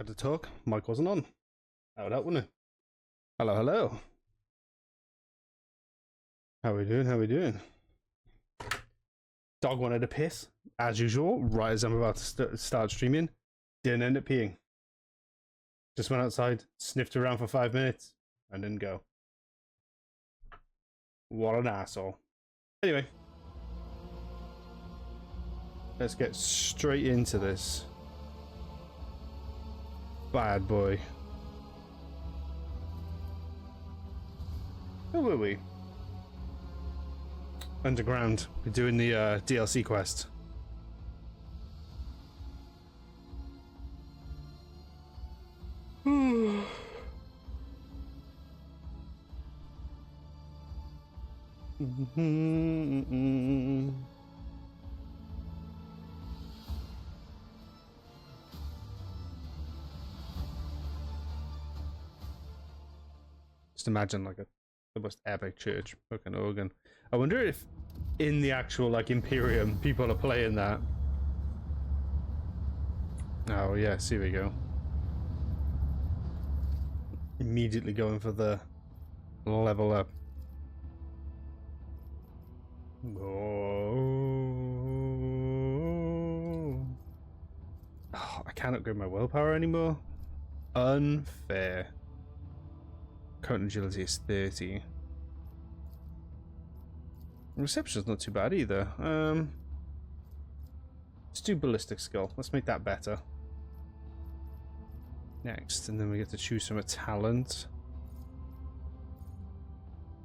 Tried to talk, mic wasn't on. That would help, wouldn't it? Hello, hello. How we doing? How we doing? Dog wanted a piss, as usual, right as I'm about to start streaming. Didn't end up peeing. Just went outside, sniffed around for 5 minutes, and didn't go. What an asshole. Anyway. Let's get straight into this. Bad boy. Where were we? Underground. We're doing the DLC quest. Just imagine like the most epic church fucking organ. I wonder if in the actual like Imperium people are playing that. Oh yes, here we go. Immediately going for the level up. Oh, I can't upgrade my willpower anymore. Unfair. Current agility is 30. Reception's not too bad either. Let's do ballistic skill. Let's make that better. Next, and then we get to choose from a talent.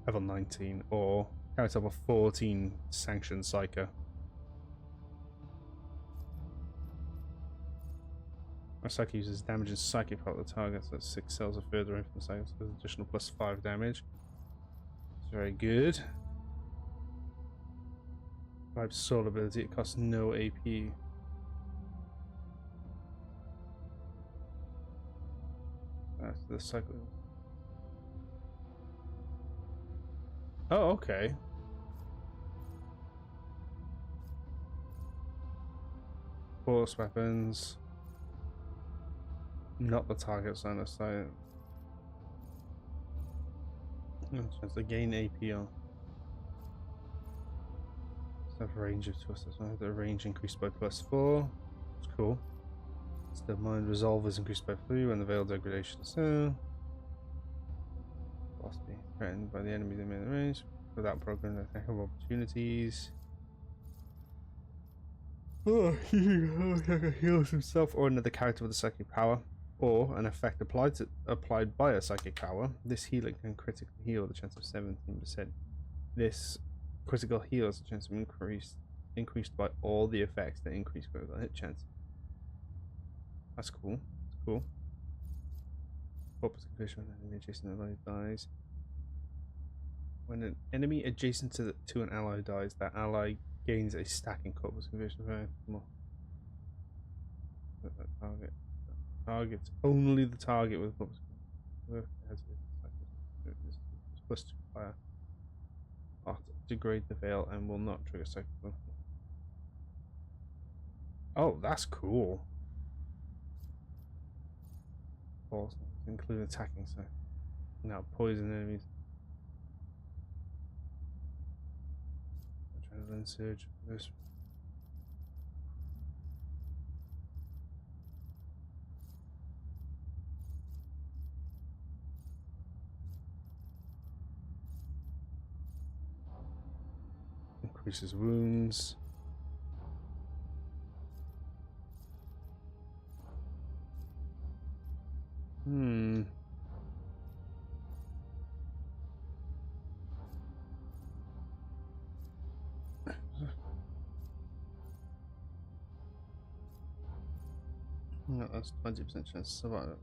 Level 19 or character level 14 sanctioned psyker. Our psyche uses damage and psychic power of the target, so that's 6 cells of further away from the psychic, so additional plus 5 damage. It's very good. 5 soul ability, it costs no AP. That's the cycle. Oh, okay. Force weapons. Not the target's line of sight. Chance to gain AP on. Have range of twists. The range increased by +4. It's cool. The mind resolve is increased by 3 when the veil degradation is boss being threatened by the enemy in the range without programming attack of opportunities. Oh, he heals himself or another character with a psychic power, or an effect applied by a psychic power. This healing can critically heal with a chance of 17%. This critical heal has a chance of increased by all the effects that increase critical hit chance. That's cool. That's cool. Corpus condition when an enemy adjacent ally dies. When an enemy adjacent to an ally dies, that ally gains a stacking corpus condition. Very more. Target. Targets only the target with corpus condition. Plus 2 fire. Degrade the veil and will not trigger cycle. Oh, that's cool. Balls, including attacking, so now poison enemies. Adrenaline surge. This. Increases wounds. No, that's 20% chance to survive it.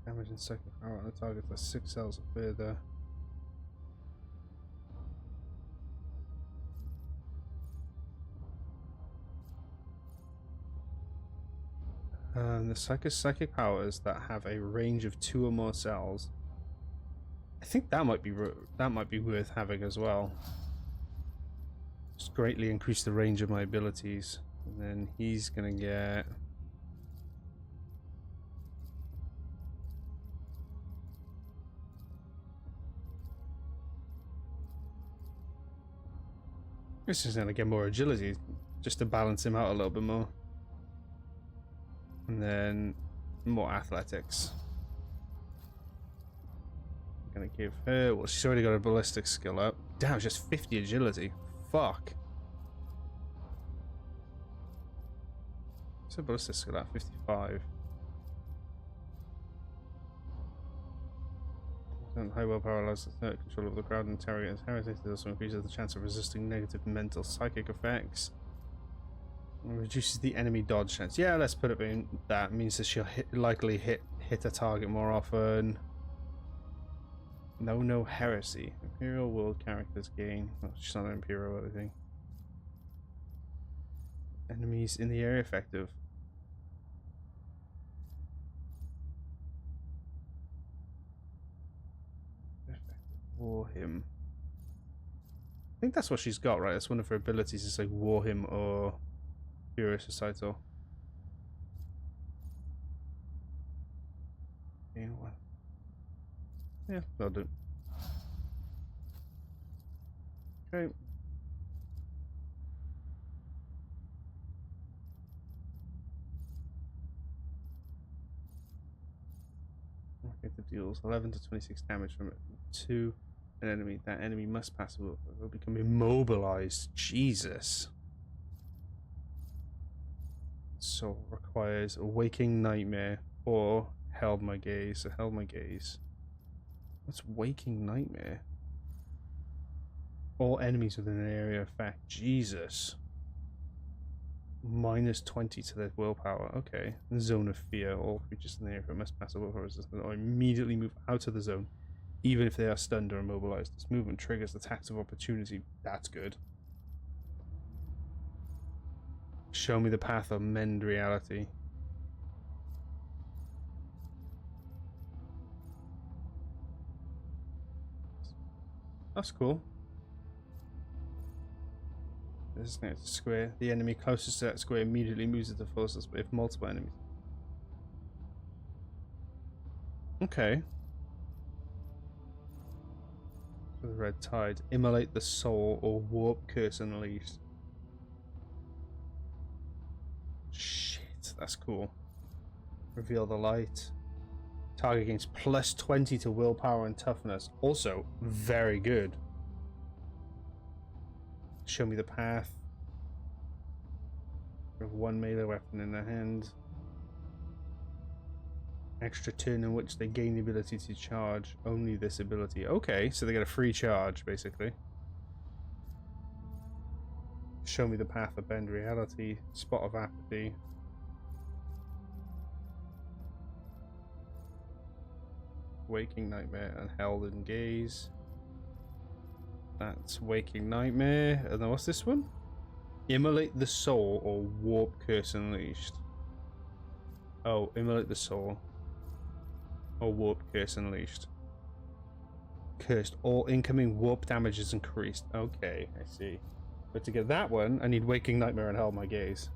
Damage and second power on the target for 6 cells of further. The psychic powers that have a range of 2 or more cells. I think that might be worth having as well. Just greatly increase the range of my abilities, and then he's gonna get. This is gonna get more agility, just to balance him out a little bit more, and then more athletics. Gonna give her. Well, she's already got a ballistic skill up. Damn, just 50 agility. Fuck. What's her ballistic skill at? 55. High willpower allows the control of the crowd and interrogate heretics. It also increases the chance of resisting negative mental psychic effects. And reduces the enemy dodge chance. Yeah, let's put it in. That means that she'll likely hit a target more often. No heresy. Imperial world characters gain. Well, she's not an Imperial or anything. Enemies in the area effective. War him. I think that's what she's got, right? That's one of her abilities, is like war him or furious recital. Yeah, that'll do. Okay. Okay, the deals 11 to 26 damage from it to an enemy. That enemy must pass will become immobilized. Jesus. So requires a waking nightmare or held my gaze. So held my gaze. What's waking nightmare? All enemies within an area effect. Jesus. Minus 20 to their willpower. Okay. Zone of fear. All creatures in the area must pass a willpower resistance or immediately move out of the zone, even if they are stunned or immobilized. This movement triggers attacks of opportunity. That's good. Show me the path of mend reality. That's cool. This is next to square. The enemy closest to that square immediately moves into forces, but if multiple enemies. Okay. The red tide. Immolate the soul or warp curse unleashed. Shit, that's cool. Reveal the light. Target gains plus 20 to willpower and toughness. Also, very good. Show me the path. With one melee weapon in their hand. Extra turn in which they gain the ability to charge. Only this ability. Okay, so they get a free charge, basically. Show me the path of bend reality. Spot of apathy. Waking nightmare and held in gaze. That's waking nightmare. And then what's this one? Immolate the soul or warp curse unleashed. Oh, immolate the soul or warp curse unleashed. Cursed. All incoming warp damage is increased. Okay, I see. But to get that one, I need waking nightmare and held my gaze.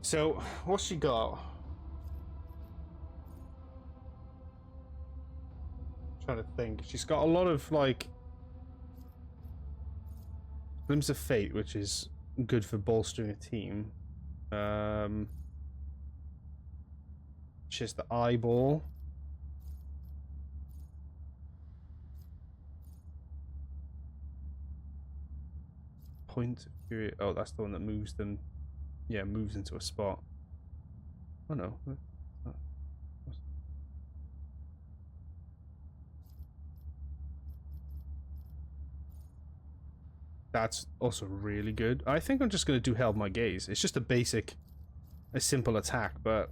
So, what's she got? Trying to think. She's got a lot of like glimpse of fate, which is good for bolstering a team. She has the eyeball. Point of fury. Oh, that's the one that moves them. Yeah, moves into a spot. Oh no. That's also really good. I think I'm just going to do Held My Gaze. It's just a simple attack, but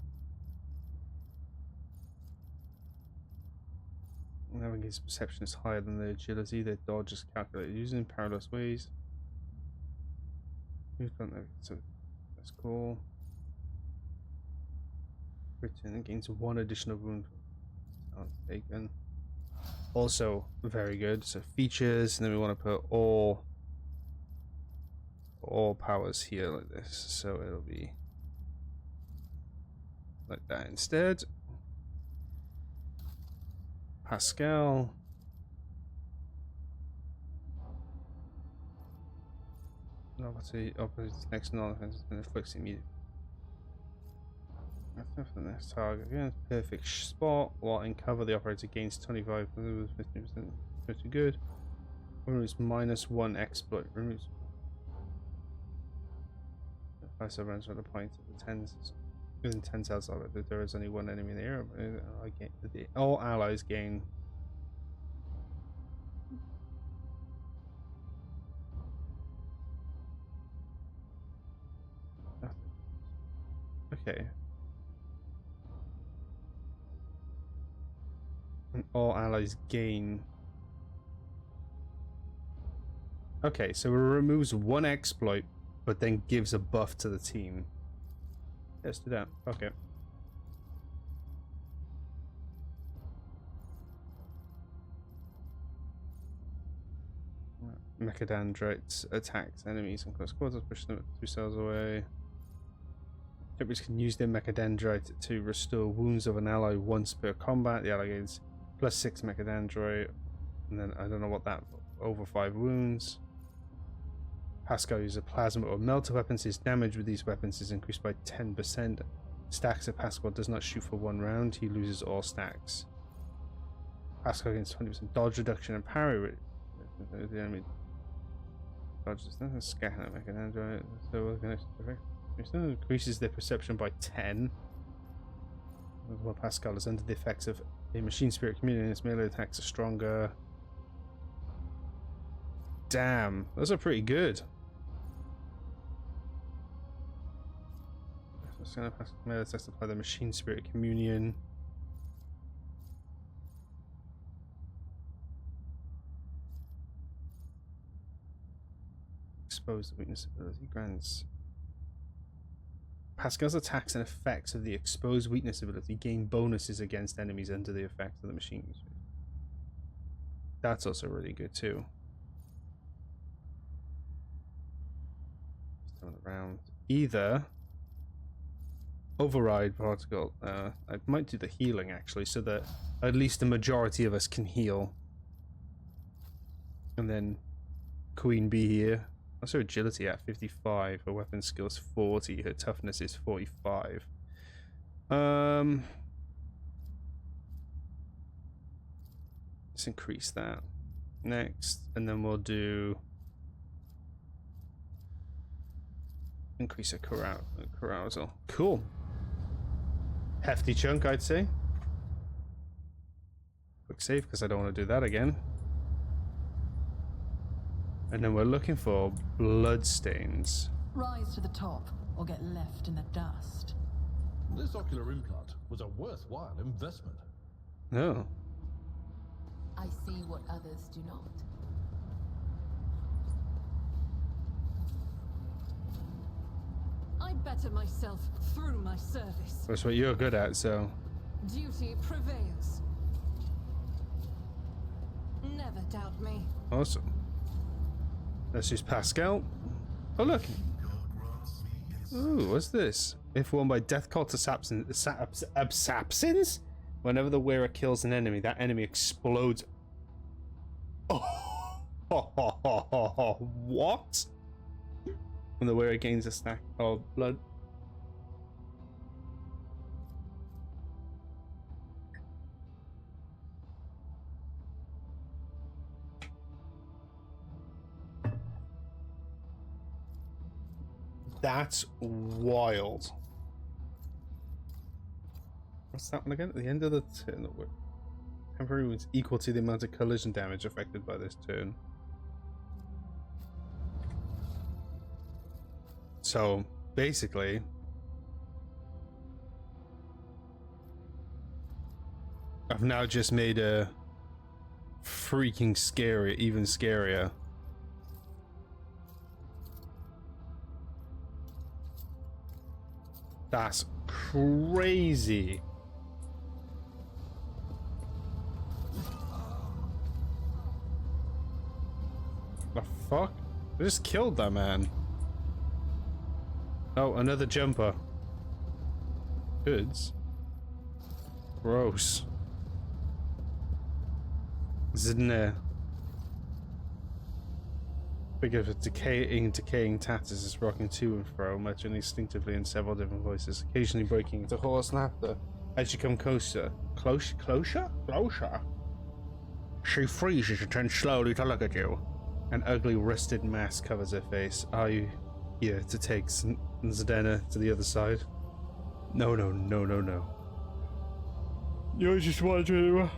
Navigator's perception is higher than their agility. Their dodge is calculated using perilous ways. So that's cool. Return gains one additional wound. taken. Also very good. So features, and then we want to put all powers here like this. So it'll be like that instead. Pascal. Novelty operates next non-offense and inflicts immediate. For the next target again, perfect spot. While in cover, the operator gains 25, 50%, 50 good. Removes -1 exploit. Removes 5 severance at the point of the 10s. Within 10 cells of it, if there is only one enemy in the area, all allies gain. Okay. And all allies gain. Okay, so it removes 1 exploit, but then gives a buff to the team. Let's do that. Okay. Mechadendrites attacks enemies in close quarters, push them 2 cells away. Temperatures can use their mechadendrite to restore wounds of an ally once per combat. The ally gains +6 mechadendrite, and then I don't know what that over 5 wounds. Pascal uses a plasma or melter weapons. His damage with these weapons is increased by 10%. Stacks of Pascal does not shoot for 1 round. He loses all stacks. Pascal gains 20% dodge reduction and parry. The enemy dodges. Scatter mechadendrite. So increases their perception by 10. While Pascal is under the effects of a machine spirit communion, its melee attacks are stronger. Damn, those are pretty good. Melee attacks apply the machine spirit communion. Expose the weakness ability grants. Pascal's attacks and effects of the exposed weakness ability gain bonuses against enemies under the effects of the machine. That's also really good too. Around either override particle. I might do the healing actually, so that at least the majority of us can heal. And then Queen Bee here. What's her agility at? 55. Her weapon skill is 40. Her toughness is 45. Let's increase that next, and then we'll do increase her carousal. Cool. Hefty chunk, I'd say. Quick save because I don't want to do that again. And then we're looking for blood stains. Rise to the top or get left in the dust. This ocular implant was a worthwhile investment. No. I see what others do not. I better myself through my service. That's what you're good at, so. Duty prevails. Never doubt me. Awesome. Let's use Pascal. Oh, look. Ooh, what's this? If won by Death Cult Absapsins, whenever the wearer kills an enemy, that enemy explodes. Oh, what? When the wearer gains a stack of blood. That's wild. What's that one again? At the end of the turn, temporary wounds equal to the amount of collision damage affected by this turn. So basically, I've now just made a freaking scary, even scarier. That's crazy. The fuck? I just killed that man. Oh, another jumper. Goods. Gross. Zidner. Figure of decaying tatters is rocking to and fro, muttering instinctively in several different voices, occasionally breaking into hoarse laughter. As you come closer, closer? She freezes and turns slowly to look at you. An ugly rusted mask covers her face. Are you here to take Zdena to the other side? No. You just wandering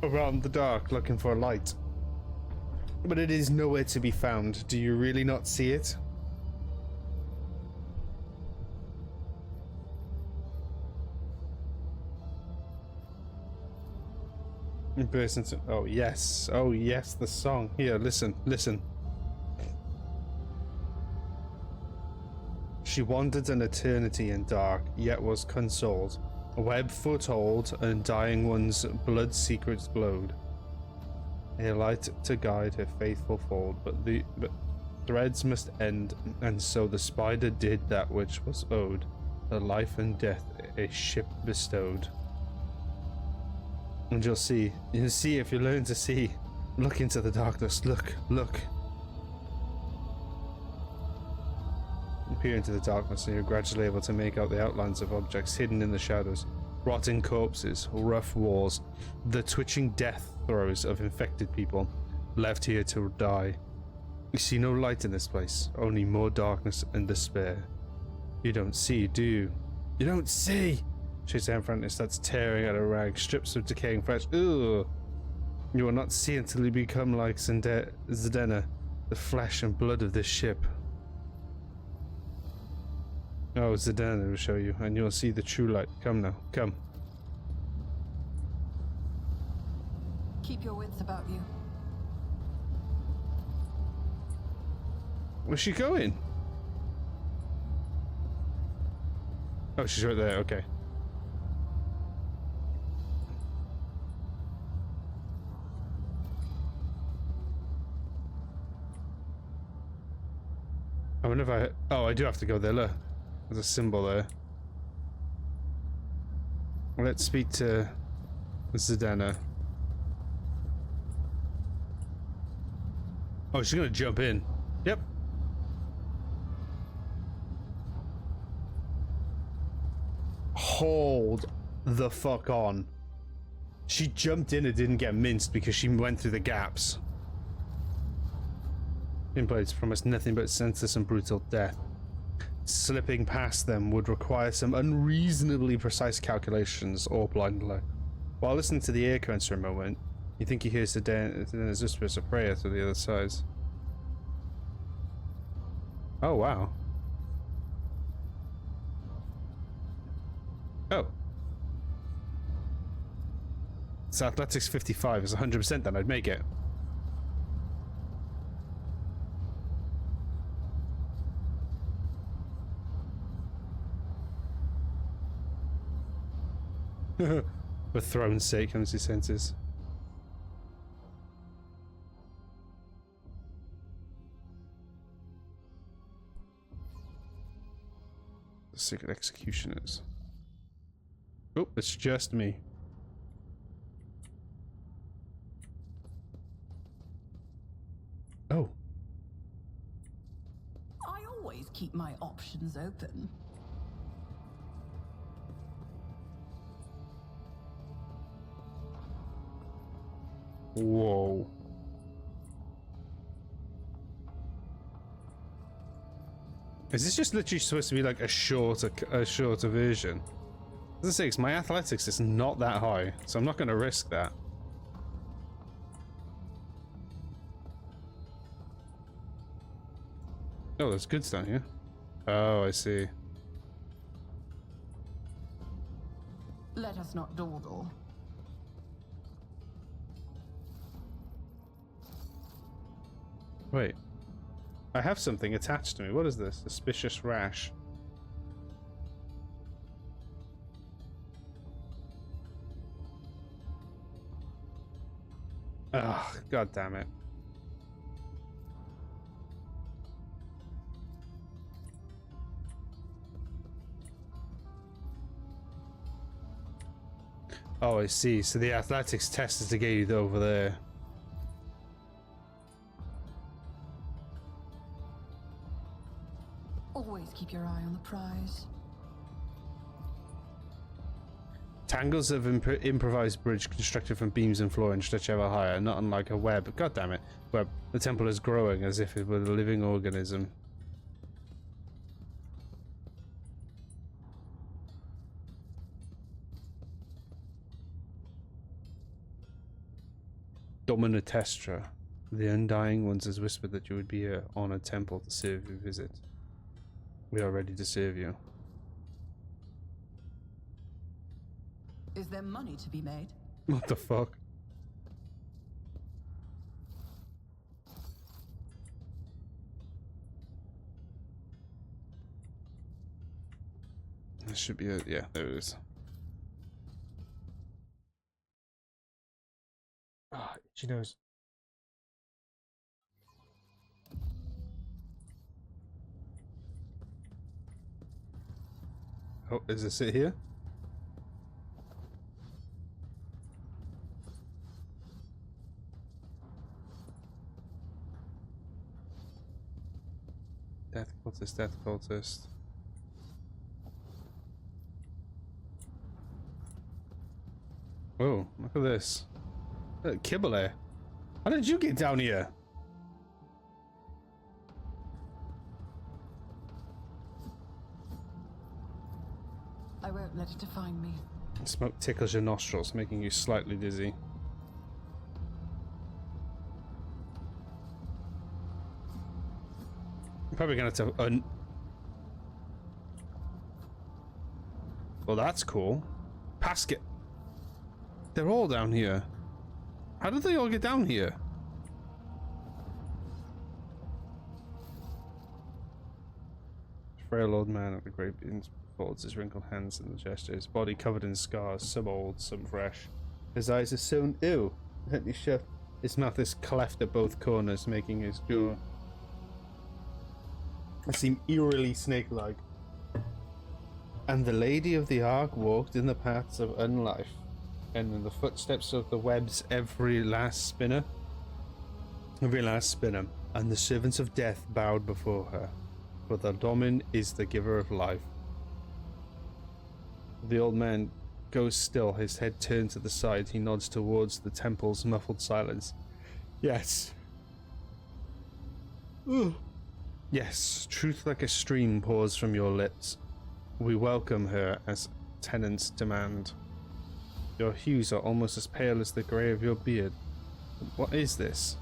around the dark looking for a light. But it is nowhere to be found. Do you really not see it? In person to, oh yes, the song. Here, listen. She wandered an eternity in dark, yet was consoled. A web foretold, and dying one's blood secrets glowed. A light to guide her faithful fold, but threads must end, and so the spider did that which was owed. Her life and death a ship bestowed. And you'll see if you learn to see. Look into the darkness, look. You peer into the darkness and you're gradually able to make out the outlines of objects hidden in the shadows. Rotting corpses, rough walls, the twitching death throes of infected people, left here to die. You see no light in this place, only more darkness and despair. You don't see, do you? You don't see! She's in front and starts tearing at her rag, strips of decaying flesh. Ugh! You will not see until you become like Zdena, the flesh and blood of this ship. Oh, Zdena will show you, and you'll see the true light. Come now, come. Keep your wits about you. Where's she going? Oh, she's right there, okay. I wonder if oh, I do have to go there, look. There's a symbol there. Let's speak to Zdena. Oh, she's gonna jump in. Yep. Hold the fuck on. She jumped in and didn't get minced because she went through the gaps. Blades promised nothing but senseless and brutal death. Slipping past them would require some unreasonably precise calculations or blind luck. While listening to the air currents for a moment, you think you hear Zedena's whispers of prayer to the other sides. Oh wow. Oh. It's athletics 55. It's 100%, then I'd make it. For throne's sake, honestly, senses. The secret executioners. Oh, it's just me. Oh. I always keep my options open. Whoa. Is this just literally supposed to be like a shorter version? As I say, 'cause my athletics is not that high, so I'm not going to risk that. Oh, there's goods down here. Oh, I see. Let us not dawdle. Wait. I have something attached to me. What is this? Suspicious rash. Ugh, god damn it. Oh, I see. So the athletics test is to get you over there. Always keep your eye on the prize. Tangles of improvised bridge constructed from beams and floor and stretch ever higher, not unlike a web. God damn it. Web. The temple is growing as if it were a living organism. Dominatestra. The Undying Ones has whispered that you would be here on a temple to serve your visit. We are ready to serve you. Is there money to be made? What the fuck? This should be it. Yeah, there it is. Ah, she knows. Oh, is this it here? Death cultist, death cultist. Oh, look at this. Kibble. How did you get down here? I won't let it define me. Smoke tickles your nostrils, making you slightly dizzy. I'm probably gonna have to well, that's cool. Pasket. They're all down here. How did they all get down here? Frail old man of the great beans folds his wrinkled hands in the gesture, his body covered in scars, some old, some fresh. His eyes are sewn ew. Let me shut. His mouth is cleft at both corners, making his jaw seem eerily snake-like. And the Lady of the Ark walked in the paths of unlife, and in the footsteps of the webs every last spinner, and the servants of death bowed before her, for the Domin is the giver of life. The old man goes still, his head turned to the side. He nods towards the temple's muffled silence. Yes. Ooh. Yes, truth like a stream pours from your lips. We welcome her as tenants demand. Your hues are almost as pale as the grey of your beard. What is this?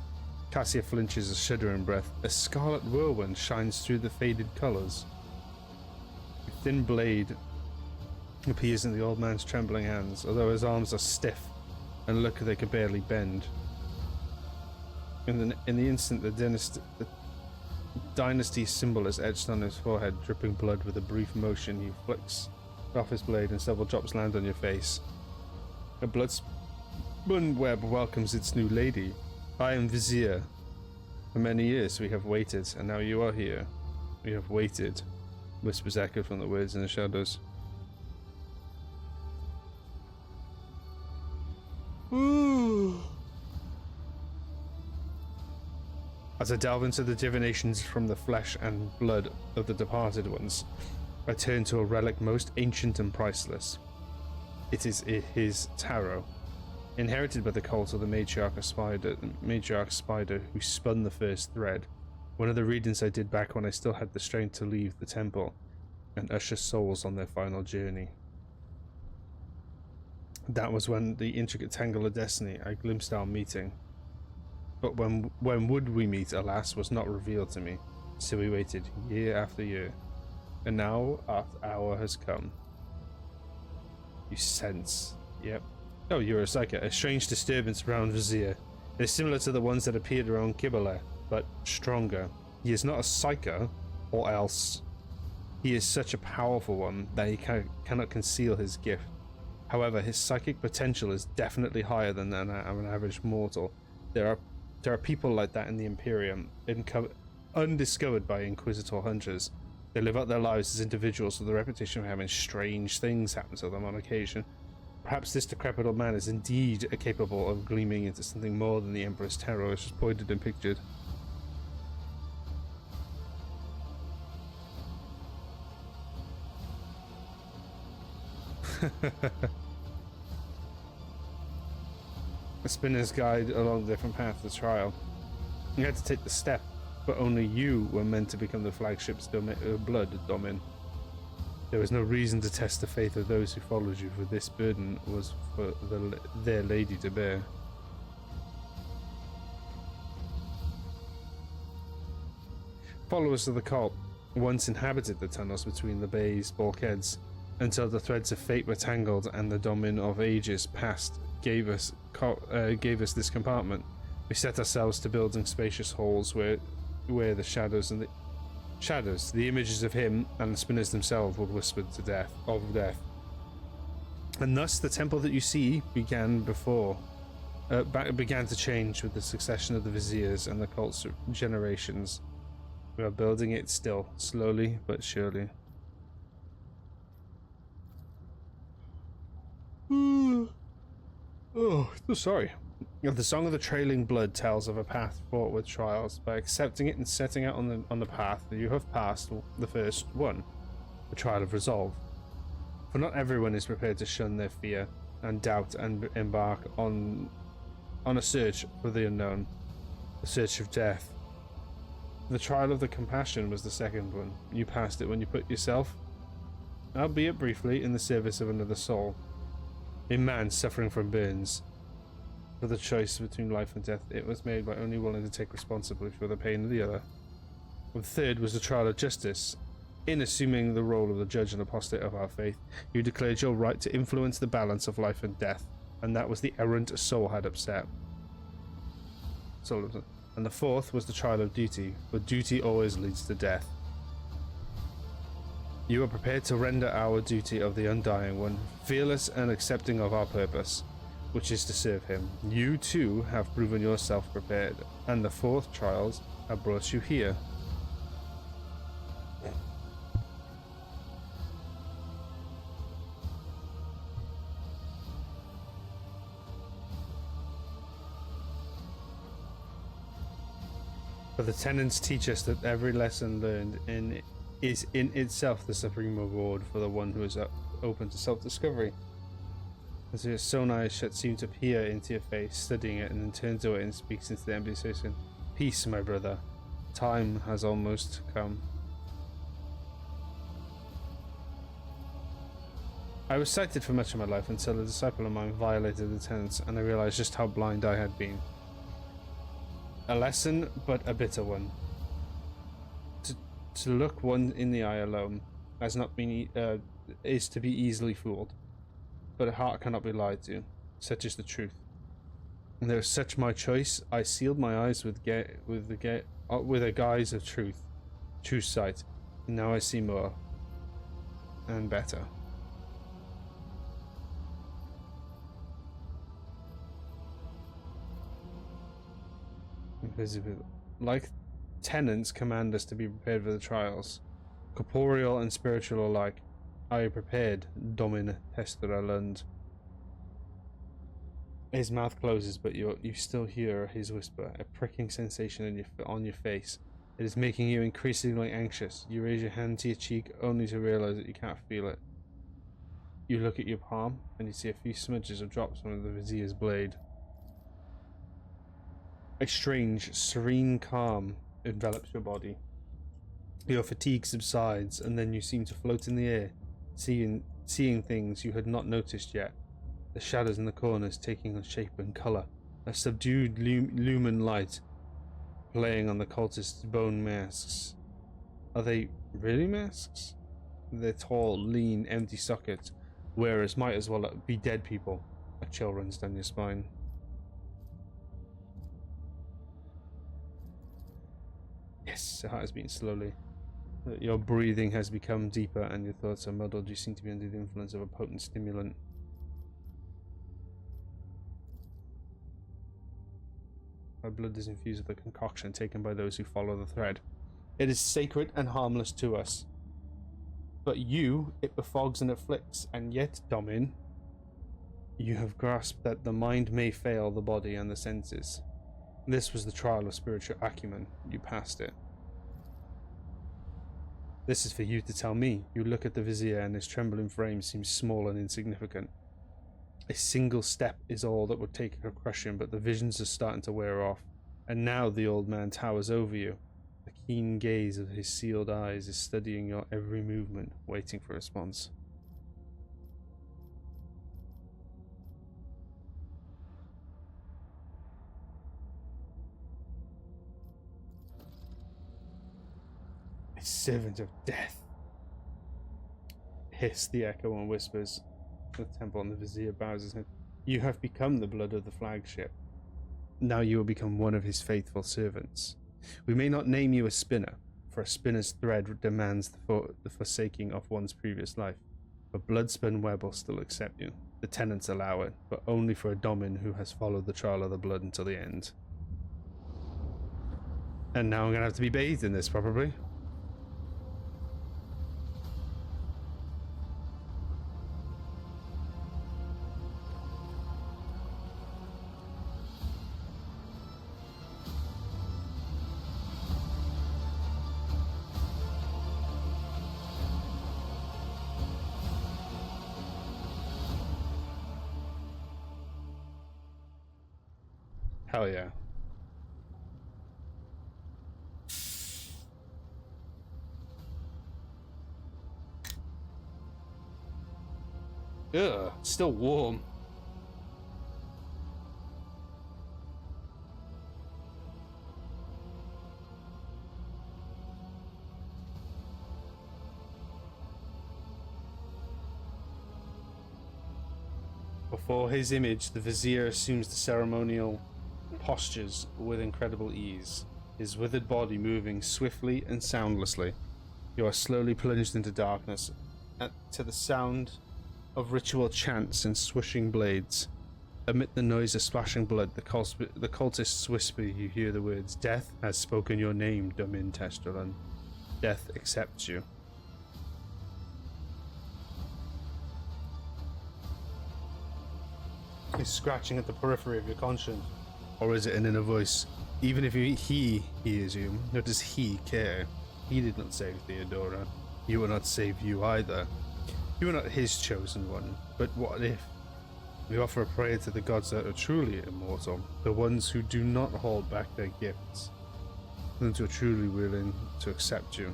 Cassia flinches, a shuddering breath. A scarlet whirlwind shines through the faded colours. A thin blade appears in the old man's trembling hands, although his arms are stiff and look they could barely bend. In the instant, the dynasty symbol is etched on his forehead, dripping blood. With a brief motion, he flicks off his blade and several drops land on your face. A blood spun web welcomes its new lady. I am Vizier. For many years we have waited, and now you are here. We have waited. Whispers echo from the words in the shadows. Ooh. As I delve into the divinations from the flesh and blood of the departed ones, I turn to a relic most ancient and priceless. It is his tarot, inherited by the cult of the matriarch spider who spun the first thread. One of the readings I did back when I still had the strength to leave the temple and usher souls on their final journey. That was when the intricate tangle of destiny I glimpsed our meeting. But when would we meet, alas, was not revealed to me. So we waited year after year. And now our hour has come. You sense. Yep. Oh, you're a psyker. A strange disturbance around Vizier. It is similar to the ones that appeared around Kibble, but stronger. He is not a psyker, or else. He is such a powerful one that he cannot conceal his gift. However, his psychic potential is definitely higher than an average mortal. There are people like that in the Imperium, undiscovered by Inquisitor hunters. They live out their lives as individuals with the reputation of having strange things happen to them on occasion. Perhaps this decrepit old man is indeed capable of gleaming into something more than the Emperor's terror is just pointed and pictured. A spinner's guide along the different path of the trial. You had to take the step, but only you were meant to become the flagship's blood domin. There was no reason to test the faith of those who followed you, for this burden was for their lady to bear. Followers of the cult once inhabited the tunnels between the bay's bulkheads, until the threads of fate were tangled and the domin of ages past gave us this compartment. We set ourselves to building spacious halls where the shadows, the images of him and the spinners themselves were whispered to death. And thus the temple that you see began to change with the succession of the viziers and the cult's generations. We are building it still, slowly but surely. Oh, so sorry. The Song of the Trailing Blood tells of a path fraught with trials. By accepting it and setting out on the path, you have passed the first one, the trial of resolve. For not everyone is prepared to shun their fear and doubt and embark on a search for the unknown, the search of death. The trial of the compassion was the second one. You passed it when you put yourself, albeit briefly, in the service of another soul. A man suffering from burns. For the choice between life and death, it was made by only willing to take responsibility for the pain of the other. The third was the trial of justice. In assuming the role of the judge and apostate of our faith, you declared your right to influence the balance of life and death, and that was the errant soul had upset. And the fourth was the trial of duty, for duty always leads to death. You are prepared to render our duty of the Undying One, fearless and accepting of our purpose, which is to serve him. You too have proven yourself prepared, and the fourth trials have brought you here. But the tenets teach us that every lesson learned is in itself the supreme reward for the one who is open to self-discovery. As your stone eyes shut seem to peer into your face, studying it, and then turns away and speaks into the empty space. Peace, my brother. Time has almost come. I was sighted for much of my life until a disciple of mine violated the tenets, and I realized just how blind I had been. A lesson, but a bitter one. To look one in the eye alone has not been is to be easily fooled, but a heart cannot be lied to. Such is the truth. And there was such my choice. I sealed my eyes with a guise of truth, true sight. And now I see more and better. Invisible, like tenants command us to be prepared for the trials, corporeal and spiritual alike. Are you prepared, Domin Testera Lund? His mouth closes, but you still hear his whisper, a pricking sensation on your face. It is making you increasingly anxious. You raise your hand to your cheek only to realize that you can't feel it. You look at your palm and you see a few smudges of drops from the vizier's blade. A strange, serene calm envelops your body. Your fatigue subsides, and then you seem to float in the air, seeing things you had not noticed yet. The shadows in the corners taking on shape and colour. A subdued lumen light playing on the cultists' bone masks. Are they really masks? They're tall, lean, empty sockets, whereas might as well be dead people. A chill runs down your spine. Yes, your heart is beating slowly. Your breathing has become deeper and your thoughts are muddled. You seem to be under the influence of a potent stimulant. Our blood is infused with a concoction taken by those who follow the thread. It is sacred and harmless to us. But you, it befogs and afflicts, and yet, Domin, You have grasped that the mind may fail the body and the senses. This was the trial of spiritual acumen. You passed it. This is for you to tell me. You look at the Vizier and his trembling frame seems small and insignificant. A single step is all that would take a crush him, but the visions are starting to wear off. And now the old man towers over you. The keen gaze of his sealed eyes is studying your every movement, waiting for a response. A servant of death, hissed the echo and whispers. The temple and the Vizier bows his head. You have become the blood of the flagship. Now you will become one of his faithful servants. We may not name you a spinner, for a spinner's thread demands the forsaking of one's previous life. But Blood Spun Web will still accept you. The tenants allow it, but only for a domin who has followed the trial of the blood until the end. And now I'm going to have to be bathed in this, probably. Hell yeah. Ugh, still warm. Before his image, the Vizier assumes the ceremonial postures with incredible ease, his withered body moving swiftly and soundlessly. You are slowly plunged into darkness, to the sound of ritual chants and swishing blades. Amid the noise of splashing blood, the cultists whisper. You hear the words, "Death has spoken your name, Domin Testralan. Death accepts you." He's scratching at the periphery of your conscience. Or is it an inner voice? Even if he hears you, nor does he care. He did not save Theodora. You will not save you either. You are not his chosen one. But what if? We offer a prayer to the gods that are truly immortal, the ones who do not hold back their gifts, those who are truly willing to accept you.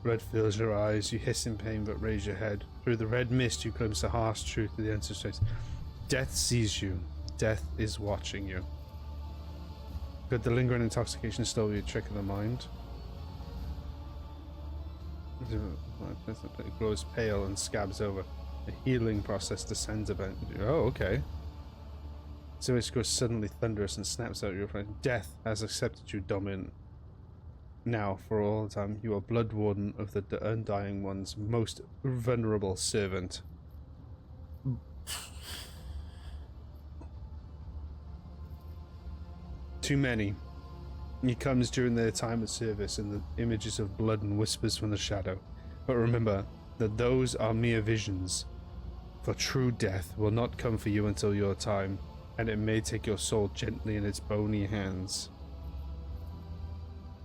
Blood fills your eyes, you hiss in pain but raise your head. Through the red mist you glimpse the harsh truth of the entrance face. Death sees you. Death is watching you. Could the lingering intoxication still be a trick of the mind? It grows pale and scabs over. The healing process descends about you. Oh, okay. So it grows suddenly thunderous and snaps out your front. Death has accepted you, Domin. Now, for all time, you are Blood Warden of the Undying One's most venerable servant. Too many. He comes during their time of service in the images of blood and whispers from the shadow. But remember that those are mere visions. For true death will not come for you until your time, and it may take your soul gently in its bony hands.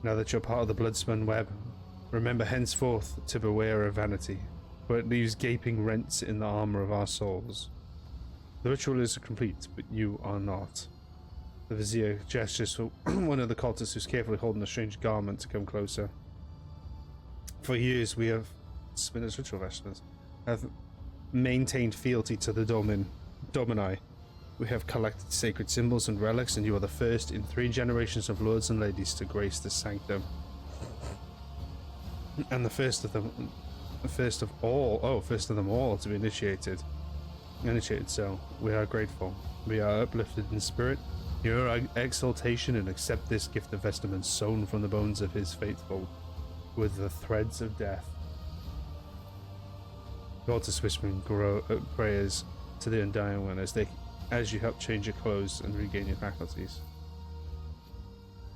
Now that you're part of the Blood Spun Web, remember henceforth to beware of vanity, for it leaves gaping rents in the armor of our souls. The ritual is complete, but you are not. The Vizier gestures for one of the cultists who's carefully holding a strange garment to come closer. For years we have, Spinner's ritual vestments, have maintained fealty to the Domini. We have collected sacred symbols and relics, and you are the first in 3 generations of lords and ladies to grace this sanctum. And the first of them all to be initiated. So we are grateful. We are uplifted in spirit. Your exaltation, and accept this gift of vestment sewn from the bones of his faithful with the threads of death. God is whispering prayers to the Undying One as you help change your clothes and regain your faculties.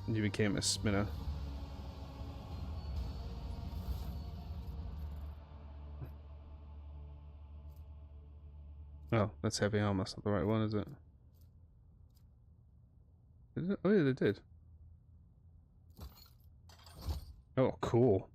You became a spinner. Oh, that's heavy armor. That's not the right one, is it? Is it? Oh yeah, they did. Oh, cool.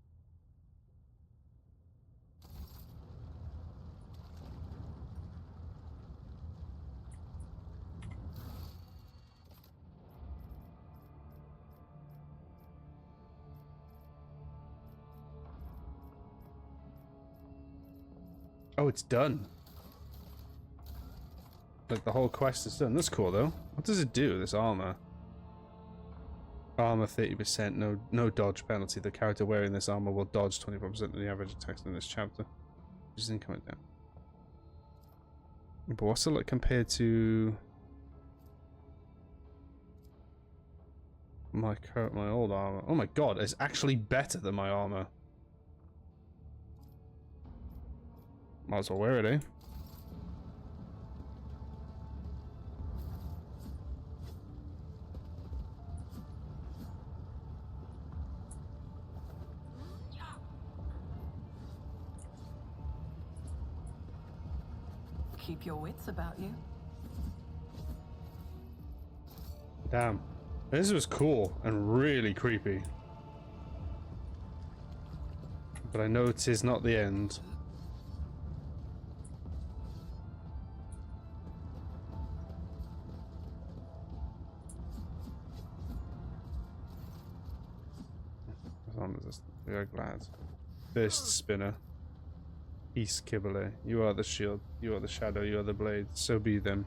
Oh, it's done. Like the whole quest is done. That's cool though. What does it do, this armor? Armor 30%, no dodge penalty. The character wearing this armor will dodge 24% of the average attacks in this chapter. Which isn't coming down. But what's it like compared to my old armor? Oh my god, it's actually better than my armor. Might as well wear it, eh? Keep your wits about you. Damn. This was cool and really creepy. But I know it is not the end. We are glad. First spinner. Peace, Kibble. You are the shield. You are the shadow. You are the blade. So be them.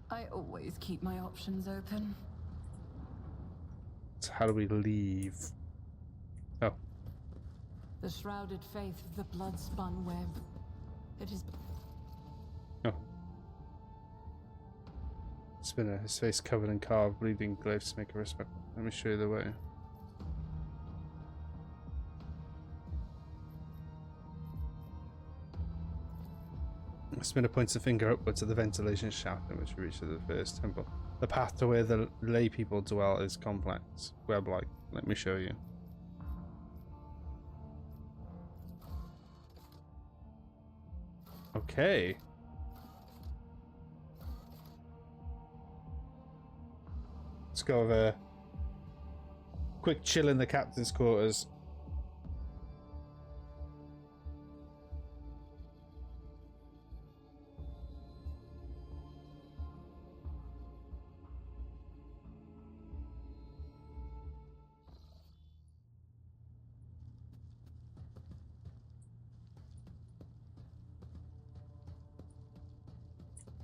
I always keep my options open. So how do we leave? Oh. The shrouded faith of the blood spun web. It is. Oh. Spinner, his face covered in carved, bleeding glyphs make a respect. Let me show you the way. Spinner points the finger upwards at the ventilation shaft in which we reach the first temple. The path to where the lay people dwell is complex, web-like. Let me show you. Okay. Let's go have a quick chill in the captain's quarters.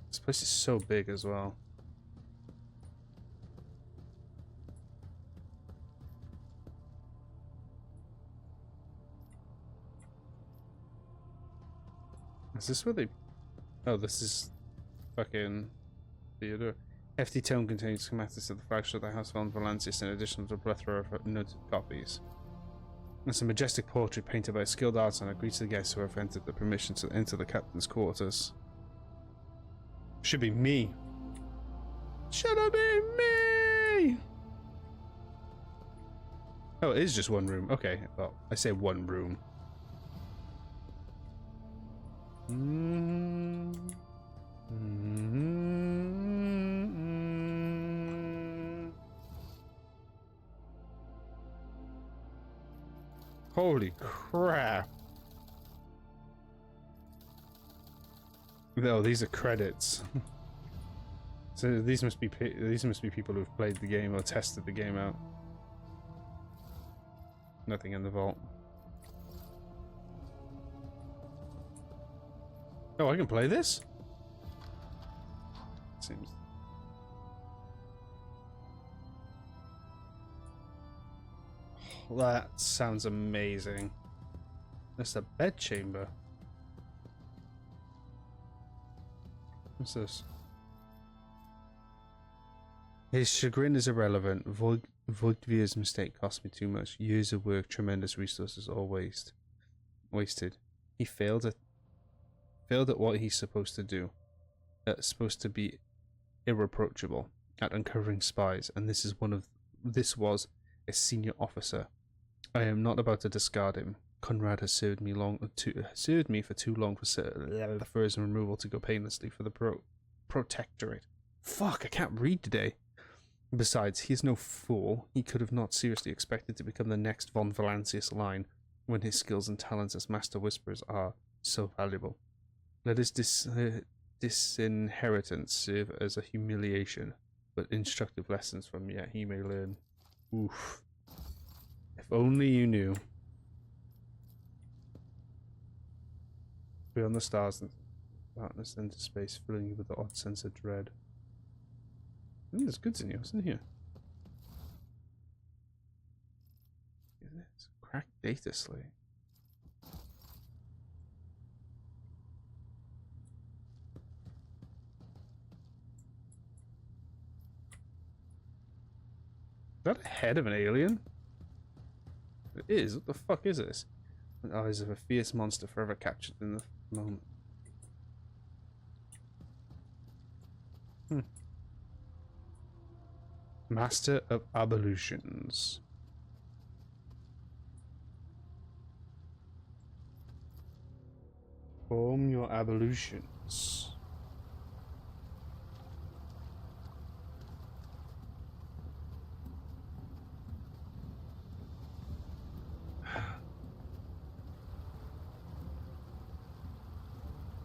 This place is so big as well. Is this where they... Oh, this is fucking Theodore. Hefty tome contains schematics of the flagship of the House of Valansis in addition to a plethora of noted copies. It's a majestic portrait painted by a skilled artist and greets the guests who have entered the permission to enter the captain's quarters. Should be me. Should it be me? Oh, it is just one room. Okay, well, I say one room. Holy crap. No, these are credits. So these must be people who've played the game or tested the game out. Nothing in the vault. Oh, I can play this? Seems. Oh, that sounds amazing. That's a bed chamber. What's this? His chagrin is irrelevant. Voigtvir's mistake cost me too much. Years of work, tremendous resources, all wasted. He failed at what he's supposed to do. Supposed to be irreproachable at uncovering spies, and this was a senior officer. I am not about to discard him. Conrad has served me for too long for his removal to go painlessly for the protectorate. Fuck, I can't read today. Besides, he is no fool. He could have not seriously expected to become the next von Valancius line when his skills and talents as Master Whisperers are so valuable. Let his disinheritance serve as a humiliation, but instructive lessons from yet he may learn. Oof. If only you knew. Beyond the stars and darkness into space, filling you with the odd sense of dread. There's goods in you, isn't here? It's cracked data slate. Is that a head of an alien? It is. What the fuck is this? The eyes of a fierce monster forever captured in the moment. Master of Ablutions. Form your ablutions.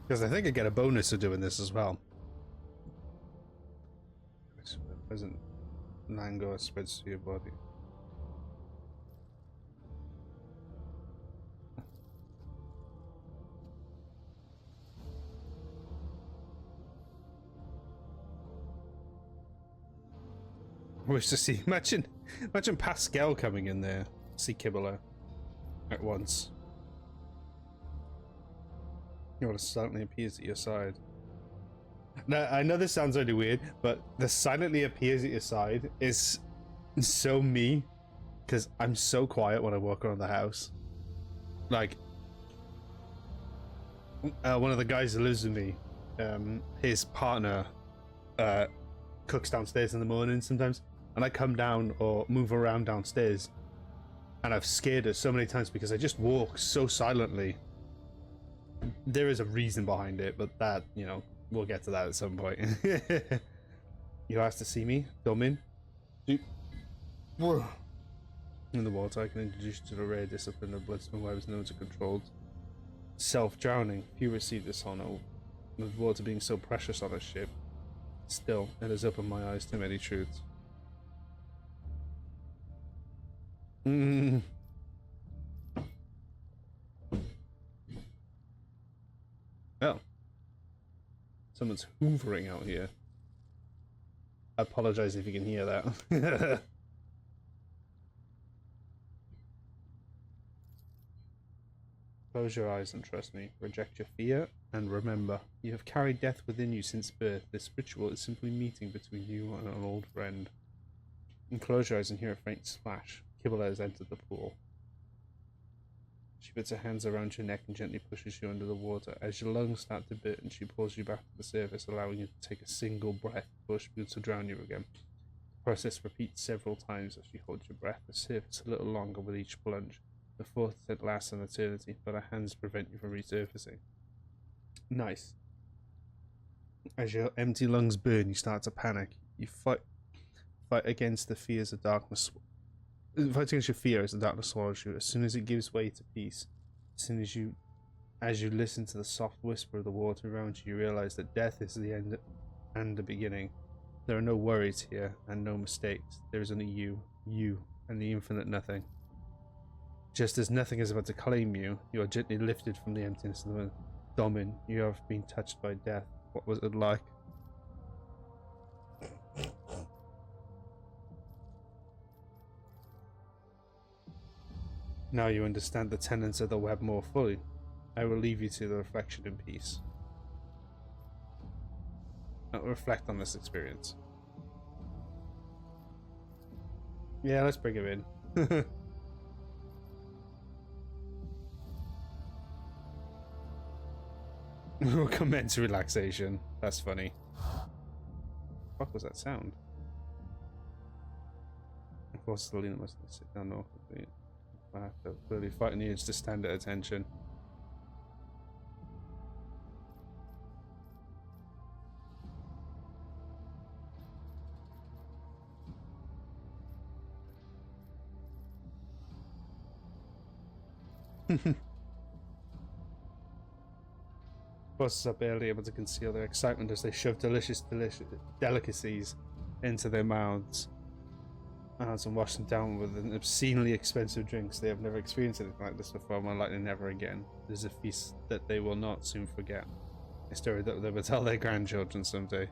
Because I think I get a bonus for doing this as well. Present Nango spreads to your body. I wish to see. Imagine Pascal coming in there. See Kibble at once. You know, it silently appears at your side. Now, I know this sounds really weird, but the silently appears at your side is so me, because I'm so quiet when I walk around the house. Like, one of the guys that lives with me, his partner cooks downstairs in the morning sometimes, and I come down or move around downstairs, and I've scared her so many times because I just walk so silently. There is a reason behind it, but that, you know, we'll get to that at some point. You asked to see me, Domin? In the water, I can introduce you to the rare discipline of Blood Spun Webs known to controlled self-drowning. Few receive this honor, with water being so precious on a ship. Still, it has opened my eyes to many truths. Oh. Someone's hoovering out here. I apologize if you can hear that. Close your eyes and trust me. Reject your fear and remember, you have carried death within you since birth. This ritual is simply meeting between you and an old friend. And close your eyes and hear a faint splash. Kibble has entered the pool. She puts her hands around your neck and gently pushes you under the water. As your lungs start to burn, she pulls you back to the surface, allowing you to take a single breath before she begins to drown you again. The process repeats several times as she holds your breath, the surface a little longer with each plunge. The fourth attempt lasts an eternity, but her hands prevent you from resurfacing. Nice. As your empty lungs burn, you start to panic. You fight against the fears of darkness. Fight against your fear as the darkness swallows you. As soon as it gives way to peace, as you listen to the soft whisper of the water around you, you realize that death is the end and the beginning. There are no worries here and no mistakes. There is only you, and the infinite nothing. Just as nothing is about to claim you, you are gently lifted from the emptiness of the Domin. You have been touched by death. What was it like? Now you understand the tenets of the web more fully. I will leave you to the reflection in peace. Reflect on this experience. Yeah, let's bring him in. Will commence relaxation. That's funny. What was that sound? Of course, Selena must sit down awkwardly. I have to clearly fighting the urge to stand at attention. Bosses are barely able to conceal their excitement as they shove delicious delicacies into their mouths and wash them down with an obscenely expensive drinks. They have never experienced anything like this before, more likely never again. It is a feast that they will not soon forget. A story that they will tell their grandchildren someday.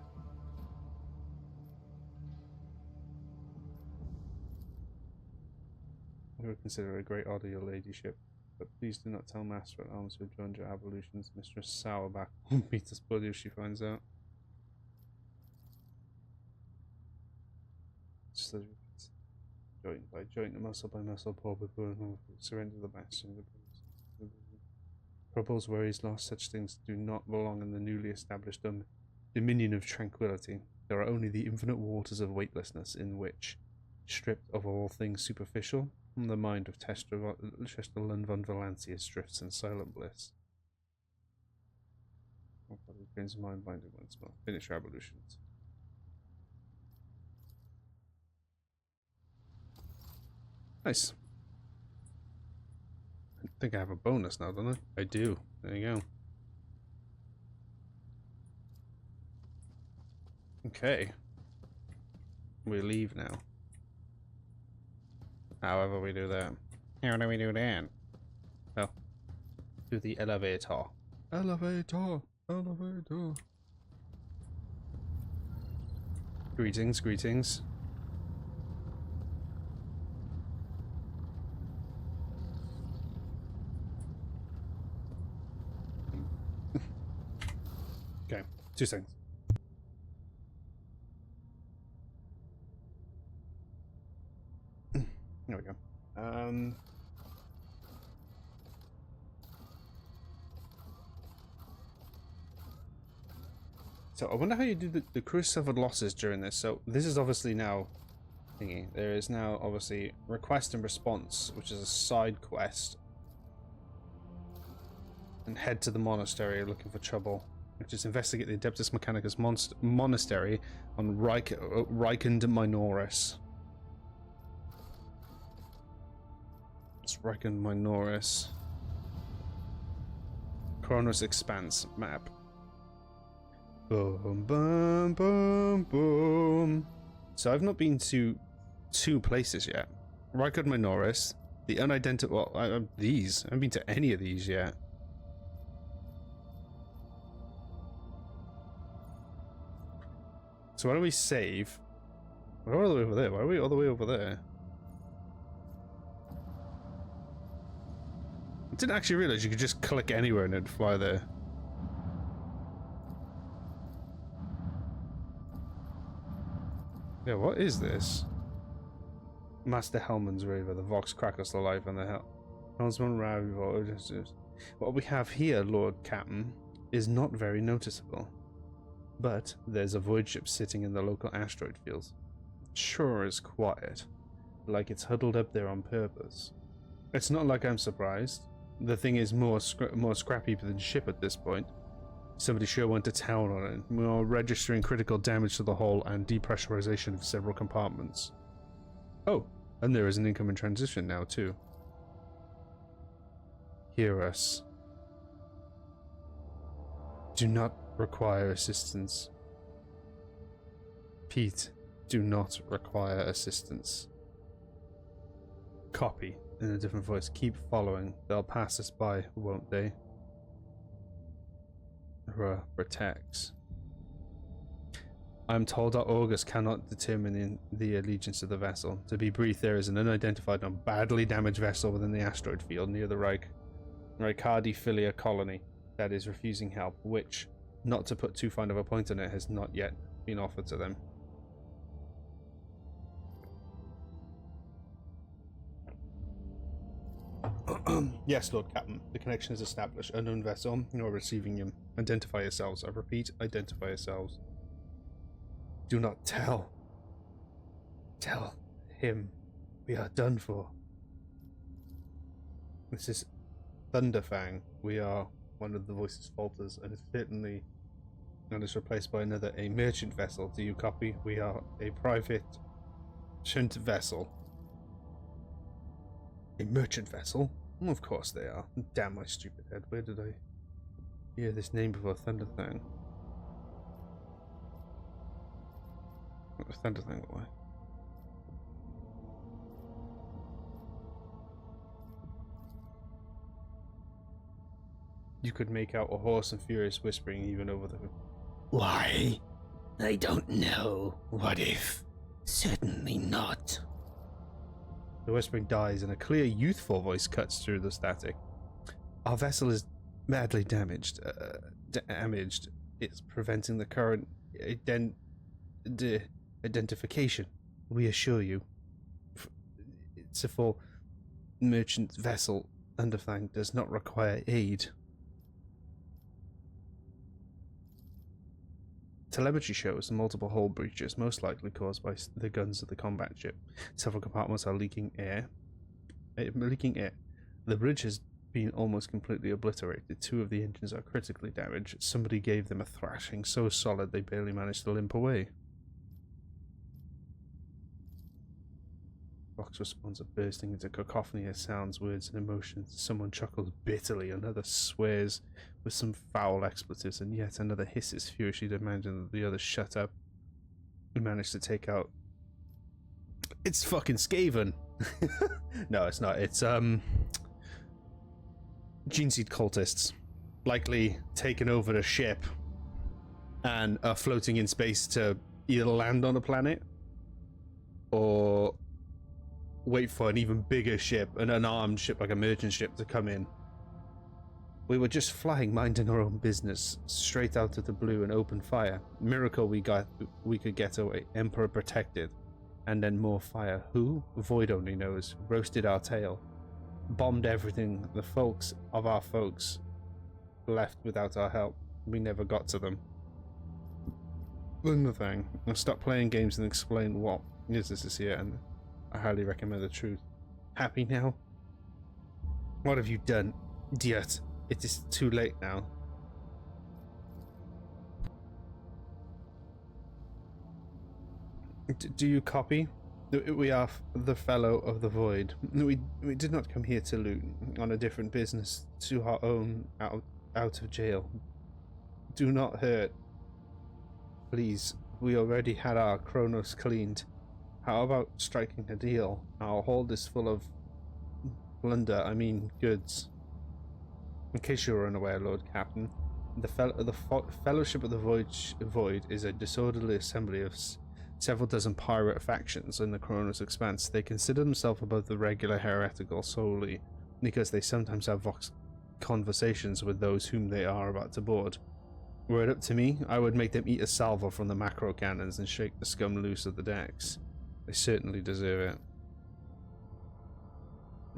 I would consider it a great honour, your ladyship. But please do not tell Master at Arms who joined your evolutions. Mistress Sourback will beat us bloody if she finds out. Just as joint by joint, muscle by muscle, paw by paw, surrender the bastion. Troubles, worries, loss, such things do not belong in the newly established dominion of tranquility. There are only the infinite waters of weightlessness in which, stripped of all things superficial, the mind of Chesterland von Valancius drifts in silent bliss. Brings mind binding once more. Finish your evolutions. Nice. I think I have a bonus now, don't I? I do. There you go. Okay. We leave now. However we do that. How do we do that? Well, to the elevator. Elevator. Elevator. Greetings, greetings. Okay, 2 seconds. There we go. So I wonder how you do the crew suffered losses during this. So this is obviously now thingy. There is now obviously request and response, which is a side quest, and head to the monastery looking for trouble, which is investigate the Adeptus Mechanicus monastery on Rykard Minoris. It's Rykard Minoris. Koronus Expanse map. Boom, boom, boom, boom. So I've not been to 2 places yet. Rykard Minoris, the unidentified. Well, these. I haven't been to any of these yet. So why don't we save? We're all the way over there. Why are we all the way over there? I didn't actually realize you could just click anywhere and it'd fly there. Yeah, what is this? Master Hellman's Raver, the Vox Krakos, the Life, and the Helmsman Ravival. What we have here, Lord Captain, is not very noticeable. But there's a void ship sitting in the local asteroid fields. It sure is quiet, like it's huddled up there on purpose. It's not like I'm surprised. The thing is more scrappy than ship at this point. Somebody sure went to town on it. We're registering critical damage to the hull and depressurization of several compartments. Oh, and there is an incoming transition now too. Hear us. Do not require assistance. Pete, do not require assistance. Copy. In a different voice. Keep following. They'll pass us by, won't they? Protects. I'm told our August cannot determine the allegiance of the vessel. To be brief, there is an unidentified and badly damaged vessel within the asteroid field near the Rykardi Filia colony that is refusing help, which, not to put too fine of a point on it, has not yet been offered to them. Yes, Lord Captain. The connection is established. Unknown vessel. You are receiving him. Identify yourselves. I repeat, identify yourselves. Do not tell. Tell him we are done for. This is Thunderfang. We are, one of the voices falters, and it's certainly and is replaced by another, a merchant vessel. Do you copy? We are a private merchant vessel. A merchant vessel? Well, of course they are. Damn my stupid head. Where did I hear this name before? Thunderfang. What does Thunderfang look like? You could make out a hoarse and furious whispering even over the... Why? I don't know. What if? Certainly not. The whispering dies and a clear, youthful voice cuts through the static. Our vessel is badly damaged. It's preventing the current identification. We assure you. It's a full merchant vessel. Thunderfang does not require aid. Telemetry shows multiple hull breaches, most likely caused by the guns of the combat ship. Several compartments are leaking air. The bridge has been almost completely obliterated. 2 of the engines are critically damaged. Somebody gave them a thrashing so solid they barely managed to limp away. Vox responds are bursting into cacophony of sounds, words, and emotions. Someone chuckles bitterly, another swears with some foul expletives, and yet another hisses furiously, demanding that the others shut up. We managed to take out... It's fucking Skaven! No, it's not. It's, Geneseed cultists. Likely taken over a ship and are floating in space to either land on a planet or wait for an even bigger ship, an unarmed ship like a merchant ship, to come in. We were just flying, minding our own business, straight out of the blue and opened fire. Miracle we could get away. Emperor protected. And then more fire. Who? Void only knows. Roasted our tail. Bombed everything. The folks of our folks left without our help. We never got to them. Another thing. Now stop playing games and explain what this is here, and I highly recommend the truth. Happy now? What have you done, idiot? It is too late now. Do you copy? We are the fellow of the void. We did not come here to loot. On a different business, to our own, out of jail. Do not hurt. Please, we already had our Koronus cleaned. How about striking a deal? Our hold is full of plunder, I mean goods. In case you were unaware, Lord Captain, the Fellowship of the Void is a disorderly assembly of several dozen pirate factions in the Koronus Expanse. They consider themselves above the regular heretical solely because they sometimes have vox conversations with those whom they are about to board. Were it up to me, I would make them eat a salvo from the macro cannons and shake the scum loose of the decks. They certainly deserve it.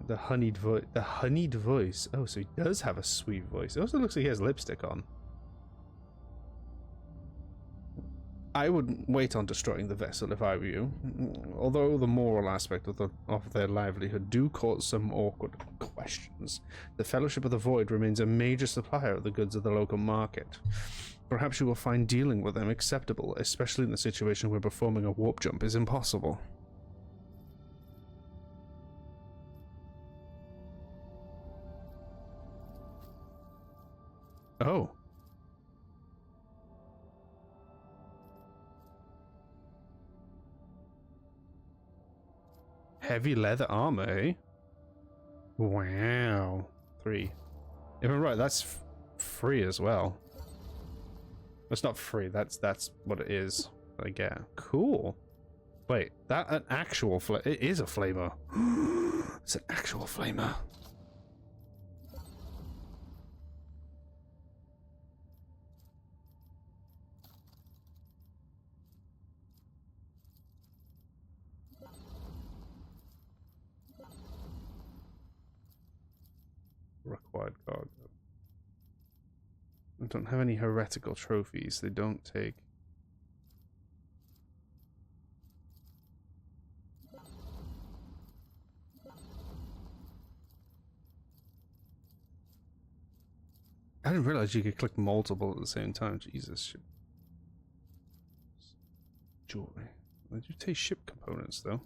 The honeyed voice. Oh, so he does have a sweet voice. It also looks like he has lipstick on. I wouldn't wait on destroying the vessel if I were you. Although the moral aspect of their livelihood do cause some awkward questions, the Fellowship of the Void remains a major supplier of the goods of the local market. Perhaps you will find dealing with them acceptable, especially in the situation where performing a warp jump is impossible. Oh. Heavy leather armor, eh? Wow. 3. If I'm right, that's free as well. It's not free, that's what it is. I get. Cool. Wait, that an actual it is a flamer. It's an actual flamer. required cargo. I don't have any heretical trophies. They don't take. I didn't realize you could click multiple at the same time. Jesus. Jewelry. Did you take ship components though?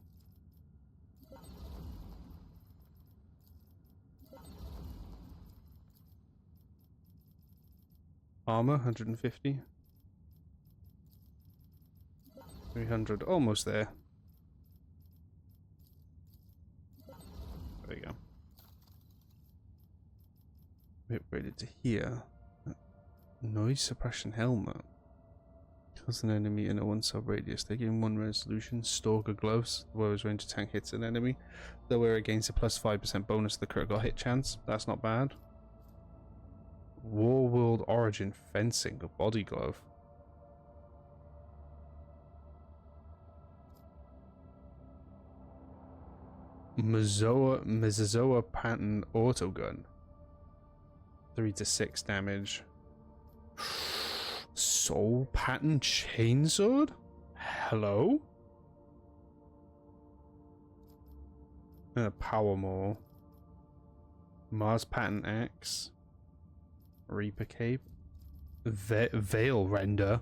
Armor 150. 300. Almost there. There you go. We upgraded to here. Noise suppression helmet. Kills an enemy in a 1 sub radius. They gain 1 resolution. Stalker gloves. The wearer's range attack hits an enemy. The wearer gains a plus 5% bonus to the critical hit chance. That's not bad. Warworld Origin fencing. A body glove. Mesozoa pattern autogun. 3 to 6 damage. Soul pattern chainsword? Hello? And a power maul. Mars pattern axe. Reaper cape. Veil render.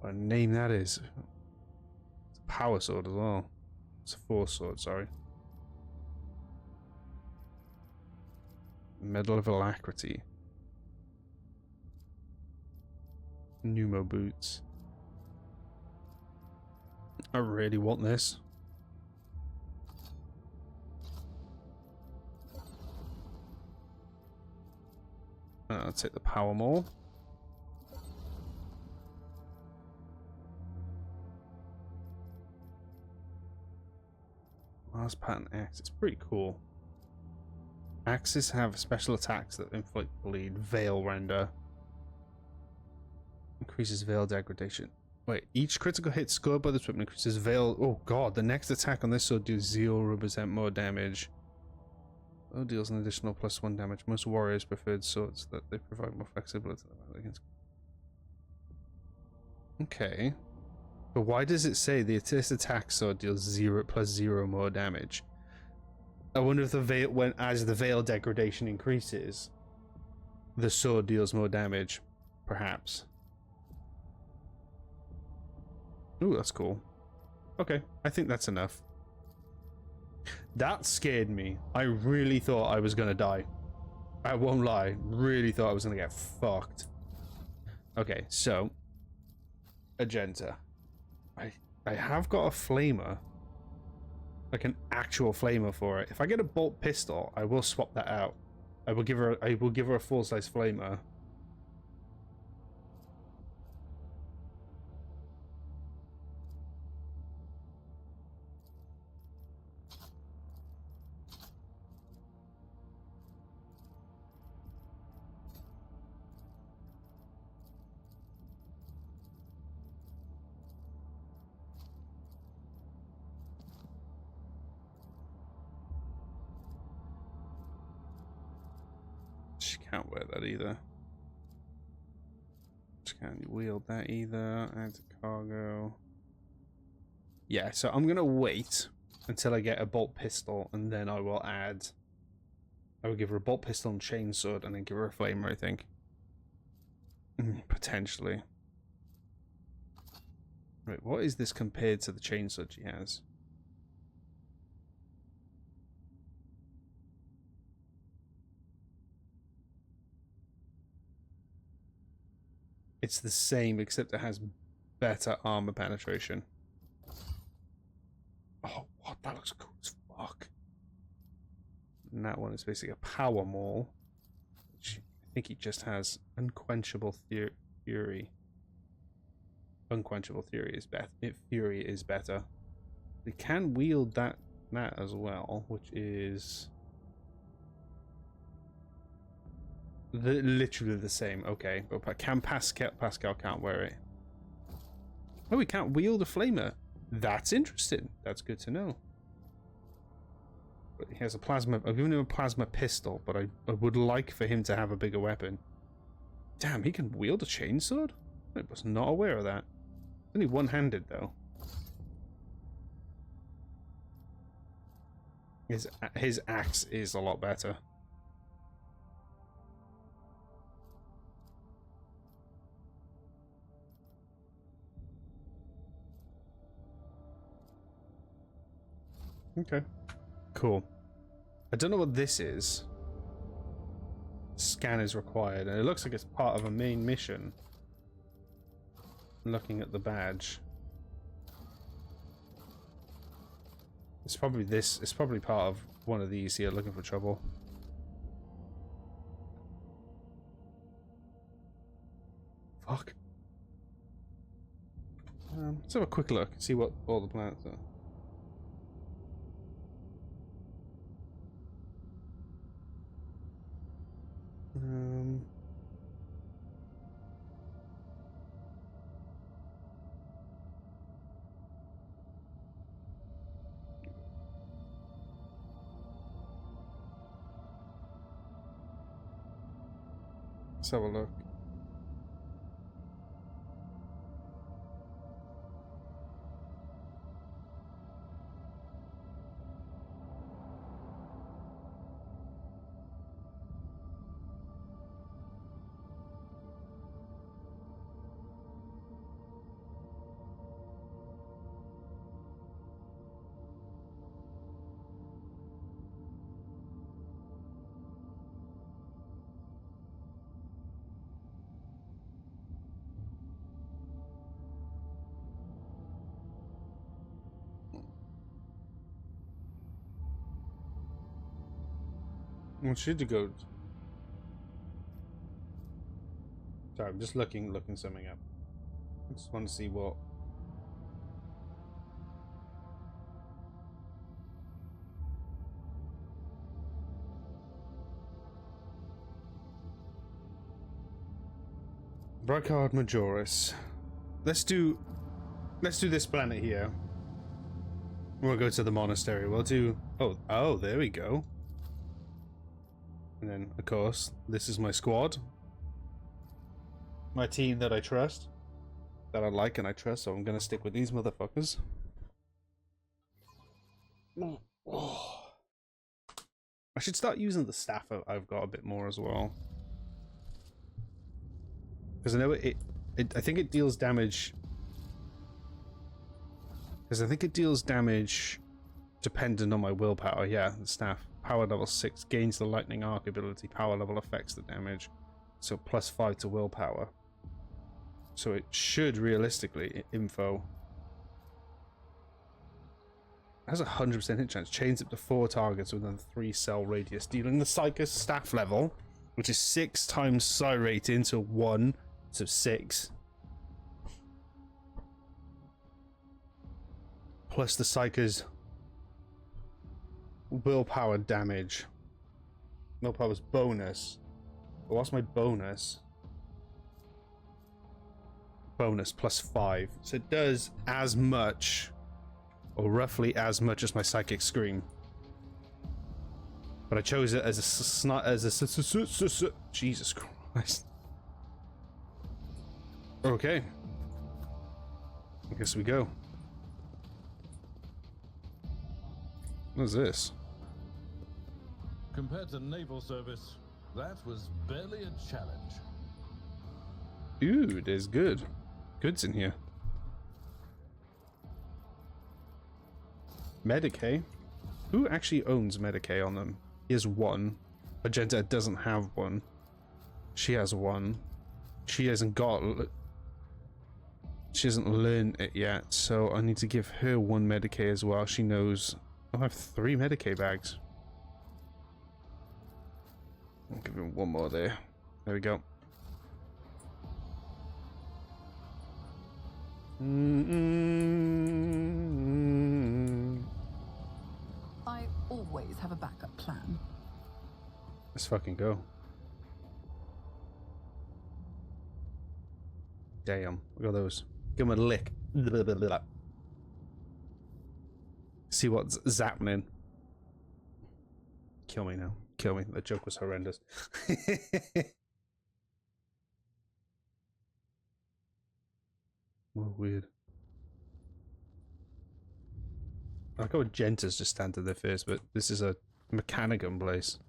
What a name that is. It's a power sword as well. It's a force sword, sorry. Medal of Alacrity. Pneumo boots. I really want this. I'll take the power maul. Mars pattern axe. It's pretty cool. Axes have special attacks that inflict bleed. Veil render. Increases veil degradation. Wait, each critical hit scored by this weapon increases veil. Oh god, the next attack on this sword deals 0% more damage. Oh, deals an additional +1 damage. Most warriors preferred swords that they provide more flexibility against. Okay. But why does it say the this attack sword deals 0 more damage? I wonder if the veil, as the veil degradation increases, the sword deals more damage, perhaps. Ooh, that's cool. Okay, I think that's enough. That scared me. I really thought I was gonna die. I won't lie. Really thought I was gonna get fucked. Okay, so Agenta. I have got a flamer. Like an actual flamer for it. If I get a bolt pistol, I will swap that out. I will give her a full size flamer. She can't wear that either. She can't wield that either. Add to cargo. Yeah, so I'm gonna wait until I get a bolt pistol, and then I will add. I will give her a bolt pistol and chainsword, and then give her a flamer, I think. Potentially. Right, what is this compared to the chainsword she has? It's the same, except it has better armor penetration. Oh, what? That looks cool as fuck. And that one is basically a power maul. Which I think it just has unquenchable fury. Unquenchable fury is better. Fury is better. We can wield that as well, which is literally the same. Okay, but can Pascal can't wear it. Oh, we can't wield a flamer. That's interesting. That's good to know. But he has a plasma. I've given him a plasma pistol, but I would like for him to have a bigger weapon. Damn, he can wield a chainsword? I was not aware of that. Only one-handed though. His axe is a lot better. Okay. Cool. I don't know what this is. Scan is required, and it looks like it's part of a main mission. Looking at the badge. It's probably this. It's probably part of one of these here, looking for trouble. Fuck. Let's have a quick look, see what all the planets are. Let's have a look. I want you to go. Sorry, I'm just looking something up. I just want to see what. Rykard Minoris. Let's do this planet here. We'll go to the monastery. We'll do. Oh, there we go. And then, of course, this is my squad. My team that I trust. That I like and I trust, so I'm gonna stick with these motherfuckers. Oh. I should start using the staff I've got a bit more as well. Because I know I think it deals damage. Because I think it deals damage dependent on my willpower. Yeah, the staff. Power level 6 gains the lightning arc ability. Power level affects the damage. So +5 to willpower. So it should realistically info. It has a 100% hit chance. Chains up to 4 targets within a 3-cell radius, dealing the Psychus staff level, which is 6 times psi rate into 1, so 6. Plus the Psychus willpower damage. Willpower's bonus. But what's my bonus? Bonus +5. So it does as much, or roughly as much as my psychic scream. But I chose it as a Jesus Christ. Okay. I guess we go. What's this? Compared to naval service, that was barely a challenge. Ooh, there's goods in here. Medicae? Who actually owns Medicae on them? He has one. Magenta doesn't have one. She has one. She hasn't learned it yet, so I need to give her one Medicae as well. She knows. I have 3 Medicae bags. I'll give him one more there. There we go. I always have a backup plan. Let's fucking go. Damn, look at those. Give him a lick. See what's zapping. Kill me now. Kill me. The joke was horrendous. Oh, weird. I like how Gentas just stand to their first, but this is a Mechanicum place.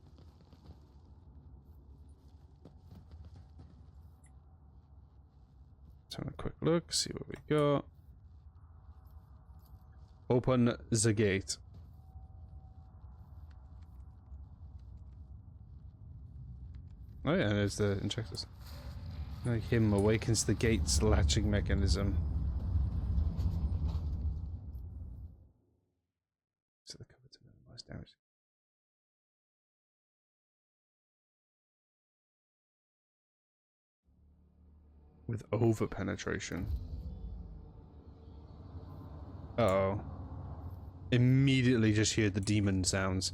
Let's have a quick look, see what we got. Open the gate. Oh yeah, there's the injectors. Like him awakens the gate's latching mechanism. So the cover to minimize damage. With over penetration. Uh-oh. Immediately just heard the demon sounds.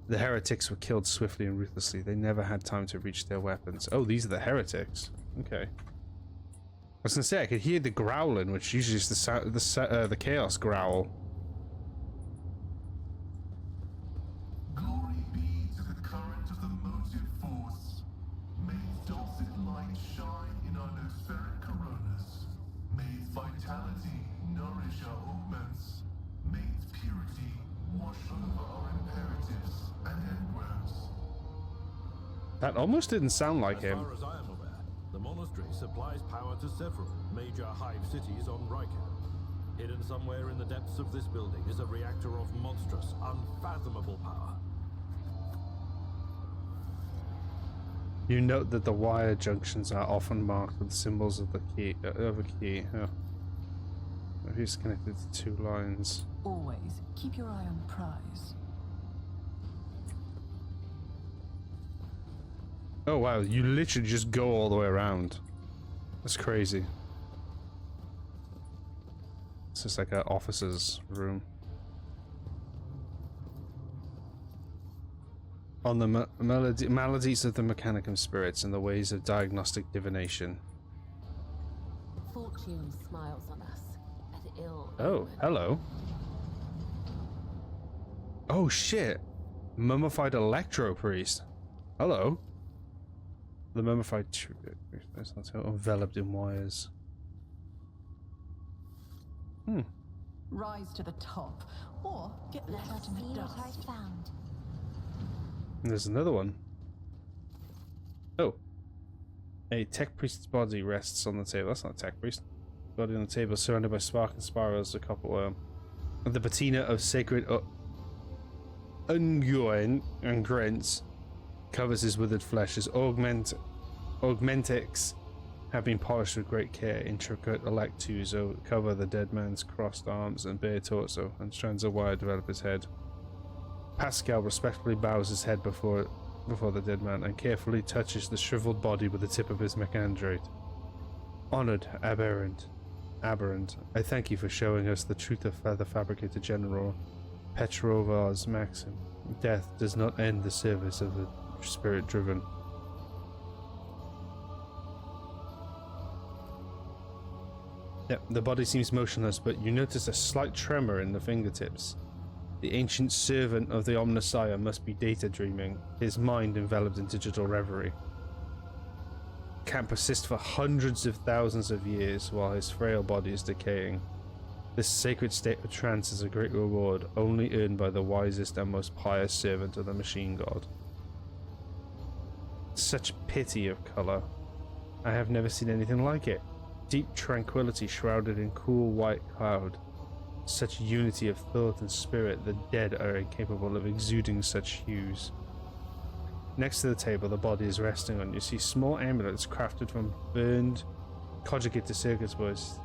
The heretics were killed swiftly and ruthlessly. They never had time to reach their weapons. Oh, these are the heretics. Okay. I was gonna say I could hear the growling, which usually is the chaos growl. Glory be to the current of the motive force. May its dulcet light shine in our nospheric coronas. May its vitality nourish our augments. May its purity wash over our imperatives and engrams. That almost didn't sound like him. As far as I am aware, the monastery supplies power to several major hive cities on Rykard. Hidden somewhere in the depths of this building is a reactor of monstrous, unfathomable power. You note that the wire junctions are often marked with symbols of the key. Of a key. Oh. Who's connected to two lines? Always keep your eye on the prize. Oh wow, you literally just go all the way around. That's crazy. It's just like an officer's room. On the maladies of the Mechanicum spirits and the ways of diagnostic divination. Fortune smiles on us at ill. Oh, omen. hello. Oh shit. Mummified electro priest. Hello. The mummified priest enveloped in wires. Hmm. Rise to the top, or get Let us left in see the what I dust. found. And there's another one. Oh. A tech priest's body rests on the table. That's not a tech priest. Body on the table, surrounded by spark and spirals, a copper worm. And the patina of sacred unguent and grants covers his withered flesh. His augmentics have been polished with great care. Intricate electus cover the dead man's crossed arms and bare torso, and strands of wire develop his head. Pascal respectfully bows his head before the dead man and carefully touches the shriveled body with the tip of his mechandrate. Honored aberrant, I thank you for showing us the truth of the fabricator general Petrovar's maxim. Death does not end the service of the spirit driven. Yep, the body seems motionless, but you notice a slight tremor in the fingertips. The ancient servant of the Omnissiah must be data dreaming, his mind enveloped in digital reverie. Can persist for hundreds of thousands of years while his frail body is decaying. This sacred state of trance is a great reward, only earned by the wisest and most pious servant of the machine god. Such pity of colour. I have never seen anything like it. Deep tranquility shrouded in cool white cloud. Such unity of thought and spirit, the dead are incapable of exuding such hues. Next to the table, the body is resting on. You see small amulets crafted from burned conjugated circuit boards,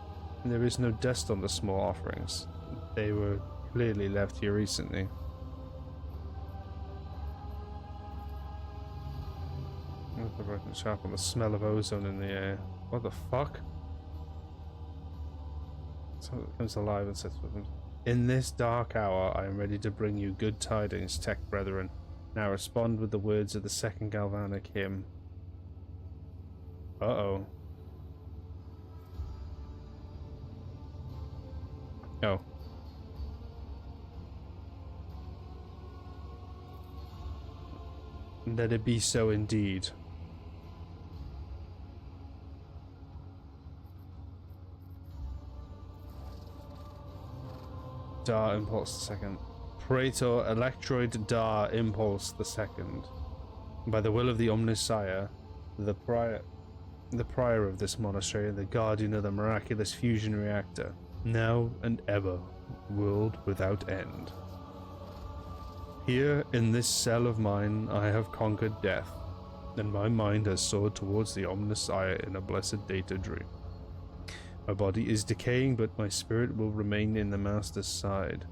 and there is no dust on the small offerings. They were clearly left here recently. The broken sharp on the smell of ozone in the air. What the fuck? So it comes alive and sets with them. In this dark hour, I am ready to bring you good tidings, tech brethren. Now respond with the words of the second Galvanic hymn. Uh-oh. Oh. Let it be so indeed. Dar Impulse II. Praetor Electroid Dar Impulse II. By the will of the Omnissiah, the prior of this monastery and the guardian of the miraculous fusion reactor, now and ever, world without end. Here, in this cell of mine, I have conquered death, and my mind has soared towards the Omnissiah in a blessed data dream. My body is decaying, but my spirit will remain in the Master's side,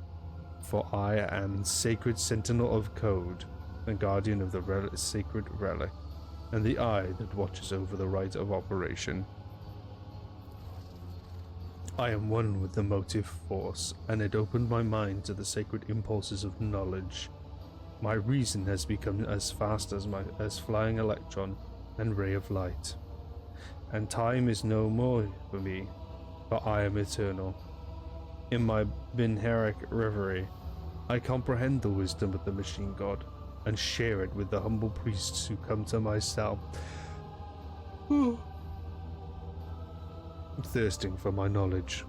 for I am sacred sentinel of code, the guardian of the sacred relic, and the eye that watches over the rite of operation. I am one with the motive force, and it opened my mind to the sacred impulses of knowledge. My reason has become as fast as flying electron and ray of light, and time is no more for me, for I am eternal. In my Binheric reverie, I comprehend the wisdom of the machine god, and share it with the humble priests who come to my cell, thirsting for my knowledge.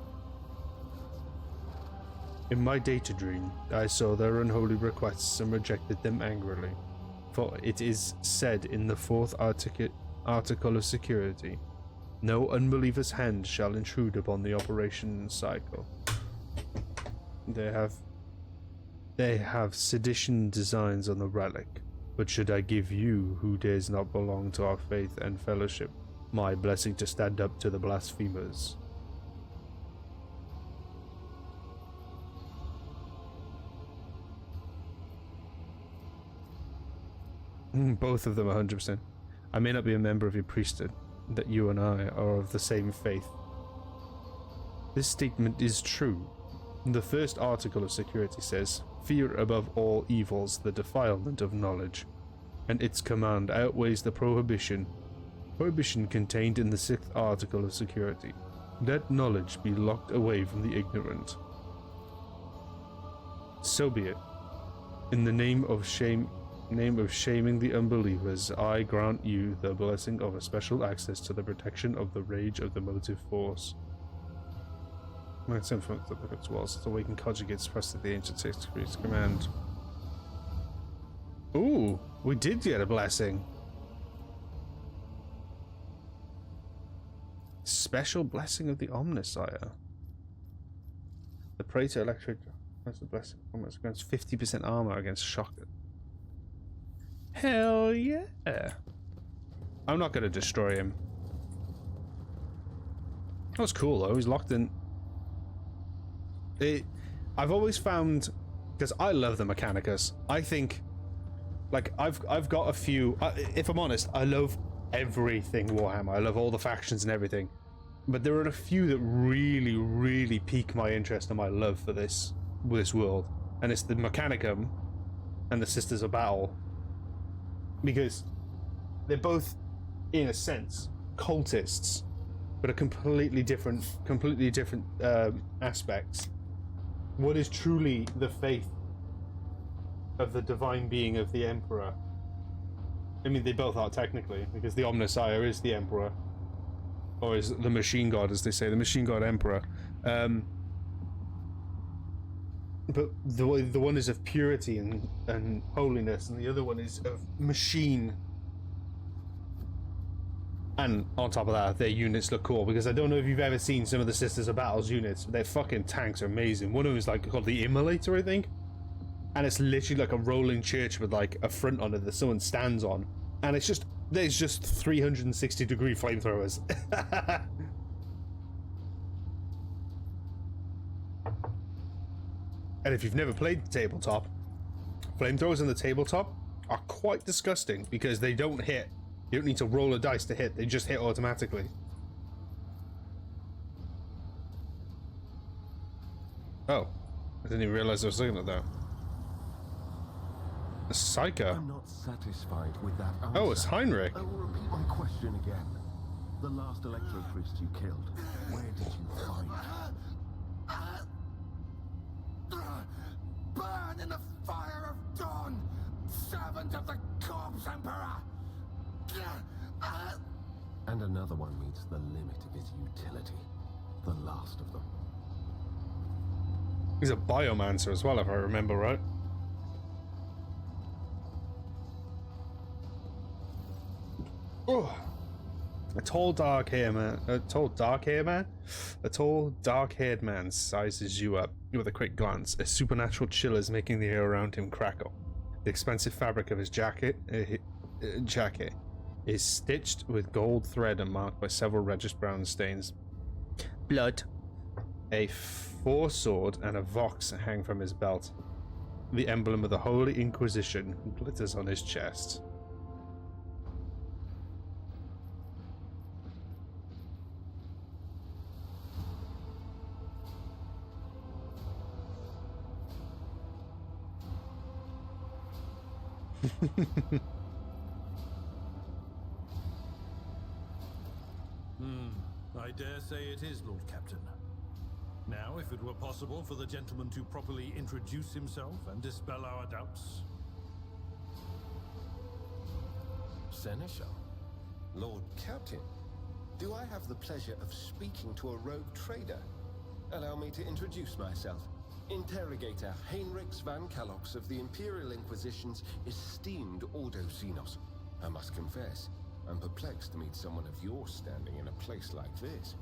In my data dream, I saw their unholy requests and rejected them angrily, for it is said in the 4th article of security, no unbeliever's hand shall intrude upon the operation cycle. They have sedition designs on the relic, but should I give you, who dares not belong to our faith and fellowship, my blessing to stand up to the blasphemers? Both of them 100%. I may not be a member of your priesthood, that you and I are of the same faith. This statement is true. The 1st article of security says, fear above all evils the defilement of knowledge, and its command outweighs the prohibition contained in the 6th article of security. Let knowledge be locked away from the ignorant. So be it. In the name of shaming the unbelievers, I grant you the blessing of a special access to the protection of the rage of the motive force. Let's influence the book of walls, so we can conjugate suppress the ancient secrets command. Ooh, we did get a blessing. Special blessing of the Omnissiah. The Praetor Electric has a blessing almost against 50% armor against shocker. Hell yeah. I'm not going to destroy him. That was cool though, he's locked in. I've always found, because I love the Mechanicus, I think, like, I've got a few, if I'm honest, I love everything Warhammer, I love all the factions and everything, but there are a few that really, really pique my interest and my love for this world, and it's the Mechanicum and the Sisters of Battle, because they're both, in a sense, cultists, but are completely different aspects. What is truly the faith of the divine being of the Emperor? I mean, they both are technically, because the Omnissiah is the Emperor, or is the Machine God, as they say, the Machine God Emperor. But the one is of purity and holiness, and the other one is of machine. And on top of that, their units look cool, because I don't know if you've ever seen some of the Sisters of Battle's units, but their fucking tanks are amazing. One of them is like called the Immolator, I think, and it's literally like a rolling church with like a front on it that someone stands on, and it's just, there's just 360-degree flamethrowers. And if you've never played the tabletop, flamethrowers on the tabletop are quite disgusting, because they don't hit. You don't need to roll a dice to hit, they just hit automatically. Oh, I didn't even realize I was looking at that. A Psyker. I'm not satisfied with that answer. Oh, it's Heinrix. I will repeat my question again. The last Electro priest you killed, where did you find? Burn in the fire of dawn! servant of the corpse emperor! And another one meets the limit of his utility. The last of them. He's a biomancer as well, if I remember right. Oh. A tall dark-haired man sizes you up with a quick glance. A supernatural chill is making the air around him crackle. The expensive fabric of his jacket is stitched with gold thread and marked by several reddish brown stains. Blood. A foresword and a vox hang from his belt. The emblem of the Holy Inquisition glitters on his chest. I dare say it is, Lord Captain. Now, if it were possible for the gentleman to properly introduce himself and dispel our doubts. Seneschal? Lord Captain? Do I have the pleasure of speaking to a rogue trader? Allow me to introduce myself. Interrogator Heinrix van Calox of the Imperial Inquisition's esteemed Ordo Xenos. I must confess, I'm perplexed to meet someone of your standing in a place like this.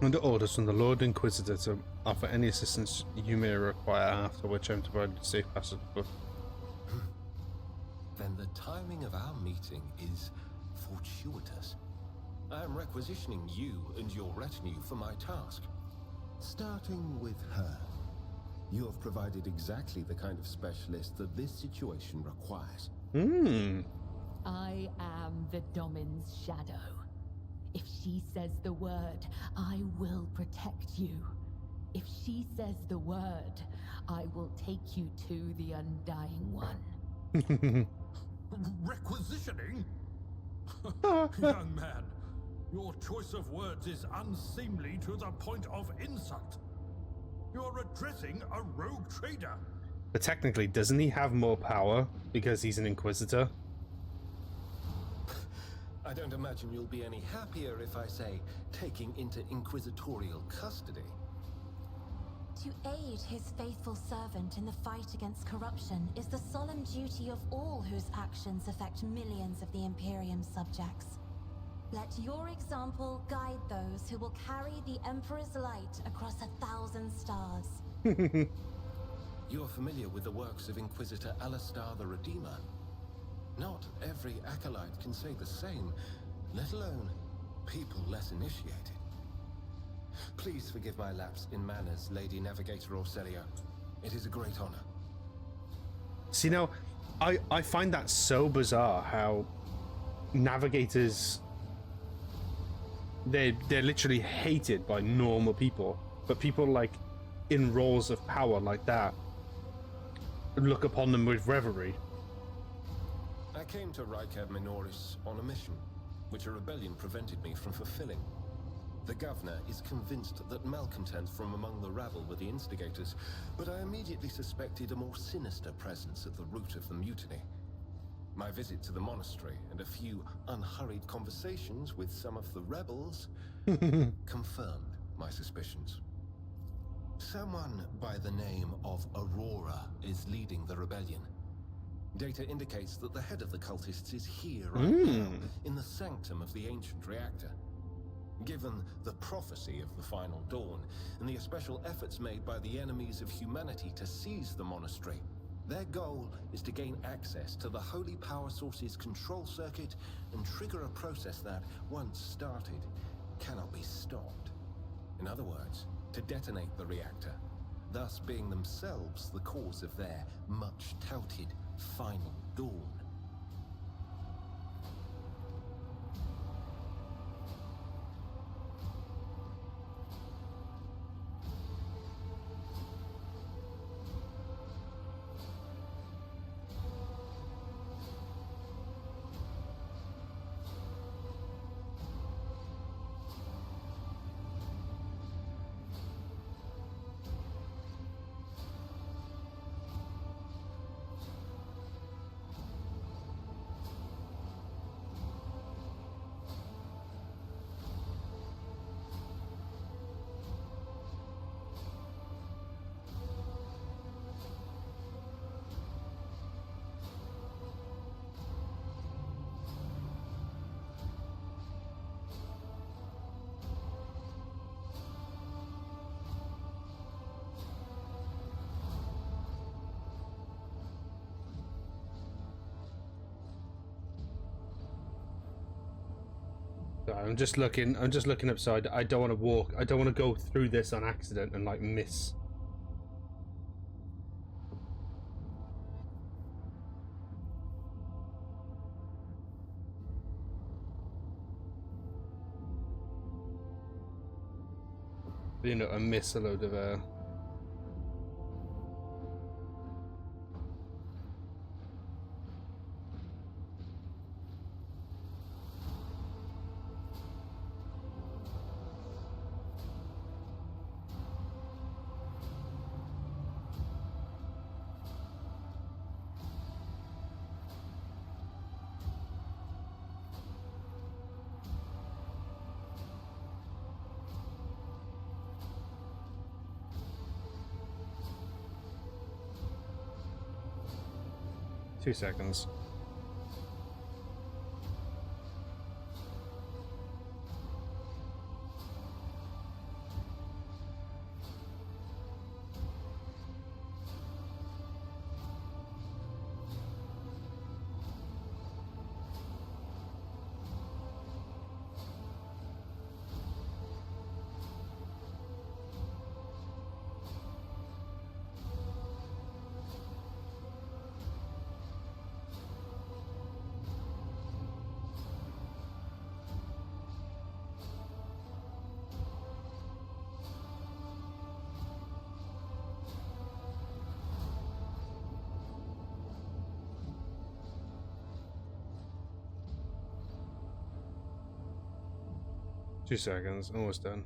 Under orders from the Lord Inquisitor to offer any assistance you may require, after which I'm to provide safe passage. Then the timing of our meeting is fortuitous. I am requisitioning you and your retinue for my task. Starting with her. You have provided exactly the kind of specialist that this situation requires. I am the Domin's shadow. If she says the word, I will protect you. If she says the word, I will take you to the Undying One. Requisitioning? Young man, your choice of words is unseemly to the point of insult. You're addressing a rogue trader. But technically, doesn't he have more power because he's an Inquisitor? I don't imagine you'll be any happier if I say taking into inquisitorial custody. To aid his faithful servant in the fight against corruption is the solemn duty of all whose actions affect millions of the Imperium's subjects. Let your example guide those who will carry the Emperor's light across 1,000 stars. You are familiar with the works of Inquisitor Alistar the Redeemer. Not every acolyte can say the same, let alone people less initiated. Please forgive my lapse in manners, Lady Navigator Orselio. It is a great honor. See, now, I find that so bizarre how navigators, they're literally hated by normal people, but people like in roles of power like that look upon them with reverie. I came to Rykard Minoris on a mission, which a rebellion prevented me from fulfilling. The governor is convinced that malcontents from among the rabble were the instigators, but I immediately suspected a more sinister presence at the root of the mutiny. My visit to the monastery and a few unhurried conversations with some of the rebels confirmed my suspicions. Someone by the name of Aurora is leading the rebellion. Data indicates that the head of the cultists is here right now, in the sanctum of the ancient reactor. Given the prophecy of the final dawn, and the special efforts made by the enemies of humanity to seize the monastery, their goal is to gain access to the holy power source's control circuit and trigger a process that, once started, cannot be stopped. In other words, to detonate the reactor, thus being themselves the cause of their much-touted final dawn. Sorry, I'm just looking upside. I don't want to walk. I don't want to go through this on accident and like miss. You know, and miss a load of 2 seconds. Two seconds, almost done.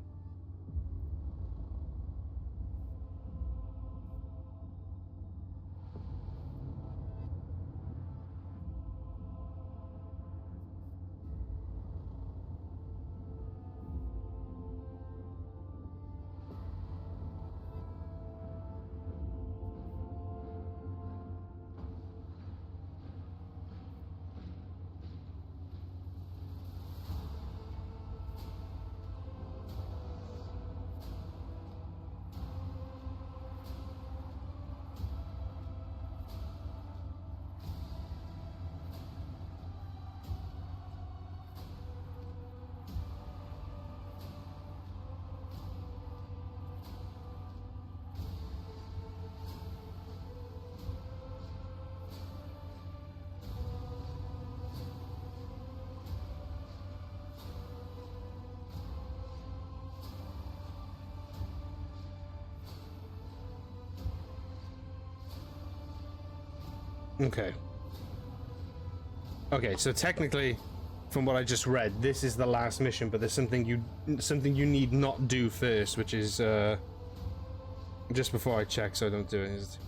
Okay. Okay, so technically, from what I just read, this is the last mission, but there's something you need not do first, which is just before I check, so I don't do it.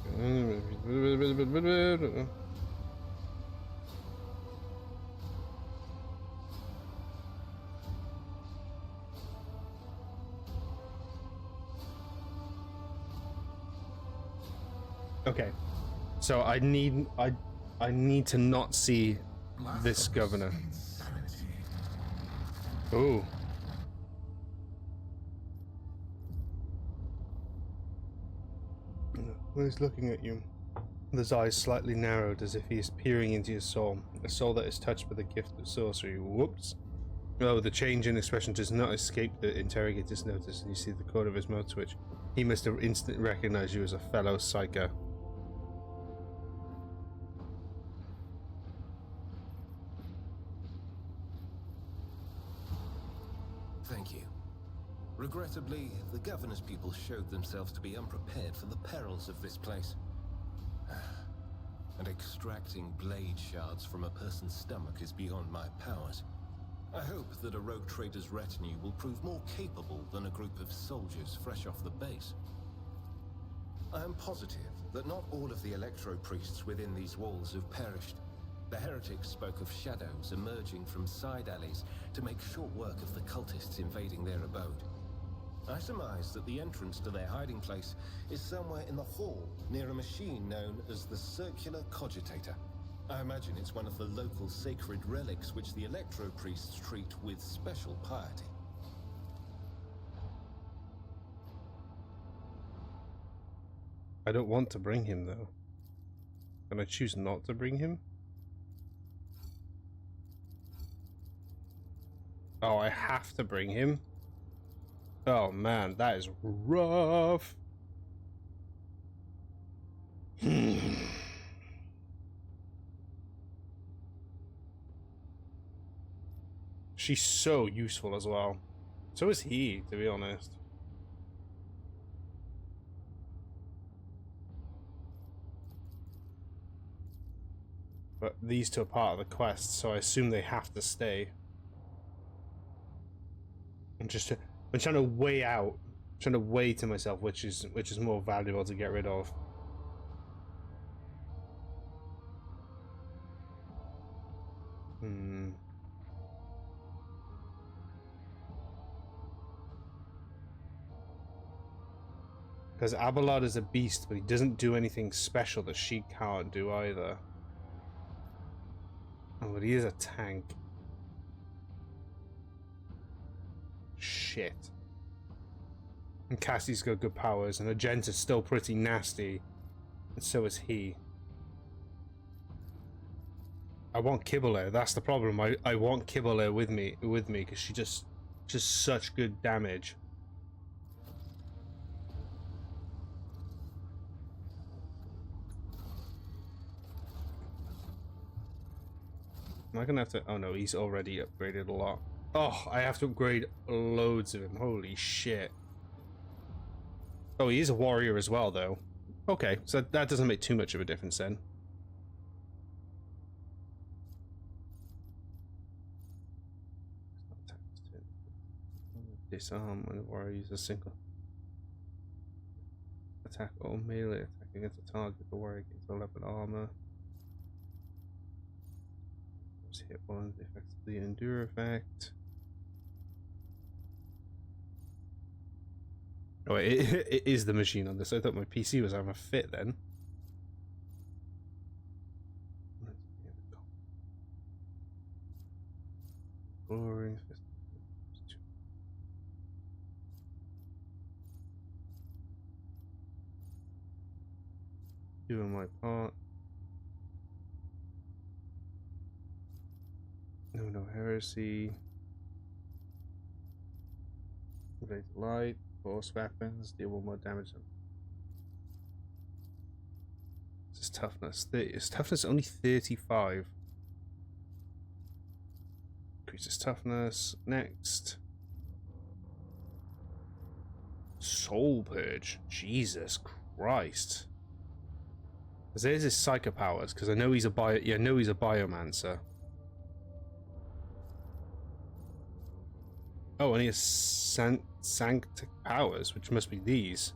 Okay. So I need to not see this governor. Ooh. He's looking at you. His eyes slightly narrowed as if he is peering into your soul. A soul that is touched with the gift of sorcery. Whoops. Oh, the change in expression does not escape the interrogator's notice, and you see the corner of his mouth twitch. He must have instantly recognized you as a fellow psycho. Thank you. Regrettably, the governor's people showed themselves to be unprepared for the perils of this place. And extracting blade shards from a person's stomach is beyond my powers. I hope that a rogue trader's retinue will prove more capable than a group of soldiers fresh off the base. I am positive that not all of the electro-priests within these walls have perished. The heretics spoke of shadows emerging from side alleys to make short work of the cultists invading their abode. I surmise that the entrance to their hiding place is somewhere in the hall, near a machine known as the Circular Cogitator. I imagine it's one of the local sacred relics which the electro-priests treat with special piety. I don't want to bring him, though. Can I choose not to bring him? Oh, I have to bring him. Oh man, that is rough. She's so useful as well. So is he, to be honest. But these two are part of the quest, so I assume they have to stay. I'm trying to weigh out, trying to weigh to myself which is more valuable to get rid of. Because Abelard is a beast, but he doesn't do anything special that she can't do either. Oh, but he is a tank. Shit. And Cassie's got good powers, and Agenta's still pretty nasty. And so is he. I want Kibble, that's the problem. I want Kibble with me because she just such good damage. Am I gonna have to? Oh no, he's already upgraded a lot. Oh, I have to upgrade loads of him. Holy shit. Oh, he is a warrior as well, though. Okay, so that doesn't make too much of a difference then. Disarm when the warrior uses a single attack or melee attack against a target. The warrior gets 11 armor. Hit one, the effects of the endure effect. Oh, it is the machine on this. I thought my PC was having a fit then. Glory. Doing my part. No heresy. Raise light, force weapons, deal 1 more damage. This is toughness. Is toughness only 35? Increases toughness. Next. Soul Purge. Jesus Christ. Because there's his psycho powers, because I know he's a biomancer. Oh, and he has sanctic powers, which must be these.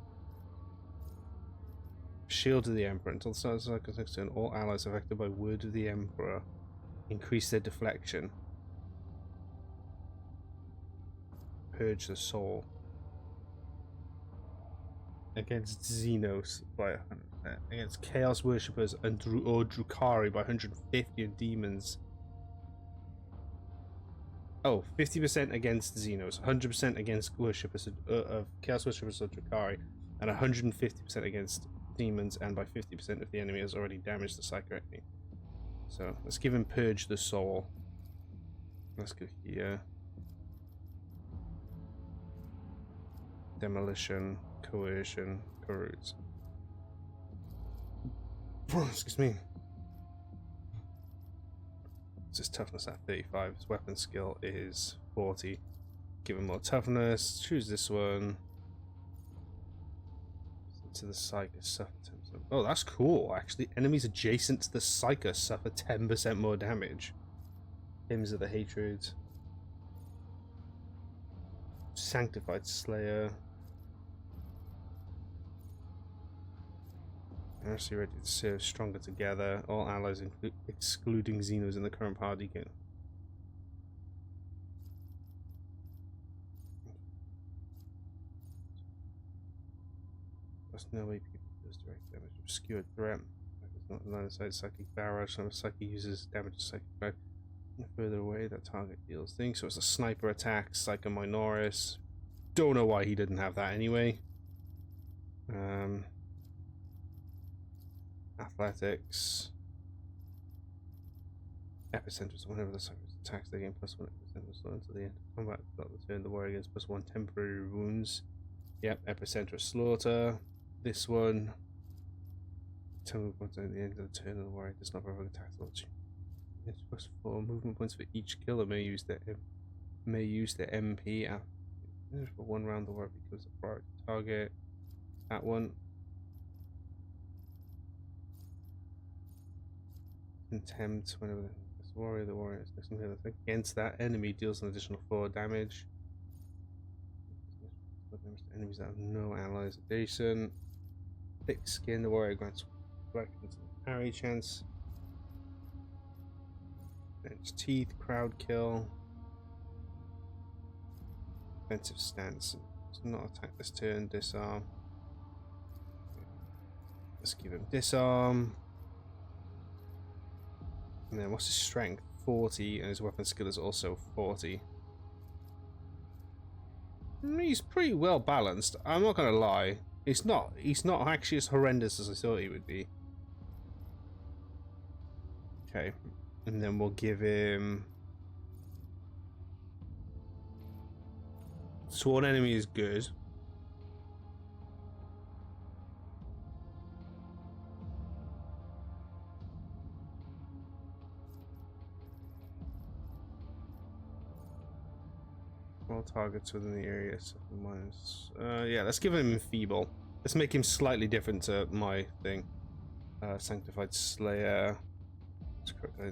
Shield of the Emperor. Until the start of the cycle next turn, all allies affected by word of the Emperor increase their deflection. Purge the soul. Against Xenos by 100%. Against Chaos Worshippers and Drukhari by 150 and demons. Oh, 50% against Xenos, 100% against worshippers of Chaos Worshippers of Drukhari, and 150% against demons, and by 50% if the enemy has already damaged the psycho enemy. So let's give him Purge the Soul. Let's go here. Demolition, Coercion, Corrode. Excuse me. His toughness at 35, his weapon skill is 40. Give him more toughness, choose this one. To the Psycho suffer 10%. Oh, that's cool, actually. Enemies adjacent to the Psycho suffer 10% more damage. Hymns of the Hatred. Sanctified Slayer. Heresy ready to serve, stronger together. All allies, excluding Xenos in the current party, can. There's no way people does direct damage. Obscure threat. It's not line of sight. Psychic barrage. Some psychic uses damage to psychic barrage. Further away, that target deals things. So it's a sniper attack. Rykard Minoris. Don't know why he didn't have that anyway. Athletics. Epicenters. Whenever the cyclist attacks, they gain +1 epicenter slow until the end of combat. Start the turn. The warrior gains +1 temporary wounds. Yep, epicenter slaughter. This one. Temporary points at the end of the turn, and the warrior does not provoke attacks. It's +4 movement points for each killer. May use their MP for 1 round. The warrior becomes a priority target. That one. Contempt. Whenever the warrior is next to against that enemy deals an additional 4 damage. Enemies that have no allies adjacent. Thick skin. The warrior grants parry chance. Bench teeth. Crowd kill. Defensive stance. So not attack this turn. Disarm. Let's give him disarm. And then what's his strength? 40, and his weapon skill is also 40. He's pretty well balanced. I'm not gonna lie. He's not actually as horrendous as I thought he would be. Okay, and then we'll give him sworn enemy is good. All targets within the area minus. Yeah, let's give him enfeeble. Let's make him slightly different to my thing. Sanctified Slayer.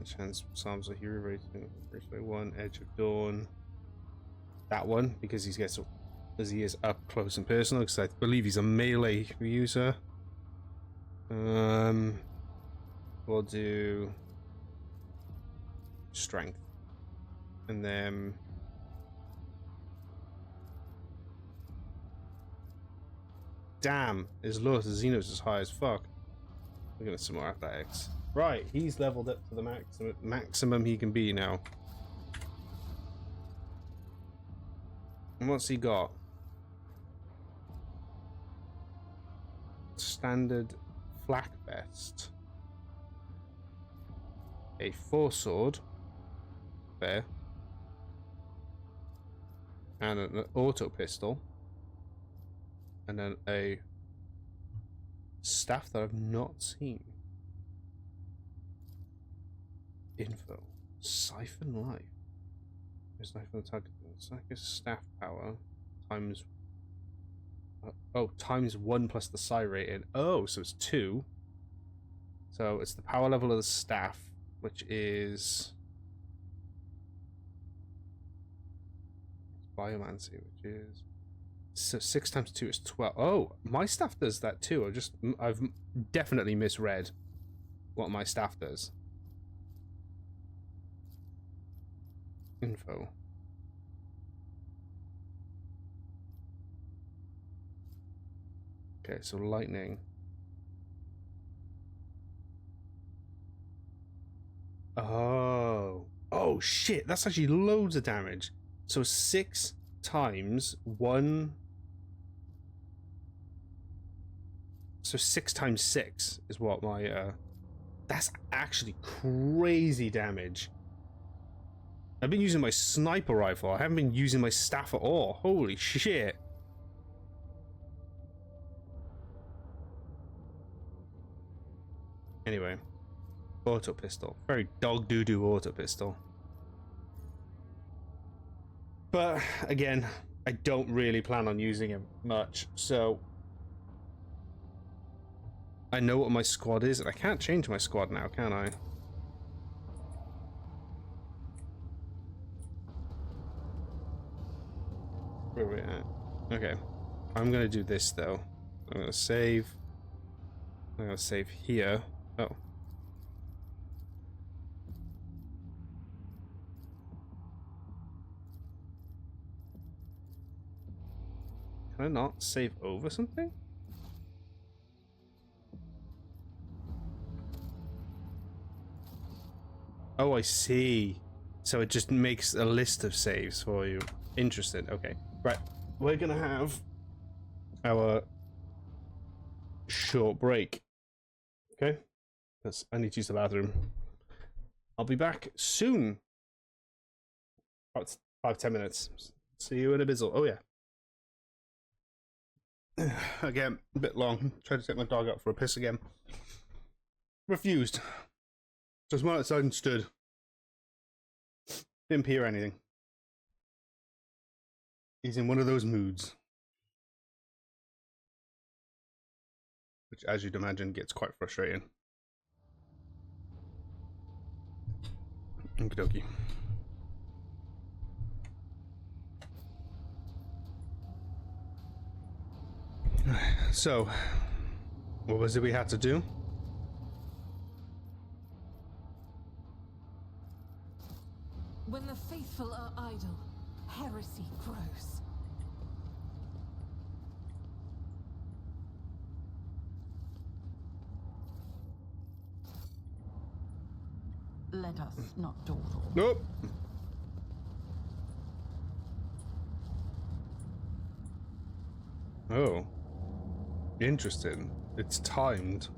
Chance Psalms of Hero rating. 1 Edge of Dawn. That one because he gets as he is up close and personal. Because I believe he's a melee user. We'll do strength, and then. Damn, his lure to Xenos is high as fuck. We're gonna some more athletics. Right, he's leveled up to the maximum he can be now. And what's he got? Standard flak vest. A 4-sword. There. And an auto pistol. And then a staff that I've not seen. Info. Siphon life. There's life on the target. It's like a staff power times. Times 1 plus the psi rating. Oh, so it's 2. So it's the power level of the staff, which is biomancy, which is. So 6 times 2 is 12. Oh, my staff does that too. I've definitely misread what my staff does. Info. Okay, so lightning. Oh shit! That's actually loads of damage. So 6 times 1. So 6 times 6 is what my that's actually crazy damage. I've been using my sniper rifle. I haven't been using my staff at all. Holy shit. Anyway, auto pistol. Very dog doo-doo auto pistol. But again, I don't really plan on using him much, so I know what my squad is, and I can't change my squad now, can I? Where are we at? Okay. I'm gonna do this though. I'm gonna save. I'm gonna save here. Oh. Can I not save over something? Oh, I see. So it just makes a list of saves for you. Interesting. Okay. Right. We're gonna have our short break. Okay? Because I need to use the bathroom. I'll be back soon. About 5-10 minutes. See you in a bizzle. Oh yeah. Again, a bit long. Tried to take my dog out for a piss again. Refused. Just went outside and stood. Didn't pee or anything. He's in one of those moods. Which, as you'd imagine, gets quite frustrating. Okie dokie. So, what was it we had to do? When the faithful are idle, heresy grows. Let us not dawdle. Nope. Oh. Interesting. It's timed.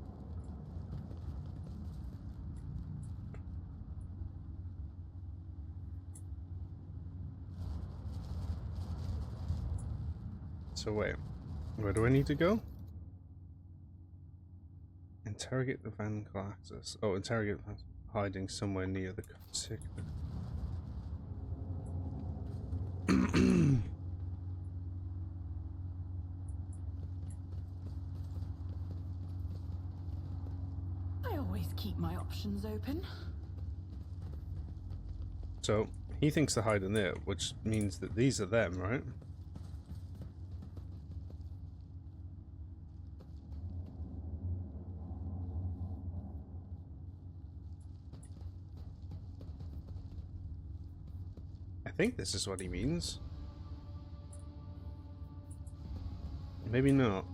So wait, where do I need to go? Interrogate the Van Calox. Oh, interrogate the hiding somewhere near the particular. I always keep my options open. So he thinks they're hiding there, which means that these are them, right? I think this is what he means. Maybe not.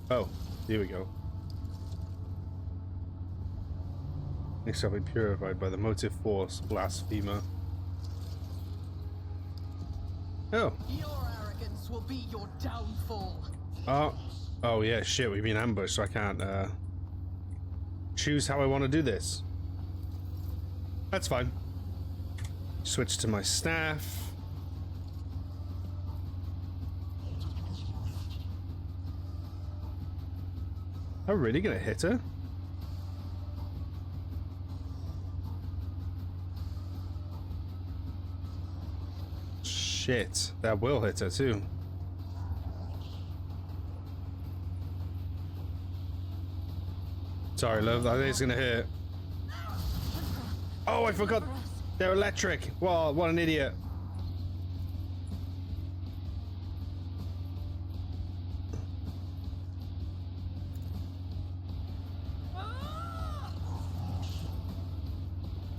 Oh, here we go. They shall be purified by the motive force, blasphemer. Oh. Your arrogance will be your downfall. Oh yeah, shit, we've been ambushed, so I can't choose how I want to do this. That's fine. Switch to my staff. Am I really gonna hit her? Shit, that will hit her too. Sorry, love, I think it's gonna hit. Oh, I forgot. They're electric. Whoa, what an idiot.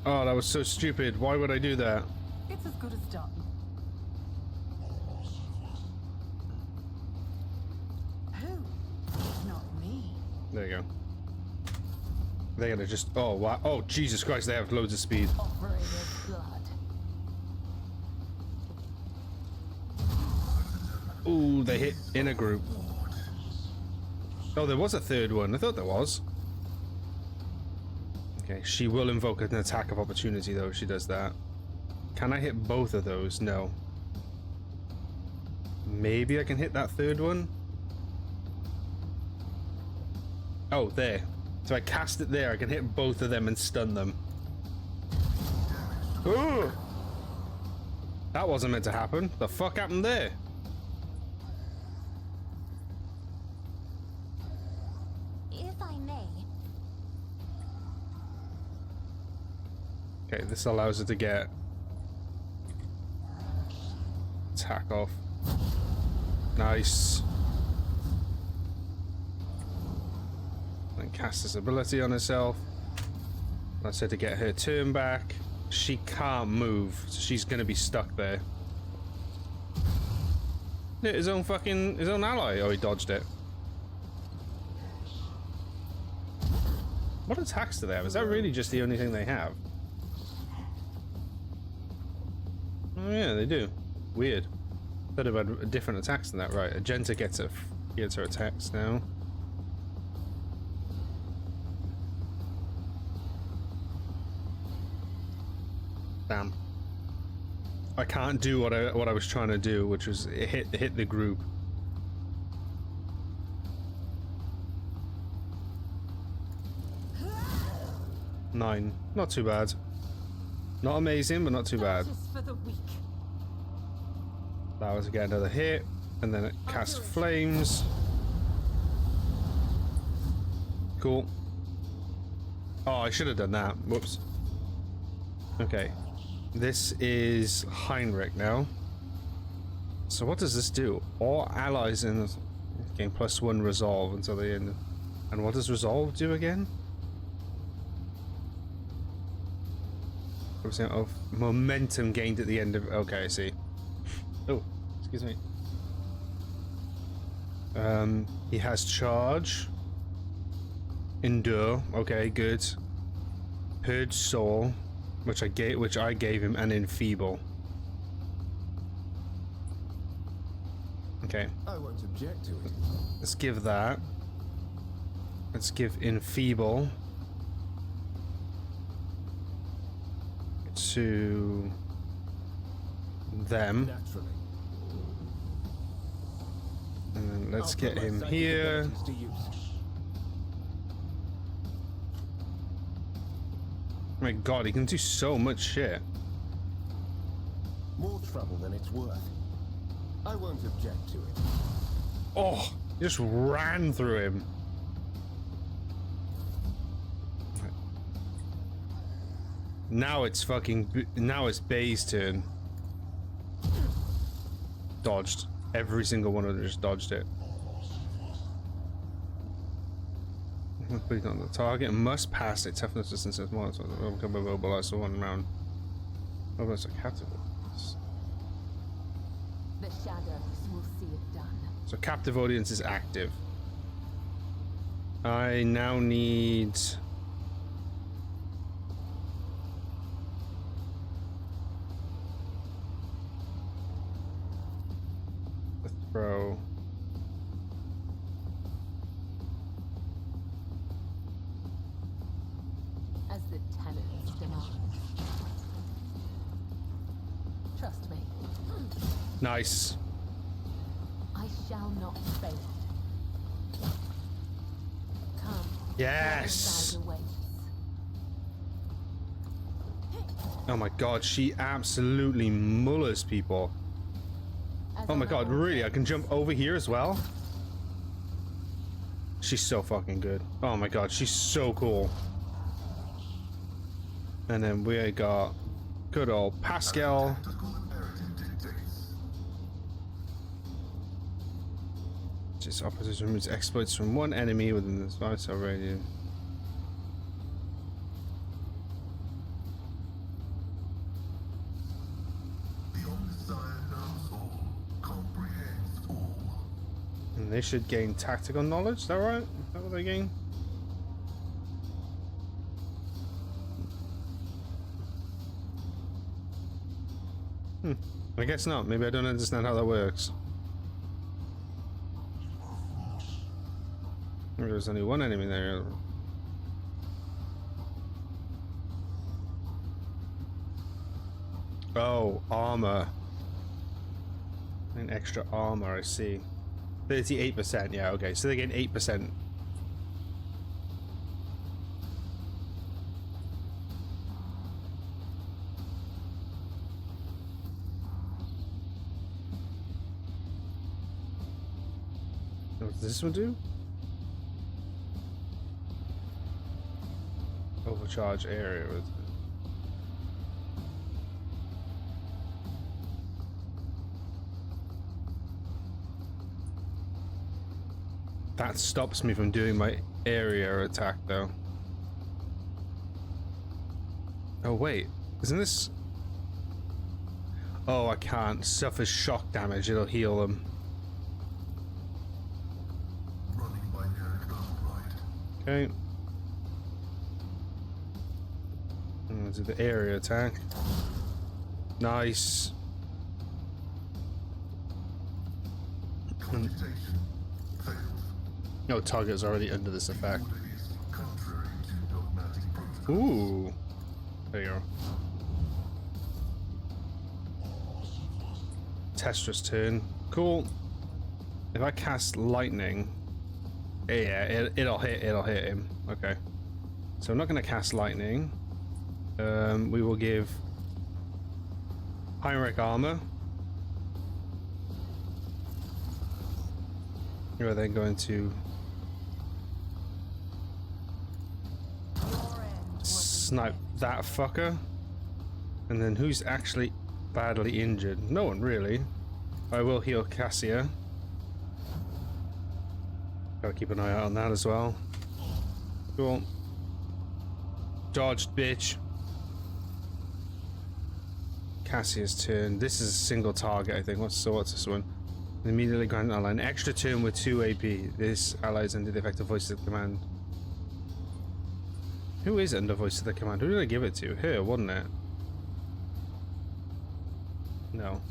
Oh, that was so stupid. Why would I do that? It's as good as done. Who? Not me. There you go. They're gonna just, oh wow, oh Jesus Christ, they have loads of speed. Offering of blood. Ooh, they hit in a group. Oh, there was a third one. I thought there was. Okay, she will invoke an attack of opportunity though if she does that. Can I hit both of those? No. Maybe I can hit that third one. Oh, there. So I cast it there, I can hit both of them and stun them. Ooh! That wasn't meant to happen. The fuck happened there? If I may. Okay, this allows her to get attack off. Nice. And cast this ability on herself. That's her to get her turn back. She can't move, so she's gonna be stuck there. Yeah, his own ally. Oh, he dodged it. What attacks do they have? Is that really just the only thing they have? Oh yeah, they do. Weird. Thought about different attacks than that. Right, Agenta gets her attacks now. Damn. I can't do what I was trying to do, which was hit the group. Nine. Not too bad. Not amazing, but not too bad. For the weak. That was again another hit, and then it cast flames. Cool. Oh, I should have done that. Whoops. Okay. This is Heinrix now. So what does this do? All allies in the game +1 resolve until the end. And what does resolve do again? % of momentum gained at the end of. Okay, I see. Oh, excuse me. He has charge. Endure. Okay, good. Purge soul, which I gave him, and enfeeble. Okay. I won't object to it. Let's give that. Let's give enfeeble to them. Naturally. And then let's get him here. Oh my god, he can do so much shit. More trouble than it's worth. I won't object to it. Oh, he just ran through him. Now it's Bay's turn. Dodged. Every single one of them just dodged it. Complete on the target. Must pass a toughness distance as more. So will become immobilized for 1 round. Mobilize a captive. The shadows will see it done. So captive audience is active. I now need. The throw. As the tenants demand. Trust me. Nice. I shall not fade. Come. Yes. Oh my god, she absolutely mullers people. Oh my god, really? I can jump over here as well? She's so fucking good. Oh my god, she's so cool. And then we got good old Pascal. Just opposition removes exploits from one enemy within this vital radius. The Omniscient knows all, comprehends all. And they should gain tactical knowledge, is that right? Is that what they gain? I guess not. Maybe I don't understand how that works. Maybe there's only one enemy there. Oh, armor. An extra armor, I see. 38%, yeah, okay. So they gain 8%. What does this one do? Overcharge area with that stops me from doing my area attack though. Oh wait, isn't this? Oh, I can't. Suffers shock damage, it'll heal them. Running binary override. Okay. Do the area attack. Nice. Cogitation failed. No, target is already under this effect. Order is contrary to dogmatic protocol. Ooh. There you go. Testra's turn. Cool. If I cast lightning, yeah, it'll hit him. Okay. So I'm not going to cast lightning. We will give Heinrix armor. We're then going to snipe that fucker. And then who's actually badly injured? No one really. I will heal Cassia. Gotta keep an eye out on that as well. Cool. Dodged, bitch. Cassia's turn. This is a single target, I think. What's this one? Immediately grant an ally an extra turn with 2 AP. This ally is under the effective voice of the command. Who is under voice of the command? Who did I give it to? Her, wasn't it? No.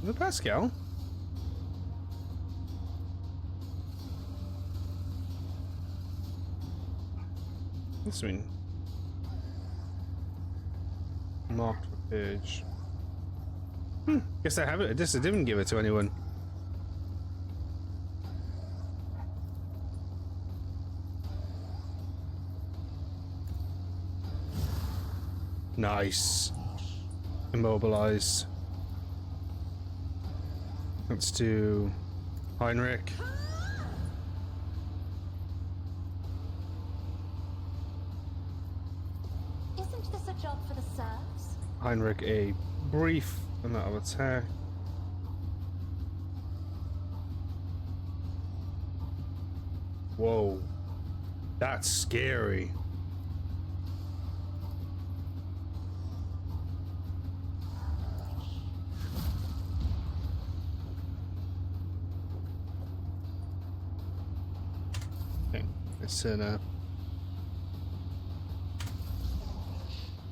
The Pascal? This one. Marked for page. Guess I have it. I just didn't give it to anyone. Nice. Immobilize. Let's do Heinrix. Isn't this a job for the serfs? Heinrix a brief amount of attack. Whoa. That's scary.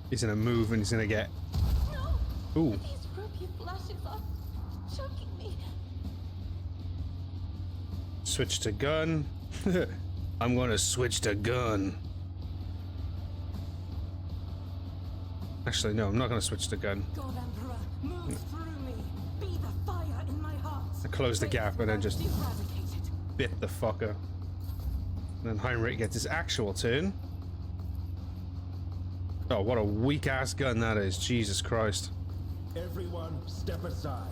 He's gonna move and he's gonna get. No! Ooh. These ruby flashes are choking me. Switch to gun. I'm gonna switch to gun. Actually, no, I'm not gonna switch to gun. God Emperor, move through me. Be the fire in my heart. I closed the gap and then just Eradicated. bit the fucker. And then Heinrix gets his actual turn. Oh, what a weak ass gun that is. Jesus Christ. Everyone, step aside.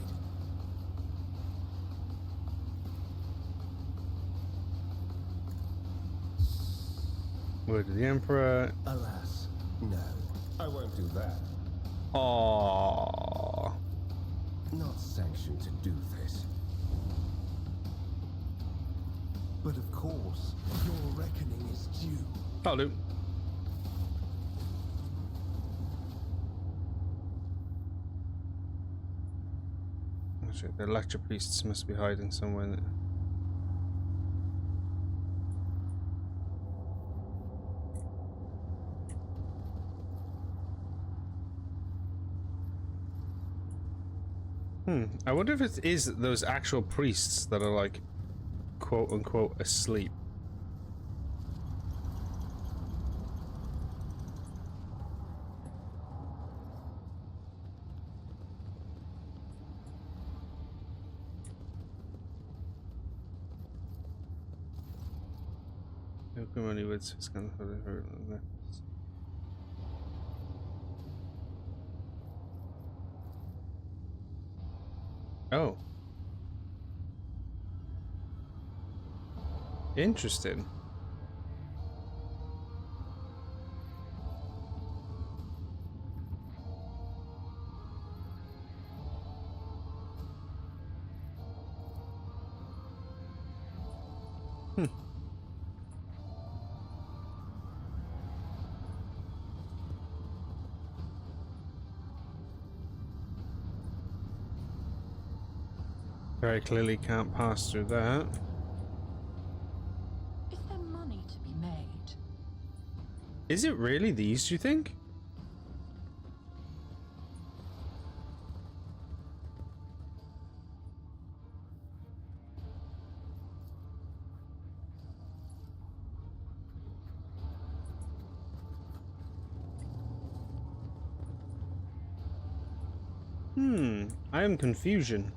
Word to the Emperor. Alas, no. I won't do that. Aww. Not sanctioned to do this. But of course, your reckoning is due. I'll do. Oh shit, the Electro Priests must be hiding somewhere in there. I wonder if it is those actual priests that are like, quote unquote, asleep. Oh. Interesting. Very clearly can't pass through that. Is there money to be made? Is it really these, do you think? I am confusion.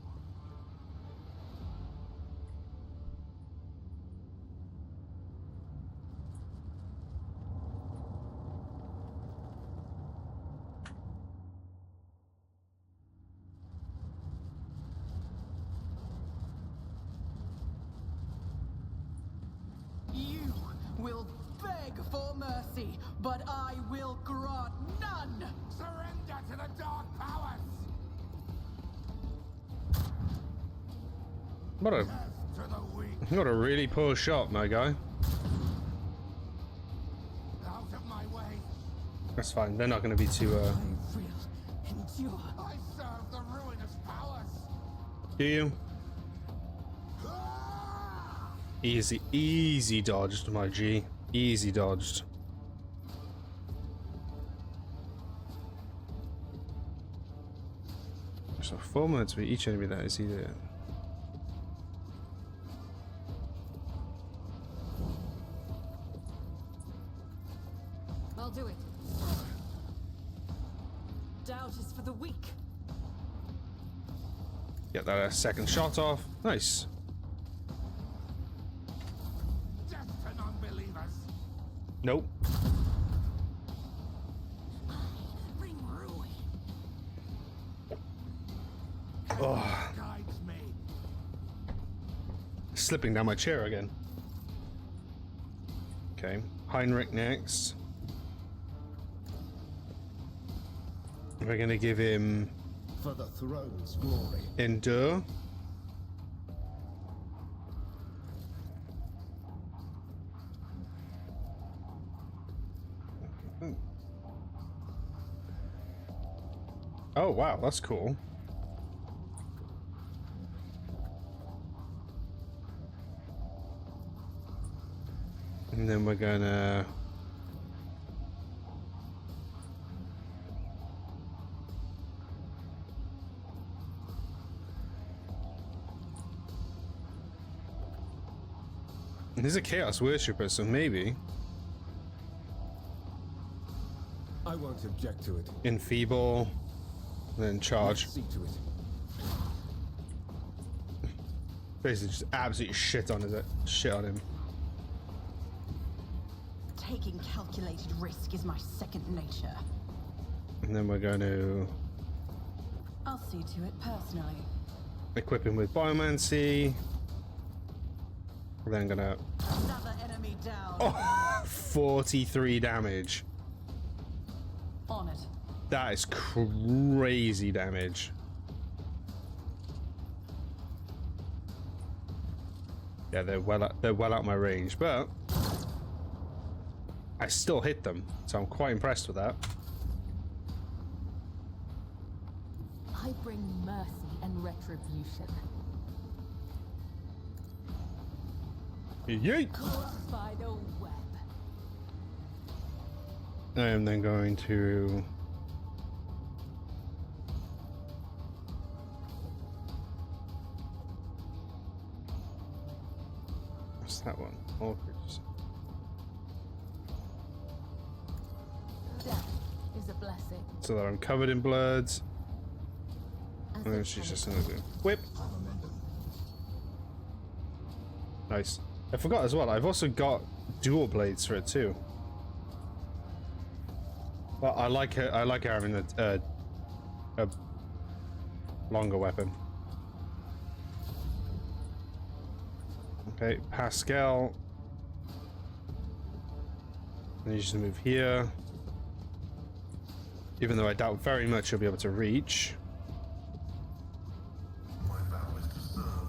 You will beg for mercy, but I will grant none. Surrender to the dark powers! What a To the weak, what a really poor shot, my guy. out of my way. That's fine. They're not going to be too. I will endure. I serve the ruinous powers. Do you? Easy dodged, my G. Easy dodged. So 4 minutes for each enemy that is either. I'll do it. Doubt is for the weak. Get that second shot off. Nice. Death to non-believers. Nope. Bring ruin. Oh, Guides me. slipping down my chair again. Okay, Heinrix next. We're gonna give him For the throne's glory. endure. Oh wow, that's cool. And then we're gonna He's a chaos worshipper, so maybe I won't object to it. enfeeble, then charge. See to it. Basically, just absolutely shit on him. Taking calculated risk is my second nature. And then we're going to I'll see to it personally. equip him with biomancy. Then gonna Another enemy down. 43 damage. On it. That is crazy damage. Yeah, they're well out my range, but I still hit them, so I'm quite impressed with that. I bring mercy and retribution. Yeet! Caught by the web. I am then going to what's that one? All creatures. Death is a blessing. So that I'm covered in bloods. As And then a she's just penance. gonna do whip. Nice. I forgot as well, I've also got dual blades for it too. Well, I like having a longer weapon. Okay, Pascal. And you just move here. Even though I doubt very much you'll be able to reach. My vow is to serve.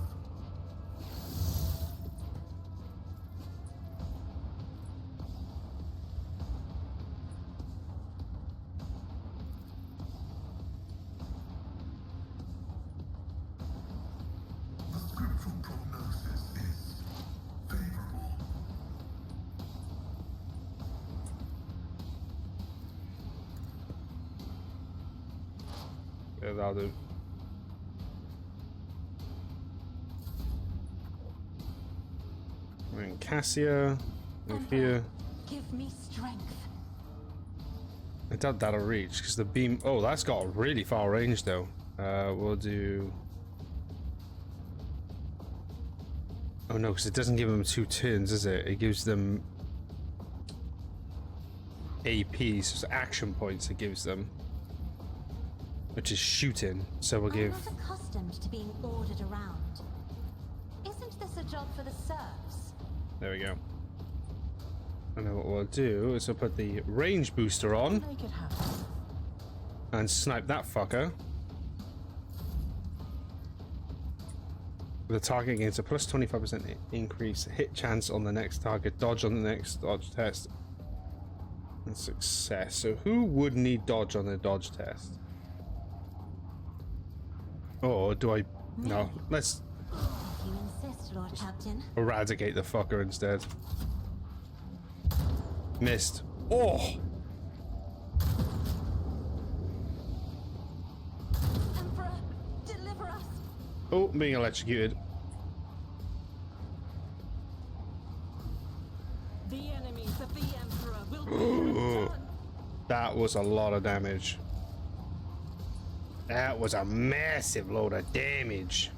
The scriptural prognosis is favorable. Yeah, that'll do. And Cassia, move here. Give me strength. I doubt that'll reach because the beam. Oh, that's got a really far range though. We'll do... Oh no, because it doesn't give them 2 turns, does it? It gives them AP, so it's action points it gives them, which is shooting. So we'll give... I'm not accustomed to being ordered around. Isn't this a job for the serfs? There we go. And then what we'll do is we'll put the range booster on Make it happen. and snipe that fucker. The target gains a plus 25% increase hit chance on the next target, dodge on the next dodge test, and success. So who would need dodge on the dodge test? Or do I... No, let's If you insist, Lord Captain. eradicate the fucker instead. Missed. Oh! Emperor, deliver us. Oh, being electrocuted. The enemies of the Emperor will be undone. That was a lot of damage. That was a massive load of damage.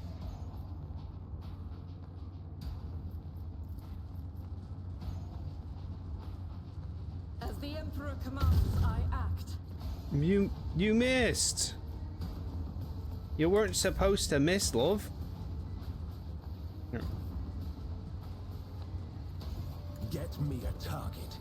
As the Emperor commands, I act. You missed. You weren't supposed to miss, love. Here. Get me a target.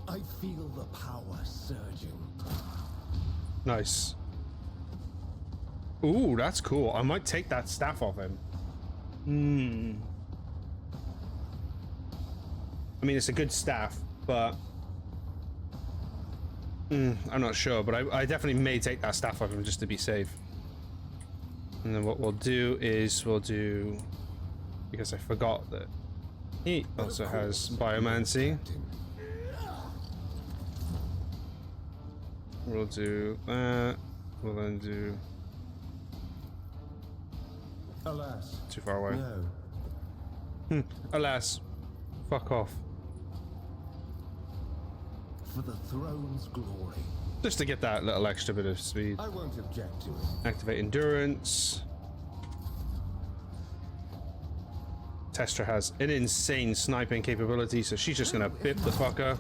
I feel the power surging. Nice. Ooh, that's cool. I might take that staff off him. I mean, it's a good staff, but I'm not sure. But I definitely may take that staff off him just to be safe. And then what we'll do is we'll do, because I forgot that he also has biomancy. We'll do that. We'll then do... Alas. Too far away. No. Alas. Fuck off. For the throne's glory. Just to get that little extra bit of speed. I won't object to it. Activate endurance. Testra has an insane sniping capability, so she's just gonna bip the fucker.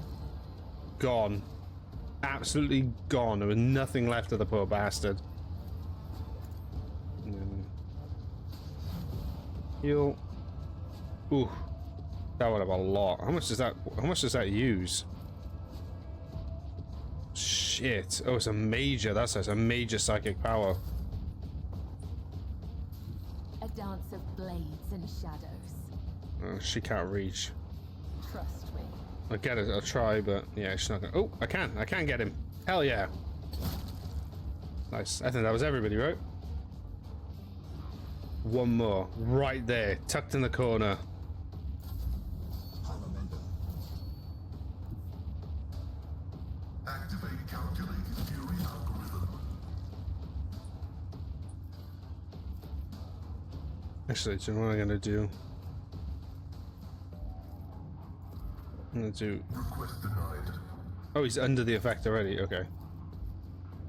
Gone. Absolutely gone. There was nothing left of the poor bastard. And then heal. Ooh, that would have a lot. How much does that? How much does that use? Shit. Oh, it's a major. That's a major psychic power. A dance of blades and shadows. She can't reach. Trust me. I get it. I'll try, but yeah, she's not gonna. Oh, I can get him. Hell yeah. Nice. I think that was everybody, right? One more, right there, tucked in the corner. Activate calculated fury algorithm. Actually, do you know what I'm gonna do? I'm gonna do. Request denied. Oh, he's under the effect already. Okay.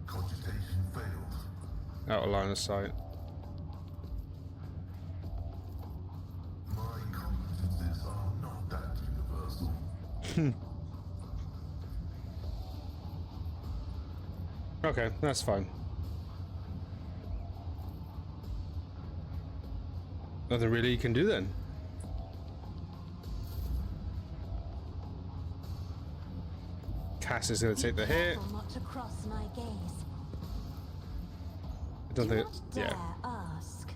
Cogitation failed. Out of line of sight. My competences are not that universal. Okay, that's fine. Nothing really you can do then. Cass is going to take the hit. Careful not to cross my gaze. I don't Do think. not dare Yeah. ask.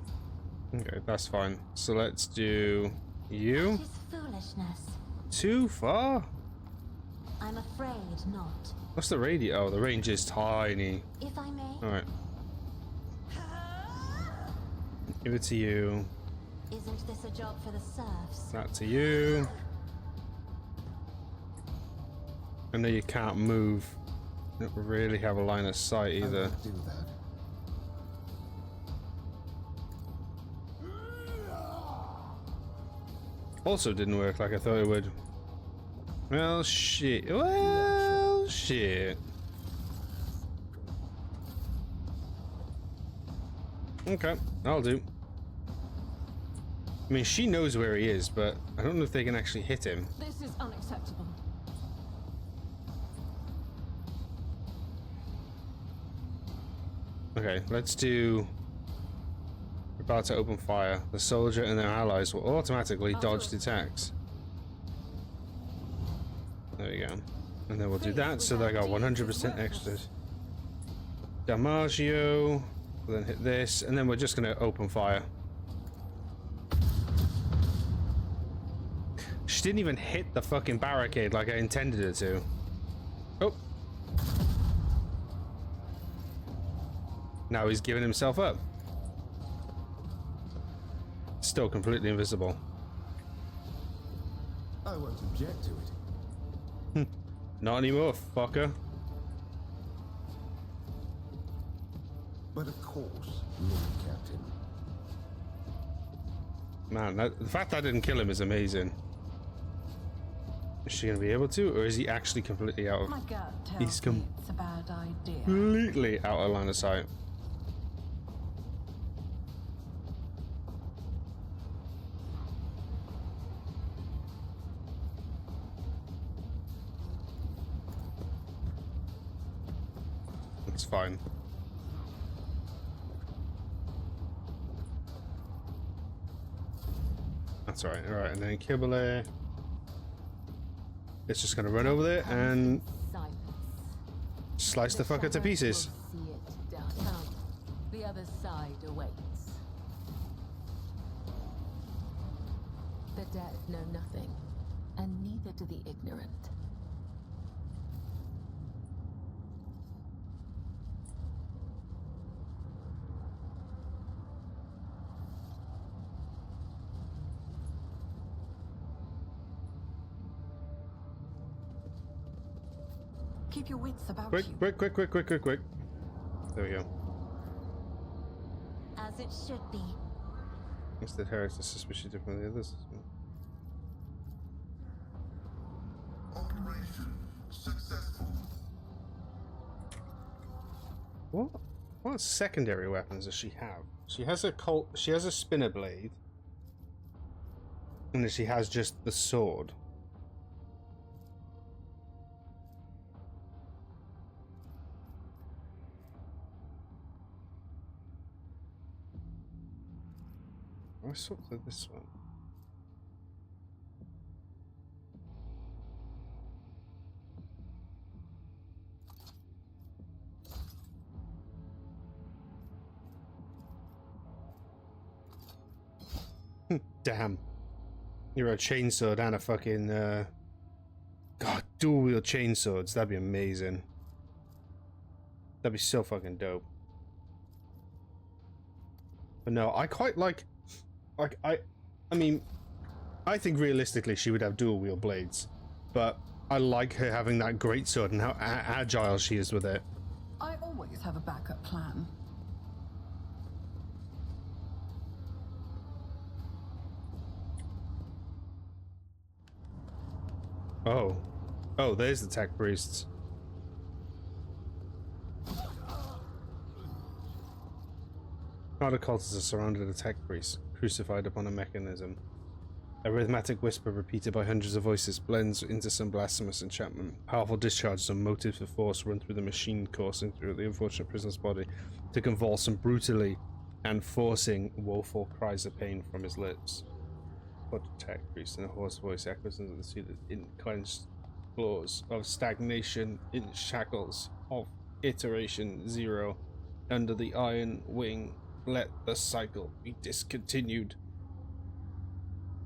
Okay, that's fine. So let's do you. That is foolishness. Too far? I'm afraid not. What's the radius? Oh, the range is tiny. If I may. Alright. Give it to you. Isn't this a job for the serfs? That to you. I know you can't move. You don't really have a line of sight I either. won't do that. Also didn't work like I thought it would. Well, shit. Well, shit. Okay, I'll do. I mean, she knows where he is, but I don't know if they can actually hit him. This is unacceptable. Okay, let's do... We're about to open fire. The soldier and their allies will automatically dodge the attacks. There we go. And then we'll do that so that I got 100% extras. Damaggio. We'll then hit this, and then we're just going to open fire. She didn't even hit the fucking barricade like I intended her to. Oh. Now he's giving himself up. Still completely invisible. I won't object to it. Not anymore, fucker. But of course, Lord Captain. Man, the fact that I didn't kill him is amazing. Is she gonna be able to, or is he actually completely out of... My gut tells He's me it's a bad idea. completely out of line of sight. It's fine. That's alright, alright, and then Kibble. It's just gonna run over there and slice the fucker to pieces. The other side awaits. The dead know nothing, and neither do the ignorant. Keep your wits about Quick, you. quick. There we go. As it should be. Instead, Herrix is suspiciously different than the others. Operation successful. What secondary weapons does she have? She has a she has a spinner blade. And then she has just the sword. I swapped to this one. Damn. You're a chainsword and a fucking God, dual wield chainswords, that'd be amazing. That'd be so fucking dope. But no, I quite like I mean, I think realistically she would have dual wield blades, but I like her having that great sword and how agile she is with it. I always have a backup plan. Oh, there's the tech priests. Other cultists are surrounded a tech priest, crucified upon a mechanism. A rhythmic whisper repeated by hundreds of voices blends into some blasphemous enchantment. Powerful discharges of motives of force run through the machine, coursing through the unfortunate prisoner's body to convulse him brutally and forcing woeful cries of pain from his lips. But the tech priest in a hoarse voice echoes into the seated in clenched claws of stagnation in shackles of iteration 0 under the iron wing. Let the cycle be discontinued.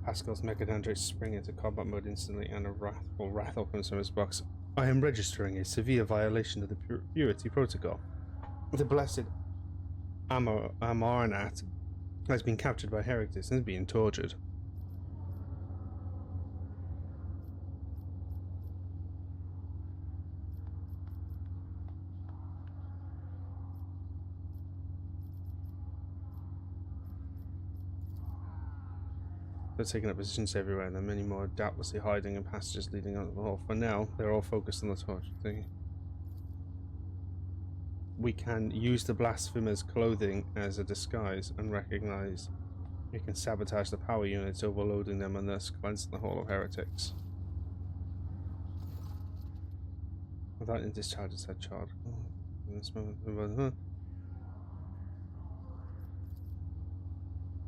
Pascal's Mechadandre spring into combat mode instantly, and a wrathful wrath opens from his box. I am registering a severe violation of the purity protocol. The blessed Amarnat has been captured by heretics and is being tortured. are taking up positions everywhere, and there are many more doubtlessly hiding in passages leading out of the hall. For now, they're all focused on the torch thing. We can use the blasphemer's clothing as a disguise and recognize. We can sabotage the power units, overloading them, and thus cleanse the hall of heretics. Without any discharges, that charge.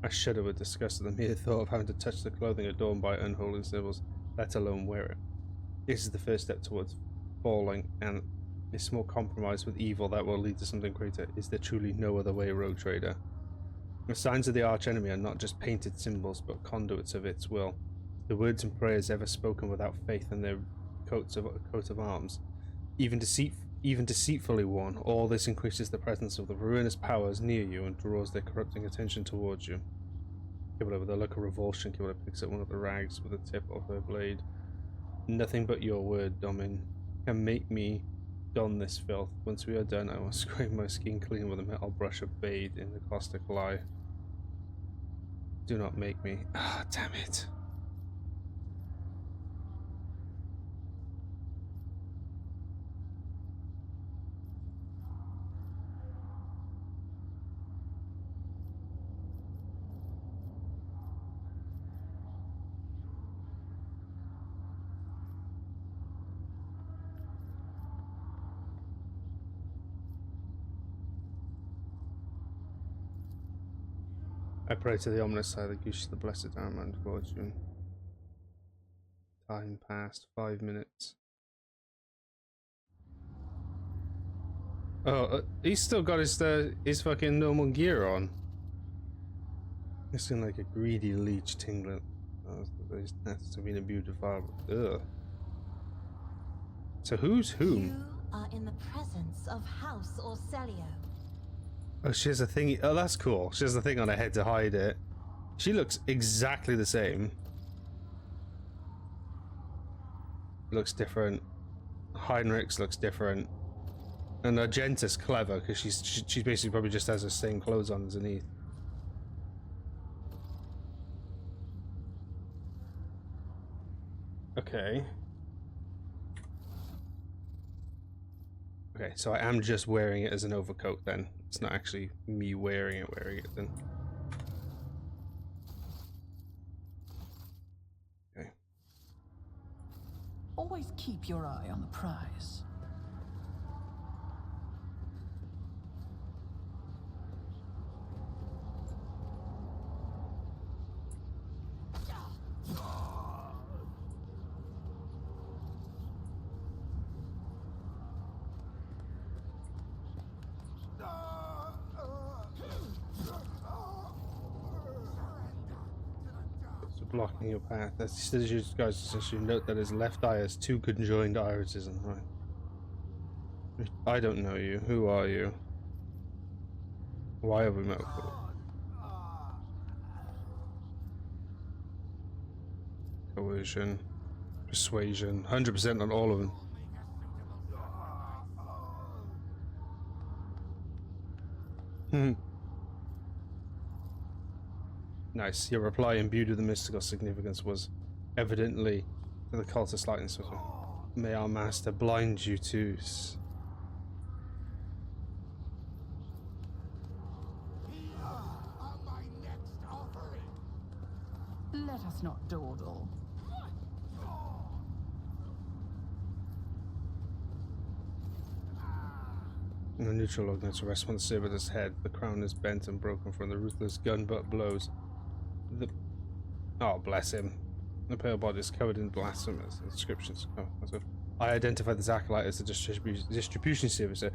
I shudder with disgust at the mere thought of having to touch the clothing adorned by unholy symbols, let alone wear it. This is the first step towards falling, and a small compromise with evil that will lead to something greater. Is there truly no other way, Rogue Trader? The signs of the archenemy are not just painted symbols, but conduits of its will. The words and prayers ever spoken without faith in their coat of arms, even deceitfully worn. All this increases the presence of the ruinous powers near you and draws their corrupting attention towards you. Kibble, with a look of revulsion, Kibble picks up one of the rags with the tip of her blade. Nothing but your word, Domin, can make me don this filth. Once we are done, I will scrape my skin clean with a metal brush bathed in the caustic lye. Do not make me. Ah, damn it. I pray to the ominous side that gives the blessed armor and fortune. Time passed 5 minutes. Oh, he's still got his fucking normal gear on. He's looking like a greedy leech tingling. Oh, his nets have been beautified. Ugh. So who's whom? You are in the presence of House Orcelio. Oh, she has a thing. Oh, that's cool. She has a thing on her head to hide it. She looks exactly the same. Looks different. Heinrix looks different. And Argenta's clever because she basically probably just has the same clothes on underneath. Okay. Okay, so I am just wearing it as an overcoat then. It's not actually me wearing it then. Okay. Always keep your eye on the prize. Blocking your path. That's you guys. You note that his left eye has 2 conjoined irises and right. I don't know you. Who are you? Why have we met? Coercion, persuasion, 100% on all of them. Nice. Your reply imbued with the mystical significance was evidently to the cultist lightness. May our master blind you to. Let us not dawdle. The neutral ordnance rests on the servitor's head. The crown is bent and broken from the ruthless gun butt blows. Oh, bless him. The pale body is covered in blasphemous inscriptions. Oh, that's good. I identify this acolyte as the distribution servicer.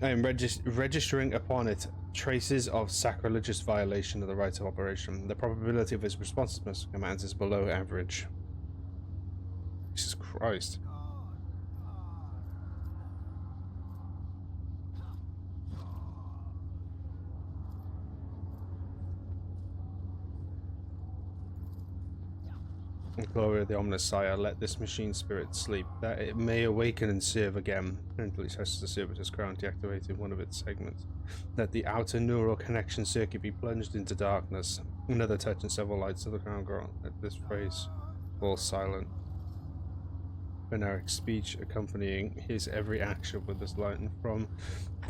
I am registering upon it traces of sacrilegious violation of the rites of operation. The probability of his responsiveness to commands is below average. Jesus Christ. glory of the Omnissiah, let this machine spirit sleep, that it may awaken and serve again until it touches the servitor's crown, deactivating one of its segments. Let the outer neural connection circuit be plunged into darkness. Another touch and several lights of the crown grow on. Let this phrase fall silent. Veneric speech accompanying his every action with this light and from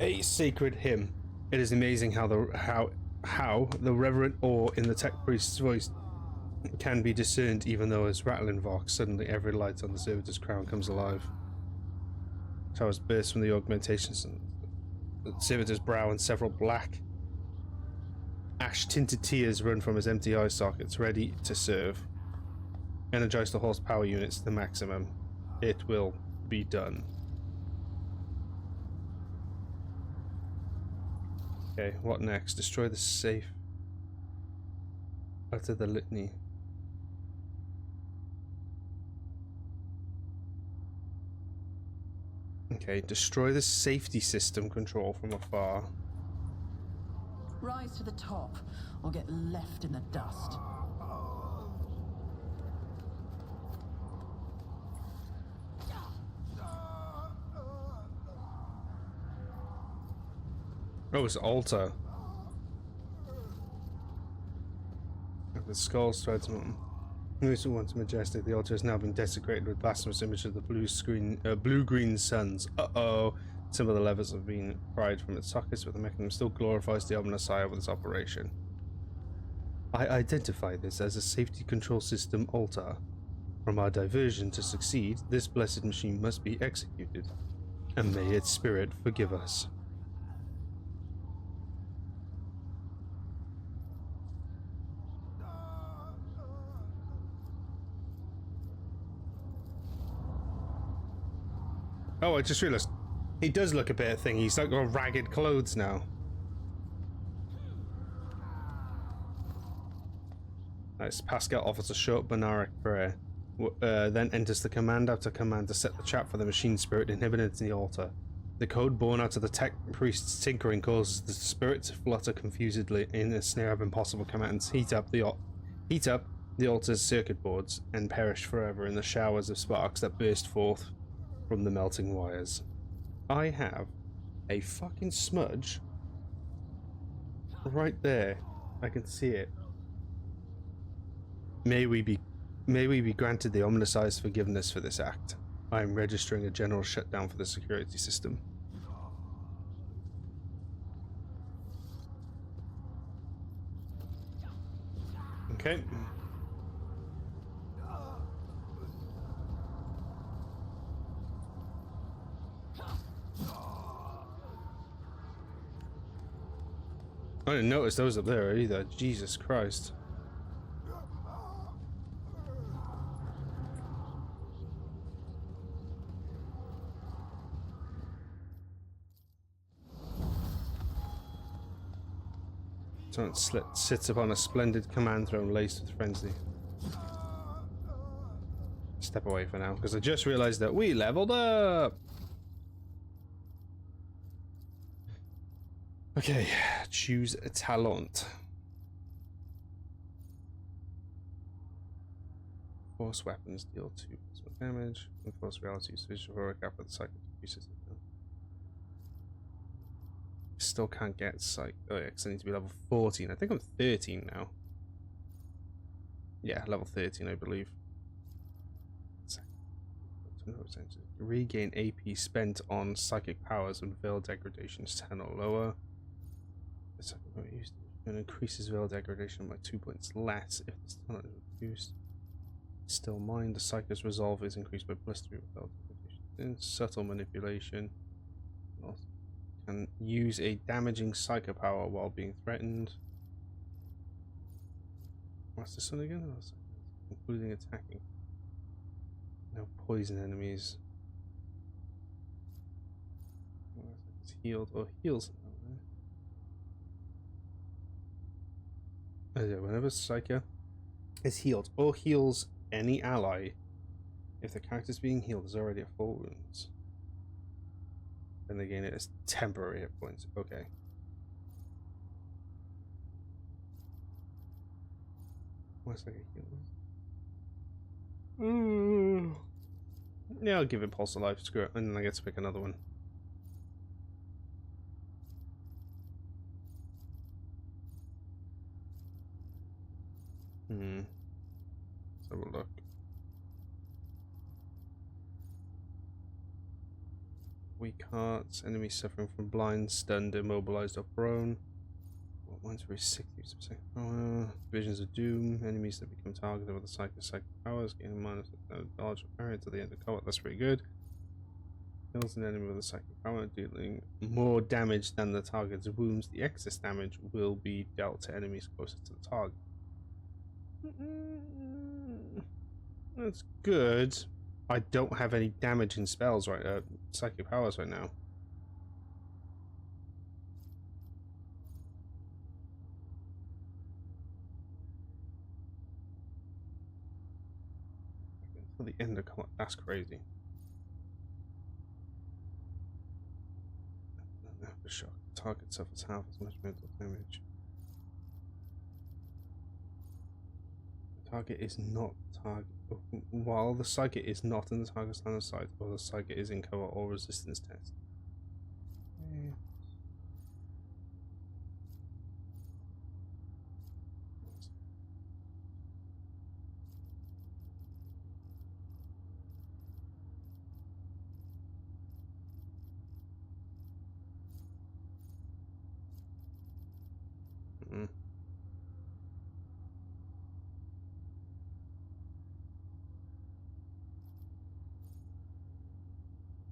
a sacred hymn. It is amazing how the reverent awe in the tech priest's voice can be discerned, even though as rattling vox, suddenly every light on the servitor's crown comes alive. Towers burst from the augmentations and the servitor's brow, and several black ash-tinted tears run from his empty eye sockets, ready to serve. Energize the horsepower units to the maximum. It will be done. Okay, what next? Destroy the safe. Utter the litany. Okay, destroy the safety system control from afar. Rise to the top, or get left in the dust. Oh, it's altar. The skull's threads once majestic. The altar has now been desecrated with blasphemous images of the blue-green suns. Uh-oh. Some of the levers have been pried from its sockets, but the mechanism still glorifies the Omnissiah with its operation. I identify this as a safety control system altar. From our diversion to succeed, this blessed machine must be executed. And may its spirit forgive us. Oh, I just realised he does look a bit of thing. He's like got ragged clothes now. Nice. Pascal offers a short Banaric prayer, then enters the command after command to set the trap for the machine spirit inhibited in the altar. The code born out of the tech priest's tinkering causes the spirit to flutter confusedly in a snare of impossible commands. Heat up the altar's circuit boards and perish forever in the showers of sparks that burst forth from the melting wires. I have a fucking smudge right there. I can see it. May we be granted the Omnissiah's forgiveness for this act. I am registering a general shutdown for the security system. Okay. I didn't notice those up there either. Jesus Christ. Someone sits upon a splendid command throne laced with frenzy. Step away for now, because I just realized that we leveled up! Okay, choose a talent. Force weapons deal 2 damage. Enforce reality switch heroic after the psychic increases. Still can't get psych. Oh yeah, because I need to be level 14. I think I'm 13 now. Yeah, level 13, I believe. Regain AP spent on psychic powers and veil degradation is 10 or lower. It increases veil degradation by 2 points less if the talent is reduced. Still mind, the psychic's resolve is increased by +3 with veil degradation. Subtle manipulation. Can use a damaging psycho power while being threatened. What's this one again? Including attacking. No poison enemies. It's healed or heals. Whenever Psycho is healed or heals any ally, if the character's being healed is already at full wounds, then they gain it as temporary hit points. Okay. What's like a heal? Yeah, I'll give it Pulse of Life, screw it, and then I get to pick another one. Let's have a look. Weak hearts, enemies suffering from blind, stunned, immobilized, or prone. What ones were 60% power? Visions of Doom, enemies that become targeted with the psychic powers, gaining minus dodge or parry until the end of combat. That's pretty good. Kills an enemy with a psychic power, dealing more damage than the target's wounds. The excess damage will be dealt to enemies closer to the target. That's good. I don't have any damaging spells right psychic powers right now. Until the end of combat, that's crazy. After shock, the target suffers half as much mental damage. The target is not target. While the psychic is not in the target's line of sight, or the psychic is in cover or resistance test. Okay.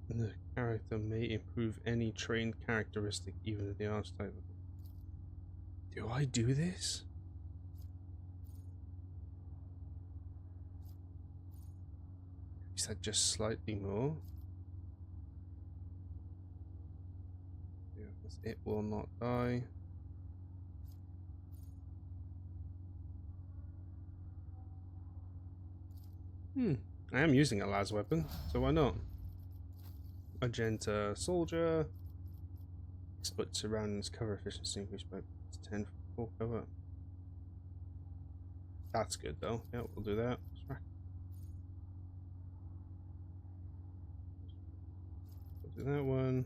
The character may improve any trained characteristic, even if the archetype. Do I do this? Is that just slightly more? Yeah, it will not die. I am using a las weapon, so why not? Magenta soldier. Split surroundings cover efficiency increased by 10 for full cover. That's good though. Yeah, we'll do that. We'll do that one.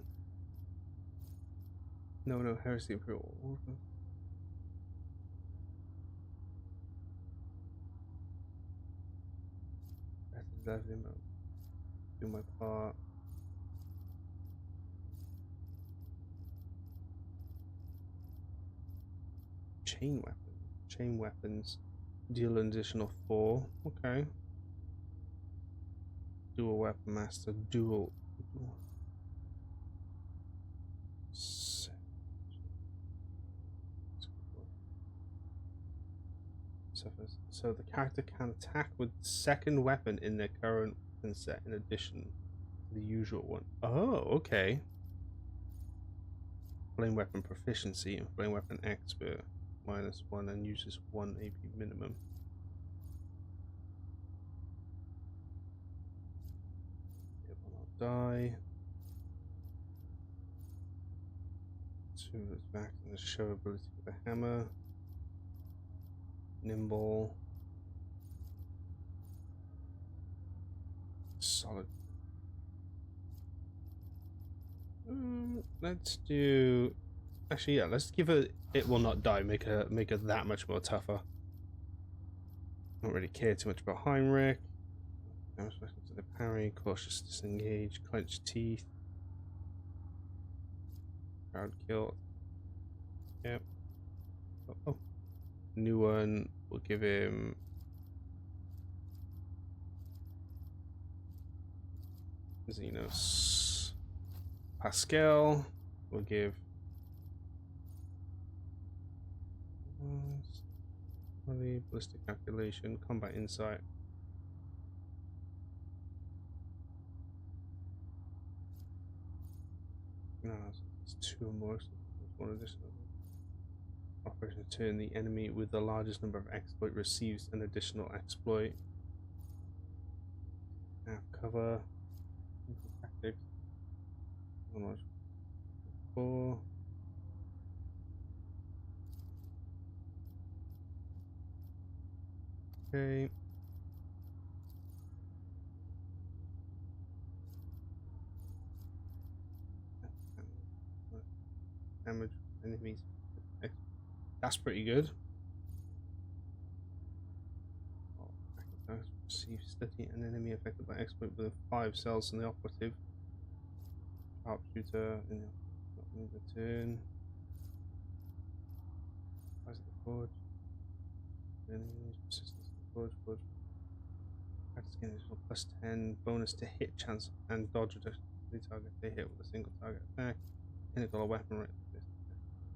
No, heresy imperial order. Do my part. Chain weapons deal an additional 4. Okay. Dual weapon master, dual. So the character can attack with the second weapon in their current weapon set in addition to the usual one. Oh, okay. Flame weapon proficiency and flame weapon expert -1 and uses 1 AP minimum. It will not die. 2 is back in the show ability with the hammer. Nimble. Solid. Let's do. Actually, yeah. Let's give it. It will not die. Make her that much more tougher. Don't really care too much about Heinrix. Damage to the parry. Cautious disengage. Clenched teeth. Crowd kill. Yep. Oh. New one. We'll give him. Xenos. Pascal. We'll give. Ballistic calculation. Combat insight. No, it's 2 or more. One additional. Operation turn. The enemy with the largest number of exploit receives an additional exploit. Half cover. Tactics. 4. Okay. damage enemies. That's pretty good. Receive study an enemy affected by exploit within 5 cells in the operative. Sharpshooter in the turn. Rise of the forge. Enemies resistance to the forge. Practice gain additional +10 bonus to hit chance and dodge reduction to the target they hit with a single target attack. Pinnacle or weapon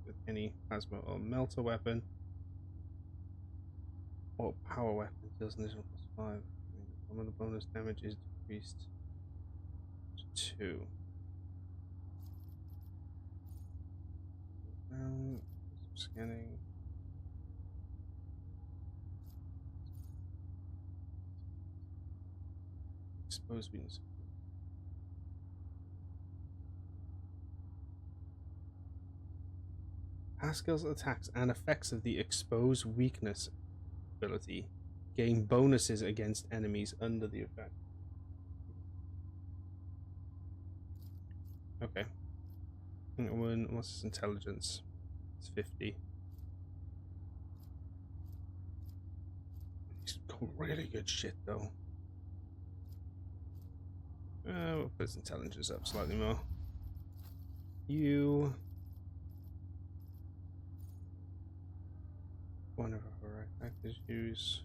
with any plasma or melter weapon or power weapon deals an additional +5. Some of the bonus damage is decreased to 2. Scanning. Exposed weakness. Pascal's attacks and effects of the exposed weakness ability gain bonuses against enemies under the effect. Okay. What's his intelligence? It's 50. He's got really good shit though. We'll put his intelligence up slightly more. You. Whenever a right actors use.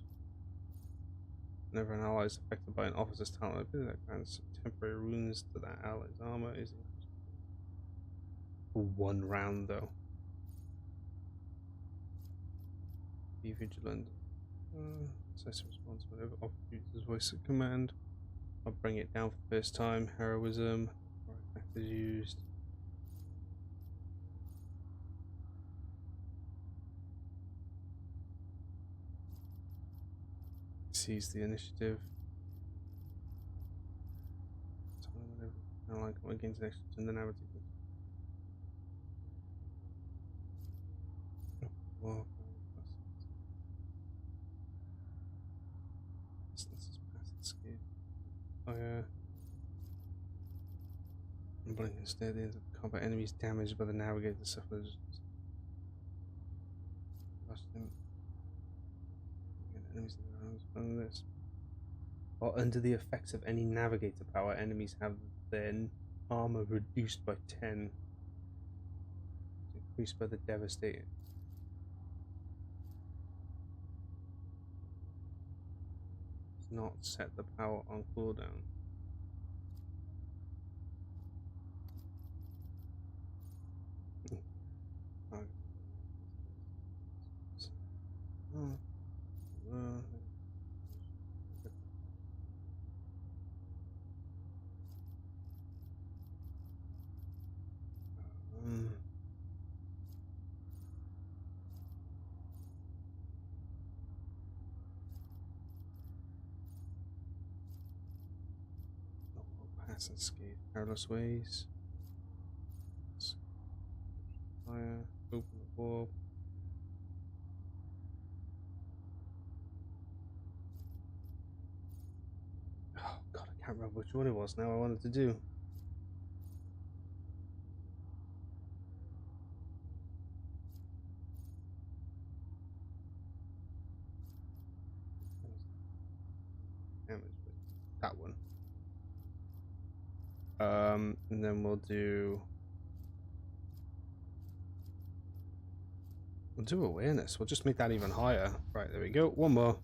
Whenever an ally is affected by an officer's talent ability that grants temporary wounds to that ally's armor is increased. For 1 round though. Be vigilant. Assess response whenever officer uses voice of command. I'll bring it down for the first time. Heroism. Right actors used. Seize the initiative. Like against next to the narrative. Oh, yeah. I'm blinking instead the combat enemies damaged by the navigator suffers. Enemies under this. While under the effects of any navigator power, enemies have their armor reduced by 10. Increased by the devastator. Does not set the power on cooldown. Pass and skate perilous ways. Fire, open the orb. Oh god, I can't remember which one it was now I wanted to do. That one. And then we'll do awareness. We'll just make that even higher. Right, there we go. One more.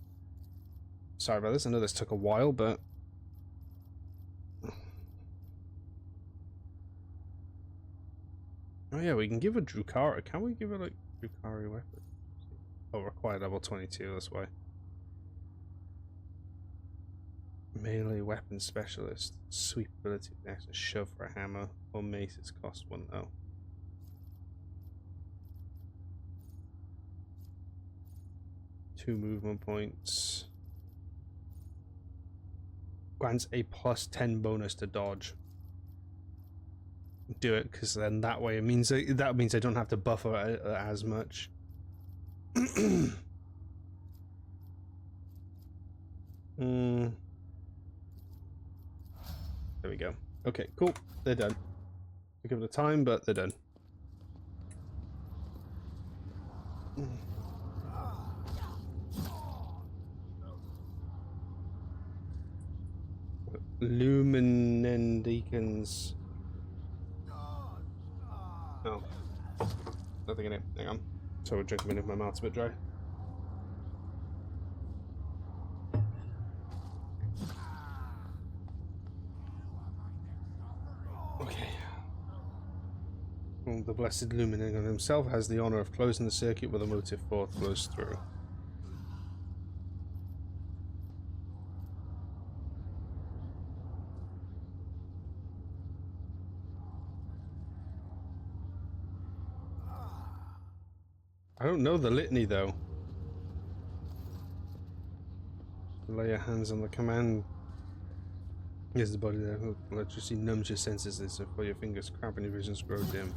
Sorry about this. I know this took a while, but oh yeah, we can give a Drukari. Can we give her like Drukari weapon? Oh, required level 22. That's why. Melee weapon specialist. Sweep ability next to shove for a hammer or maces cost 1 though. Two movement points. Grants a +10 bonus to dodge. Do it because then that way it means that means I don't have to buffer as much. There we go. Okay, cool. They're done. Took a bit of time, but they're done. Luminendicans. Oh, nothing in it. Hang on. So we're drinking a minute. My mouth's a bit dry. Okay. Well, the blessed Luminengon himself has the honor of closing the circuit where the motive force flows through. I don't know the litany though. Lay your hands on the command. Here's the body there. Electricity numbs your senses as if your fingers cramp and your visions grow dim.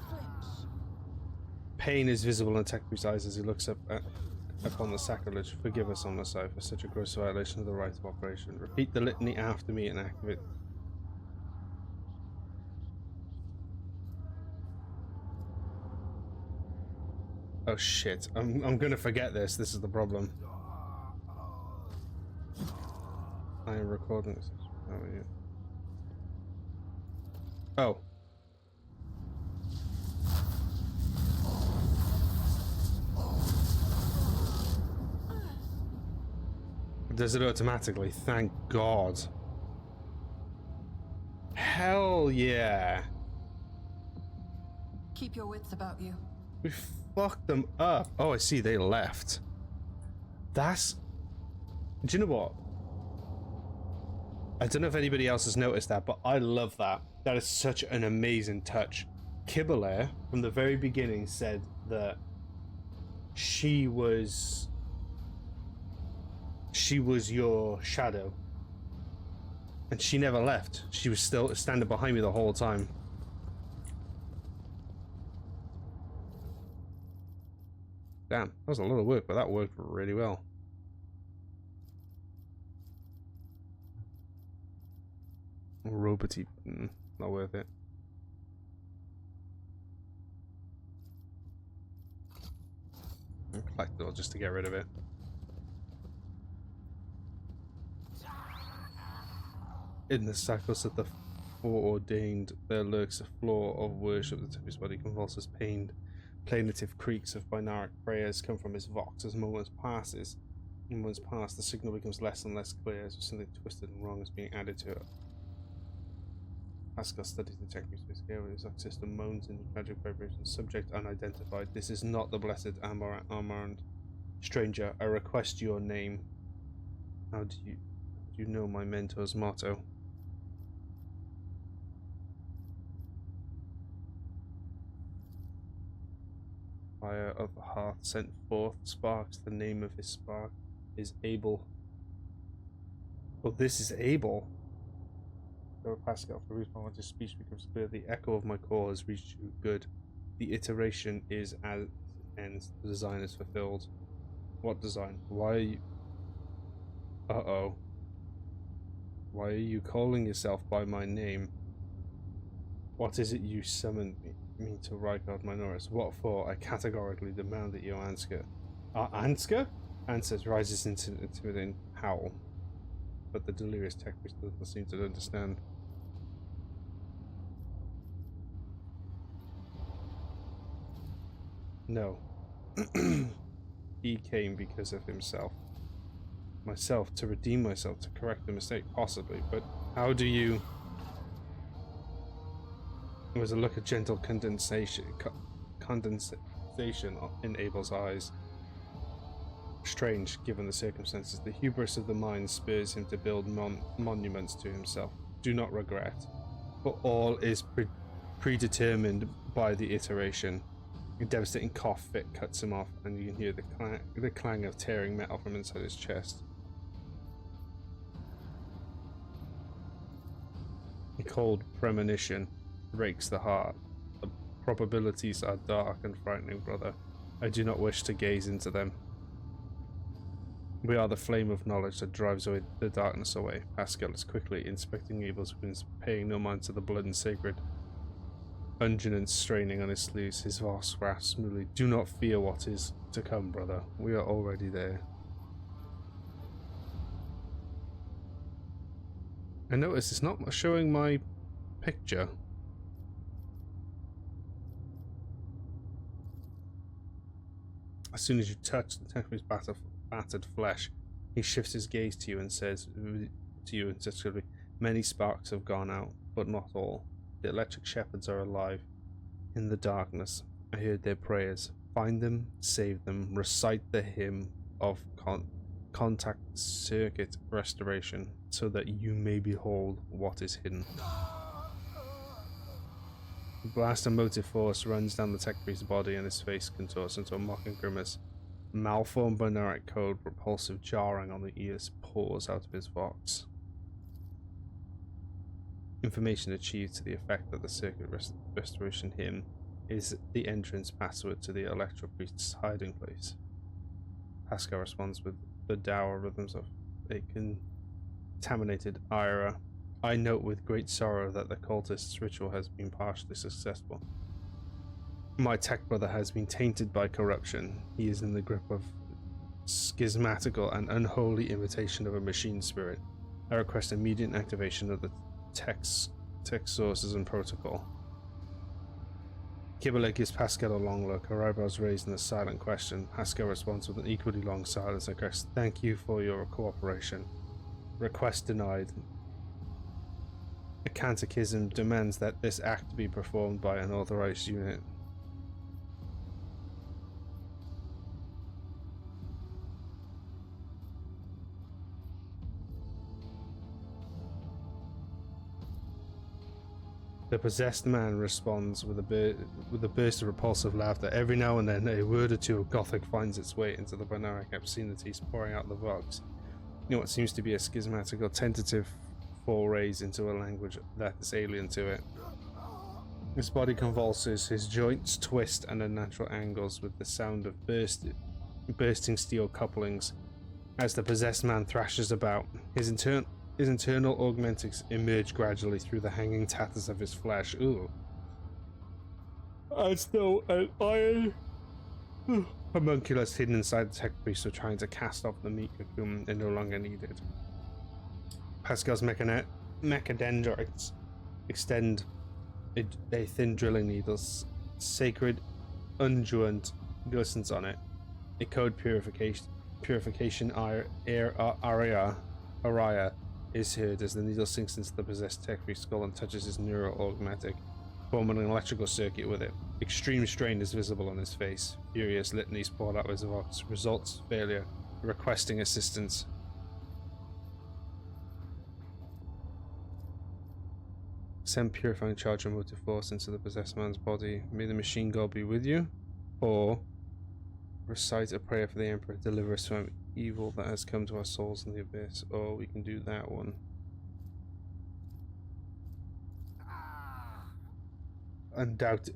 Pain is visible in Tekri's eyes as he looks upon the sacrilege. Forgive us on the side for such a gross violation of the rite of operation. Repeat the litany after me and activate. Oh shit, I'm gonna forget this. This is the problem. I am recording this. How are you? Oh. Does it automatically? Thank God. Hell yeah. Keep your wits about you. We fucked them up. Oh, I see. They left. That's... Do you know what? I don't know if anybody else has noticed that, but I love that. That is such an amazing touch. Kibble, from the very beginning, said that she was your shadow. And she never left. She was still standing behind me the whole time. Damn, that was a lot of work, but that worked really well. Roboty, not worth it. Collect it all just to get rid of it. In the cycles of the foreordained, there lurks a flaw of worship. The tip of his body convulses, pained. Plaintive creaks of binaric prayers come from his vox as moments pass, the signal becomes less and less clear as if something twisted and wrong is being added to it. Pascal studies the techniques of scale with his system moans in tragic vibrations. Subject unidentified. This is not the blessed Armand. Stranger, I request your name. How do you know my mentor's motto? Fire of the hearth sent forth sparks. The name of his spark is Abel. Oh, this is Abel. Pascal, for reason once his speech becomes clear, the echo of my call has reached you. Good. The iteration is as it ends. The design is fulfilled. What design? Why are you... Uh-oh. Why are you calling yourself by my name? What is it you summoned me to Rykard Minoris? What for? I categorically demand that you answer. Answer? Answers rises into intimidating howl. But the delirious tech doesn't seem to understand. No. He came because of himself. Myself, to redeem myself, to correct the mistake, possibly. But how do you... There was a look of gentle condensation in Abel's eyes. Strange, given the circumstances. The hubris of the mind spurs him to build monuments to himself. Do not regret, for all is predetermined by the iteration. A devastating cough fit cuts him off, and you can hear the clang of tearing metal from inside his chest. A cold premonition breaks the heart. The probabilities are dark and frightening, brother. I do not wish to gaze into them. We are the flame of knowledge that drives away the darkness away. Pascal is quickly inspecting Abel's wounds, paying no mind to the blood and sacred. Unguent straining on his sleeves, his voice rasps smoothly. Do not fear what is to come, brother. We are already there. I notice it's not showing my picture. As soon as you touch the Technic's battered flesh, he shifts his gaze to you and says to you in such a many sparks have gone out, but not all. The electric shepherds are alive. In the darkness, I heard their prayers. Find them, save them, recite the hymn of contact circuit restoration, so that you may behold what is hidden. The blast of motive force runs down the tech priest's body and his face contorts into a mocking grimace. Malformed binaric code, repulsive jarring on the ears, pours out of his vox. Information achieved to the effect that the circuit restoration hymn is the entrance password to the Electro priest's hiding place. Pascal responds with the dour rhythms of a contaminated ira. I note with great sorrow that the cultist's ritual has been partially successful. My tech brother has been tainted by corruption. He is in the grip of schismatical and unholy imitation of a machine spirit. I request immediate activation of the tech sources and protocol. Kibble gives Pascal a long look, her eyebrows raised in a silent question. Pascal responds with an equally long silence and requests, "Thank you for your cooperation. Request denied. A catechism demands that this act be performed by an authorized unit." The possessed man responds with a burst of repulsive laughter. Every now and then, a word or two of Gothic finds its way into the binaric obscenities pouring out the vox. You know what seems to be a schismatical tentative forays into a language that is alien to it. His body convulses, his joints twist at unnatural angles with the sound of bursting steel couplings as the possessed man thrashes about. His internal augmentics emerge gradually through the hanging tatters of his flesh. Ooh. As though an iron homunculus hidden inside the tech priest were trying to cast off the meat cocoon they no longer needed. Pascal's mechadendrites extend a thin drilling needle's sacred unguent glistens on it. A code purification aria is heard as the needle sinks into the possessed tech priest's skull and touches his neural augmetic, forming an electrical circuit with it. Extreme strain is visible on his face. Furious litanies poured out of his vox. Results failure. Requesting assistance. Send purifying charge of motive force into the possessed man's body. May the machine god be with you. Or recite a prayer for the Emperor. Deliver us from evil that has come to our souls in the abyss. Or we can do that one. Undoubted,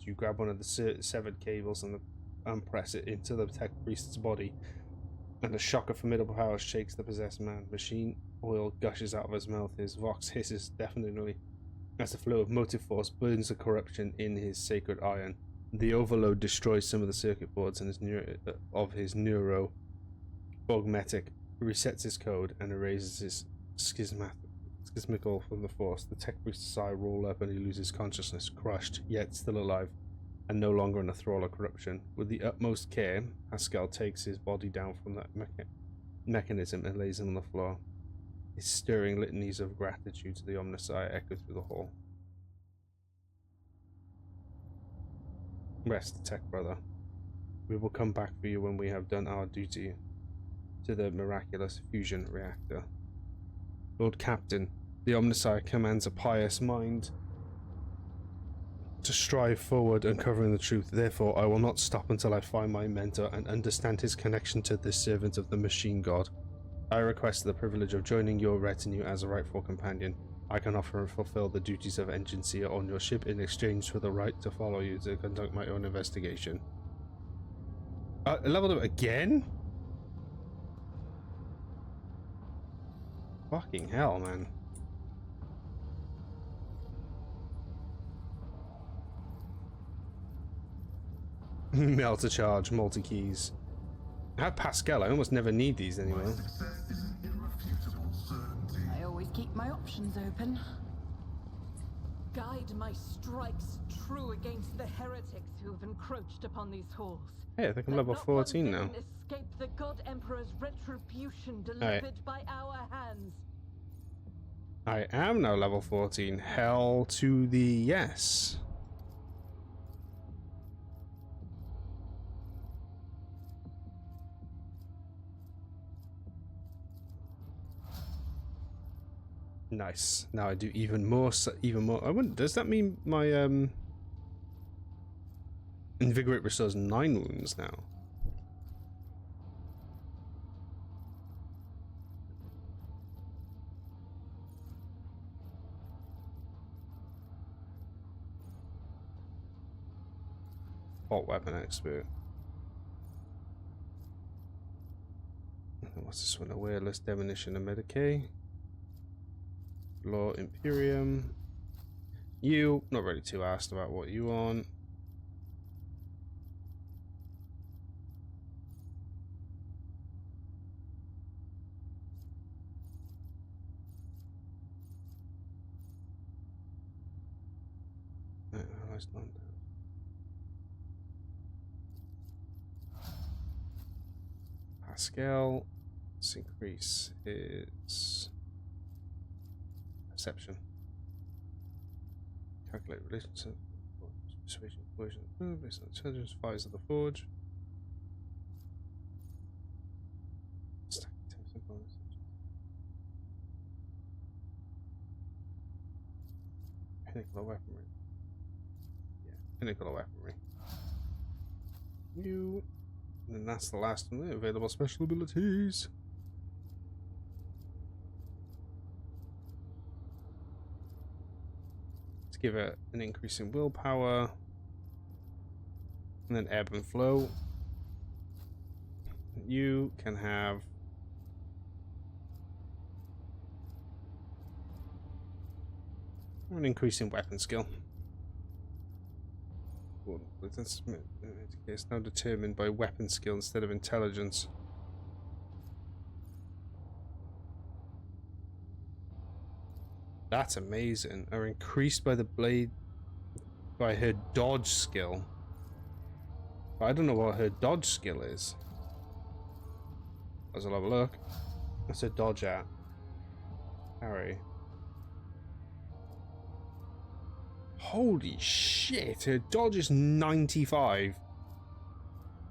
you grab one of the severed cables and press it into the tech priest's body, and a shock of formidable power shakes the possessed man. Machine oil gushes out of his mouth. His vox hisses deafeningly as the flow of motive force burns the corruption in his sacred iron. The overload destroys some of the circuit boards and his neuro augmetic, resets his code, and erases his schismical from the force. The tech priest's eye roll up and he loses consciousness, crushed, yet still alive, and no longer in a thrall of corruption. With the utmost care, Pascal takes his body down from that mechanism and lays him on the floor. His stirring litanies of gratitude to the Omnissiah echo through the hall. Rest, tech brother. We will come back for you when we have done our duty to the miraculous fusion reactor. Lord Captain, the Omnissiah commands a pious mind to strive forward uncovering the truth. Therefore, I will not stop until I find my mentor and understand his connection to this servant of the machine god. I request the privilege of joining your retinue as a rightful companion. I can offer and fulfill the duties of engineer on your ship in exchange for the right to follow you to conduct my own investigation. I leveled up again? Fucking hell, man. Mail to charge, multi-keys. I have Pascal, I almost never need these anymore. I always keep keep my options open. Guide my strikes true against the heretics who have encroached upon these halls. Hey, I think I'm Let level not 14 one now. villain escape the God Emperor's retribution delivered by our hands. I am now level 14. Hell to the yes. Nice. Now I do even more. I wonder, does that mean my invigorate restores 9 wounds now? Hot weapon expert. What's this one? Awareness, demolition, and Medicae. Law Imperium. You, not really too asked about what you want. Pascal. Let's increase its perception. Calculate relationship. Persuasion, coercion, based on intelligence, fires of the forge. Stack 10% bonus. Pinnacle of weaponry. Yeah, pinnacle of weaponry. You. And that's the last one. Available special abilities. Let's give it an increase in willpower. And then ebb and flow. You can have an increase in weapon skill. It's now determined by weapon skill instead of intelligence. That's amazing. Are increased by the blade by her dodge skill. But I don't know what her dodge skill is. Let's have a look. What's her dodge at? Harry. Holy shit, her dodge is 95.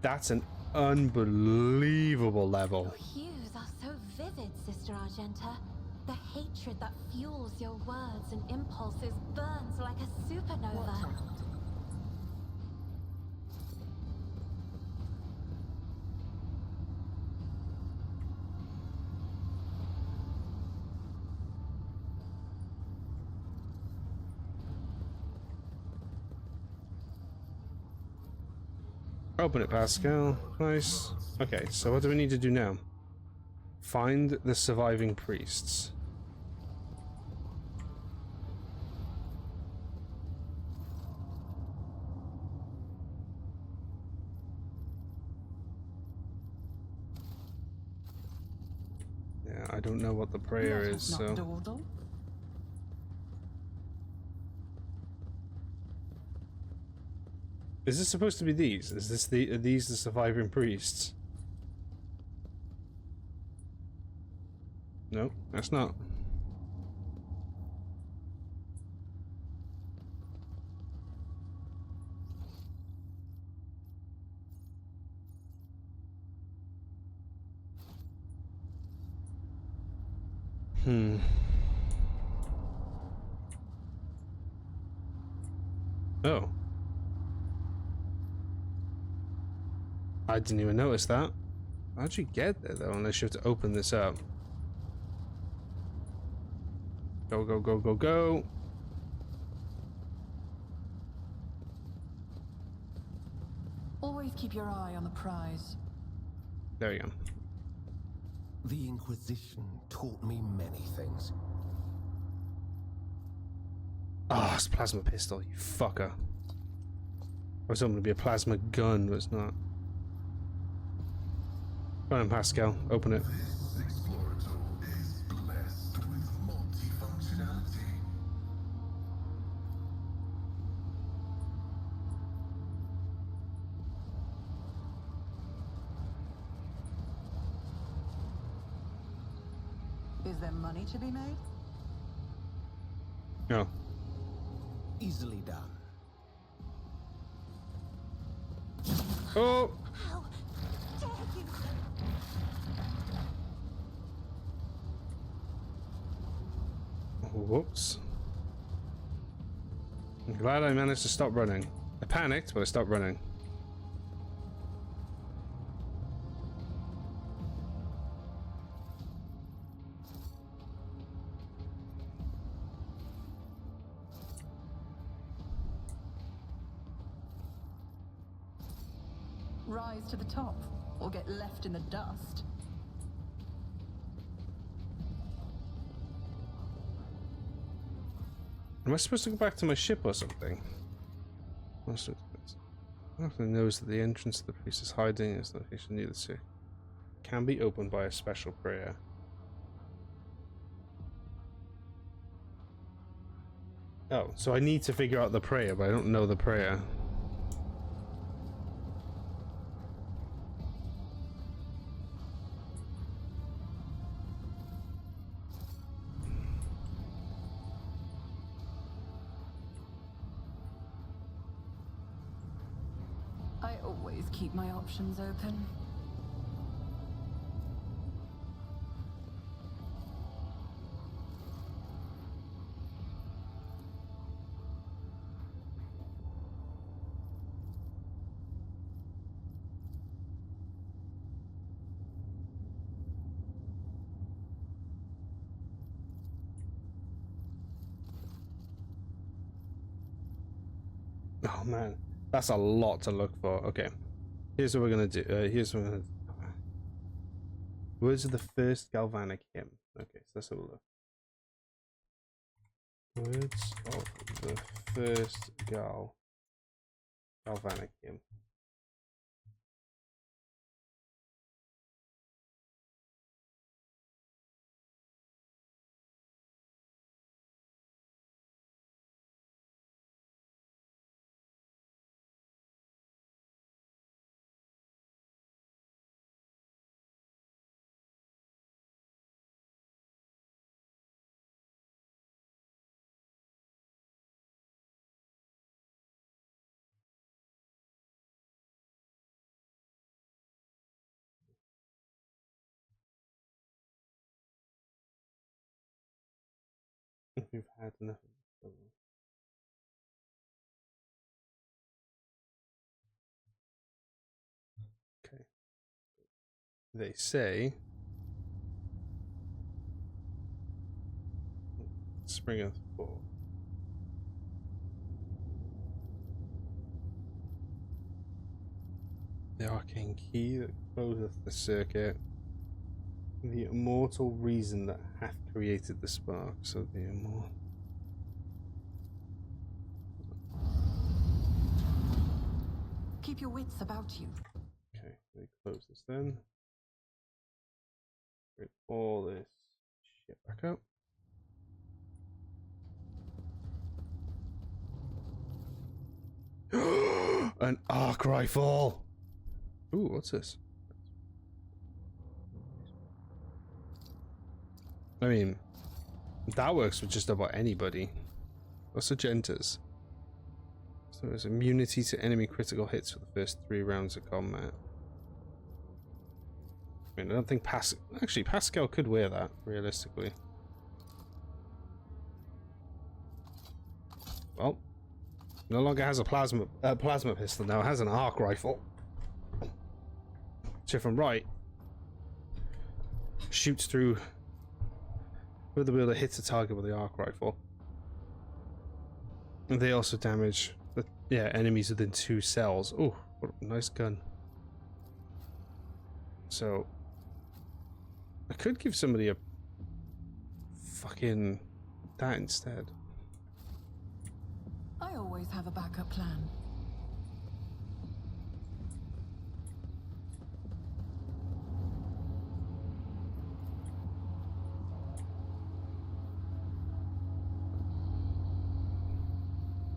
That's an unbelievable level. Your hues are so vivid, Sister Argenta. The hatred that fuels your words and impulses burns like a supernova. Open it, Pascal. Nice. Okay, so what do we need to do now? Find the surviving priests. Yeah, I don't know what the prayer is, so... Is this supposed to be these? Is this are these the surviving priests? No, that's not. Oh. I didn't even notice that. How'd you get there though, unless you have to open this up? Go, go, go, go, go. Always keep your eye on the prize. There you go. The Inquisition taught me many things. Ah, oh, it's a plasma pistol, you fucker. I was hoping to be a plasma gun, but it's not. Go on, Pascal. Open it. This explorator is blessed with multifaceted Is there money to be made? No. Easily done. Oh! How dare you? Whoops. I'm glad I managed to stop running. I panicked, but I stopped running. Rise to the top, or get left in the dust. Am I supposed to go back to my ship or something? After knows that the entrance to the priest is hiding in its location near the sea. Can be opened by a special prayer. Oh, so I need to figure out the prayer, but I don't know the prayer. I always keep my options open. Oh man, that's a lot to look for. Okay, here's what we're gonna do. Here's what we're gonna do. Words of the first galvanic hymn. Okay, so let's have a look. Words of the first galvanic hymn. We've had enough of this. Okay. They say spring of the fall. The arcane key that closeth the circuit. The immortal reason that hath created the spark. So the immortal. Keep your wits about you. Okay, they close this then. Bring all this shit back up. An arc rifle! Ooh, what's this? I mean, that works with just about anybody. What's agendas? So there's immunity to enemy critical hits for the first 3 rounds of combat. I mean, I don't think actually Pascal could wear that realistically. Well, no longer has a plasma pistol now. It has an arc rifle. So if I'm right, shoots through with the wheel that hits a target with the arc rifle. And they also damage the enemies within 2 cells. Oh, what a nice gun. So I could give somebody a fucking that instead. I always have a backup plan.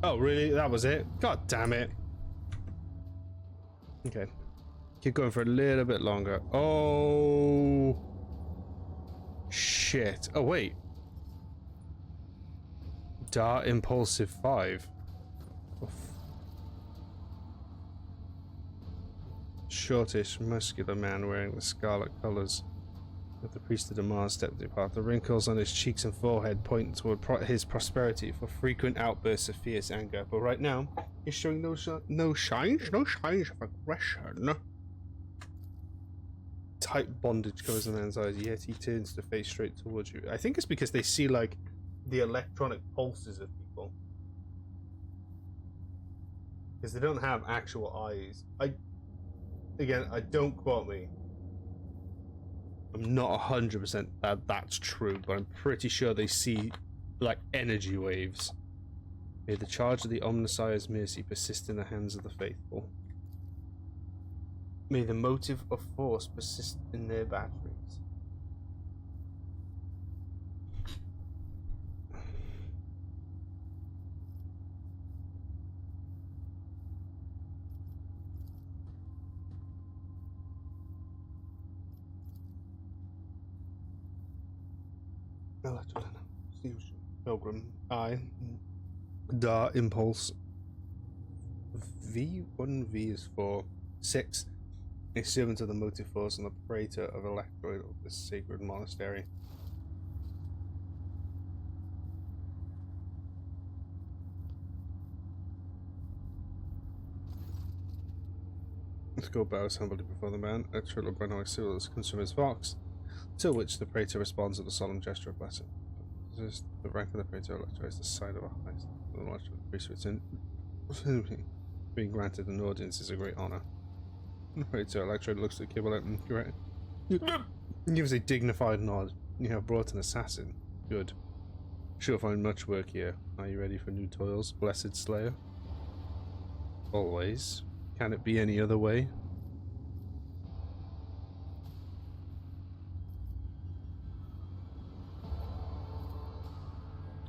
Oh, really? That was it? God damn it. Okay. Keep going for a little bit longer. Oh. Shit. Oh, wait. Dart Impulsive 5. Oof. Shortish, muscular man wearing the scarlet colours of the priest of the Mars stepped apart. The wrinkles on his cheeks and forehead point toward his prosperity for frequent outbursts of fierce anger. But right now, he's showing no signs of aggression. Tight bondage covers the man's eyes, yet he turns to face straight towards you. I think it's because they see, like, the electronic pulses of people. Because they don't have actual eyes. Again, don't quote me. I'm not 100% that that's true, but I'm pretty sure they see, like, energy waves. May the charge of the Omnissiah's mercy persist in the hands of the faithful. May the motive of force persist in their batteries. Pilgrim. Dart Impulse. V1V is for 6. A servant of the motive force and the praetor of Electroid of the sacred monastery. Let's go bow humbly before the man. A trill of Brenoy seals consume his fox, to which the praetor responds with a solemn gesture of blessing. This is the rank of the praetor Electro is the sign of a high priesthood. Being granted an audience is a great honor. The praetor Electro looks at Kibboleth and gives a dignified nod. You have brought an assassin. Good. She'll find much work here. Are you ready for new toils, blessed slayer? Always. Can it be any other way?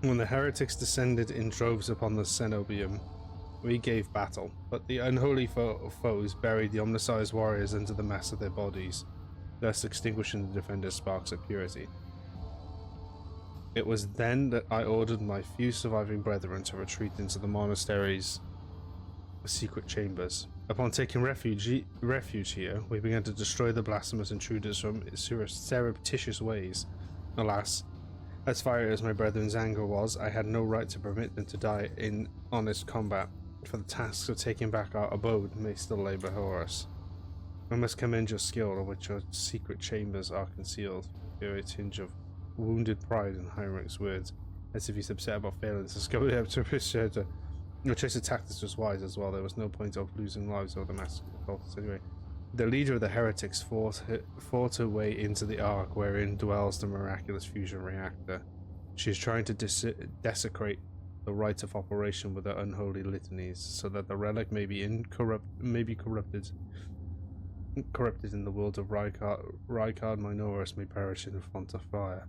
When the heretics descended in droves upon the Cenobium, we gave battle, but the unholy foes buried the Omnissiah's warriors under the mass of their bodies, thus extinguishing the defenders' sparks of purity. It was then that I ordered my few surviving brethren to retreat into the monastery's secret chambers. Upon taking refuge here, we began to destroy the blasphemous intruders from surreptitious ways. Alas, as fiery as my brethren's anger was, I had no right to permit them to die in honest combat, for the tasks of taking back our abode may still lay before us. I must commend your skill, in which your secret chambers are concealed. There is a tinge of wounded pride in Heinrich's words, as if he's upset about failing to discover the Electrodynamic. Your choice of tactics was wise as well. There was no point of losing lives over the massacre of cultists anyway. The leader of the heretics fought her way into the Ark, wherein dwells the miraculous fusion reactor. She is trying to desecrate the rite of operation with her unholy litanies, so that the relic may be corrupted in the world of Rykard Minoris may perish in a font of fire.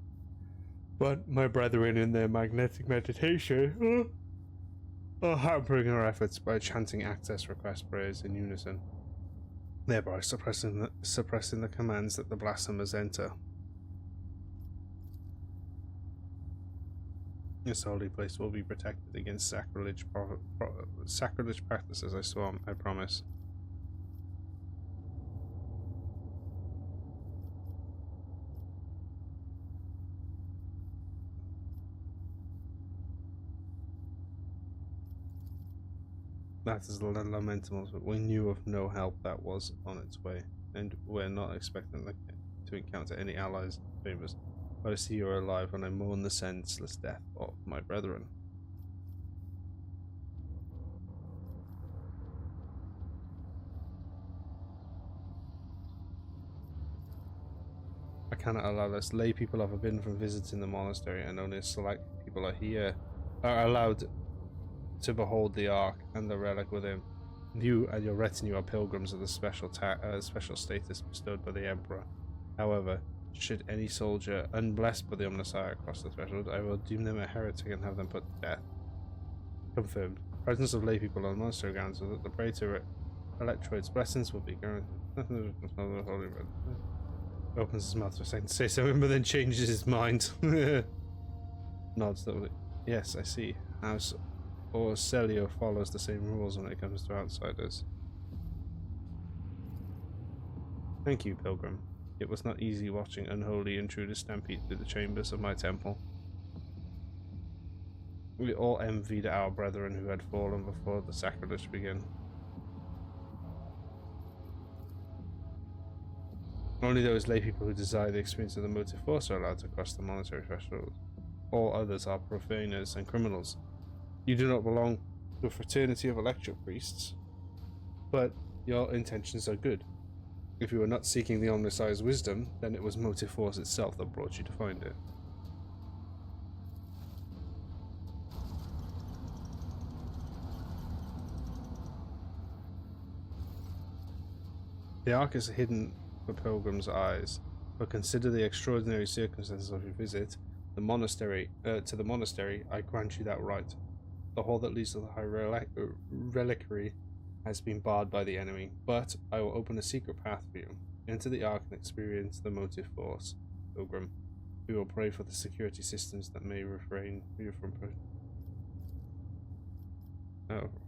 But my brethren in their magnetic meditation are hampering our efforts by chanting access request prayers in unison, thereby suppressing the commands that the blasphemers enter. This holy place will be protected against sacrilege practices, I swear, I promise. That is lamentable, but we knew of no help that was on its way, and we're not expecting to encounter any allies or favors. But I see you are alive, and I mourn the senseless death of my brethren. I cannot allow this. Lay people are forbidden from visiting the monastery, and only select people are allowed to behold the Ark and the relic within. You and your retinue are pilgrims of the special status bestowed by the Emperor. However, should any soldier unblessed by the Omnissiah cross the threshold, I will deem them a heretic and have them put to death. Confirmed. Presence of lay people on monastery grounds so that the praetor Electroid's blessings will be guaranteed. Opens his mouth for a second to say something, but then changes his mind. Nods though. Yes, I see. House Orcelio follows the same rules when it comes to outsiders. Thank you, Pilgrim. It was not easy watching unholy intruders stampede through the chambers of my temple. We all envied our brethren who had fallen before the sacrilege began. Only those lay people who desire the experience of the motive force are allowed to cross the monetary threshold. All others are profaners and criminals. You do not belong to a fraternity of electro priests, but your intentions are good. If you were not seeking the Omnisci's wisdom, then it was motive force itself that brought you to find it. The Ark is hidden for pilgrims' eyes, but consider the extraordinary circumstances of your visit. To the monastery, I grant you that right. The hall that leads to the high reliquary has been barred by the enemy, but I will open a secret path for you. Enter the Ark and experience the motive force, pilgrim. We will pray for the security systems that may refrain you from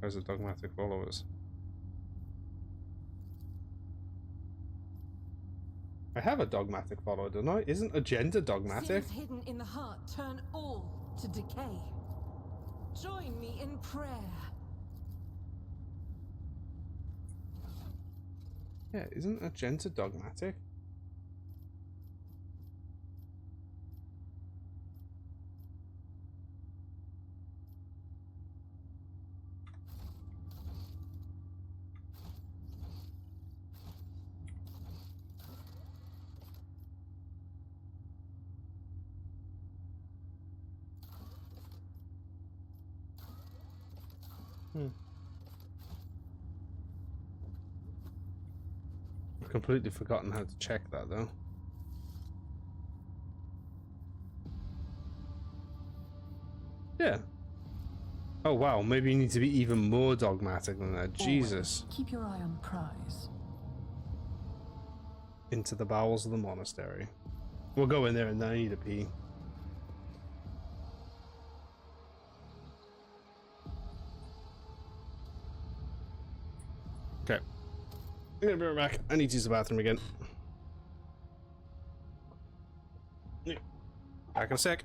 as a dogmatic followers. I have a dogmatic follower, don't I? Isn't agenda dogmatic? Sins hidden in the heart turn all to decay. Join me in prayer. Yeah, isn't agenda dogmatic? I've completely forgotten how to check that though. Yeah. Oh wow, maybe you need to be even more dogmatic than that. Jesus. Always keep your eye on prize. Into the bowels of the monastery. We'll go in there and then I need a pee. Okay. I'm gonna be right back. I need to use the bathroom again. Back in a sec.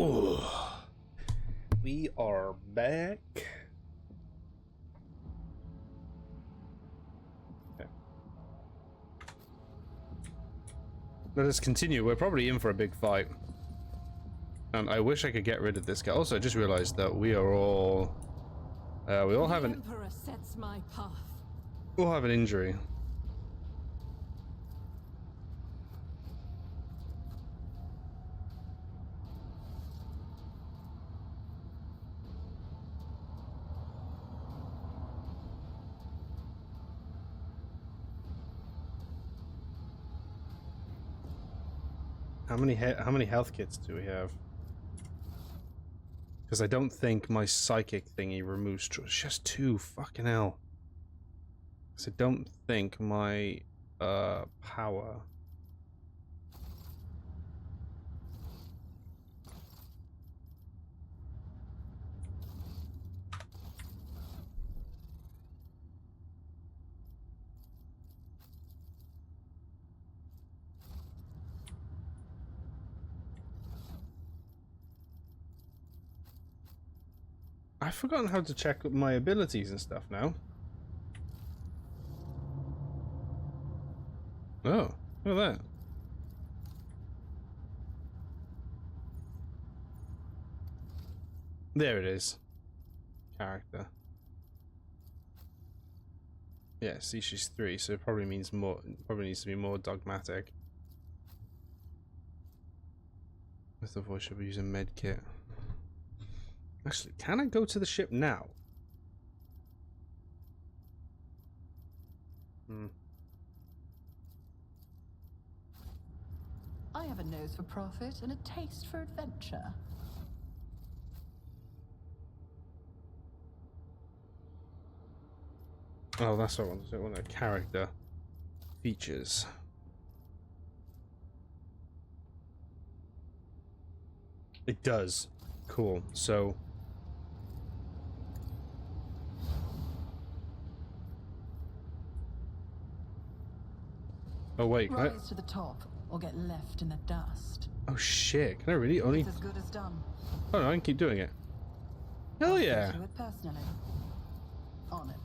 Oh, we are back. Okay. Let us continue. We're probably in for a big fight. And I wish I could get rid of this guy. Also, I just realized that we are all... we all have an... Emperor sets my path. We all have an injury. How many health kits do we have? Because I don't think my psychic thingy removes... It's just 2. Fucking hell. Because I don't think my power... I've forgotten how to check my abilities and stuff now. Oh, look at that. There it is. Character. Yeah, see, she's 3, so it probably means more. Probably needs to be more dogmatic. With the voice, she'll be using medkit. Actually, can I go to the ship now? I have a nose for profit and a taste for adventure. Oh, that's what I wanted. I want a character features. It does. Cool. So. Oh wait. Rise to the top or get left in the dust. Oh shit! Can I really only? It's as good as done. Oh no, I can keep doing it. Hell yeah! Do it personally. On it.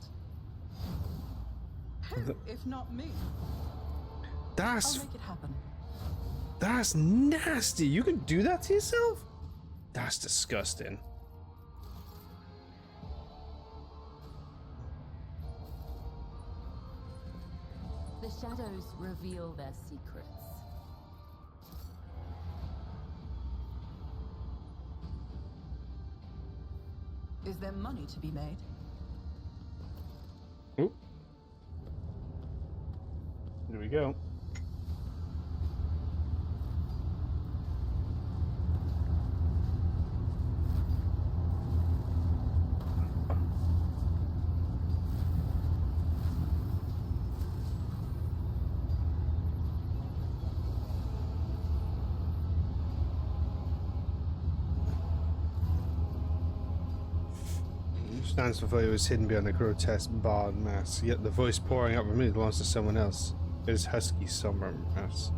Who, if not me? I'll make it happen. That's nasty. You can do that to yourself? That's disgusting. The shadows reveal their secrets. Is there money to be made? Oop. Here we go. Stands for value is hidden behind a grotesque barred mask, yet the voice pouring out from it belongs to someone else. It is husky, somber mass.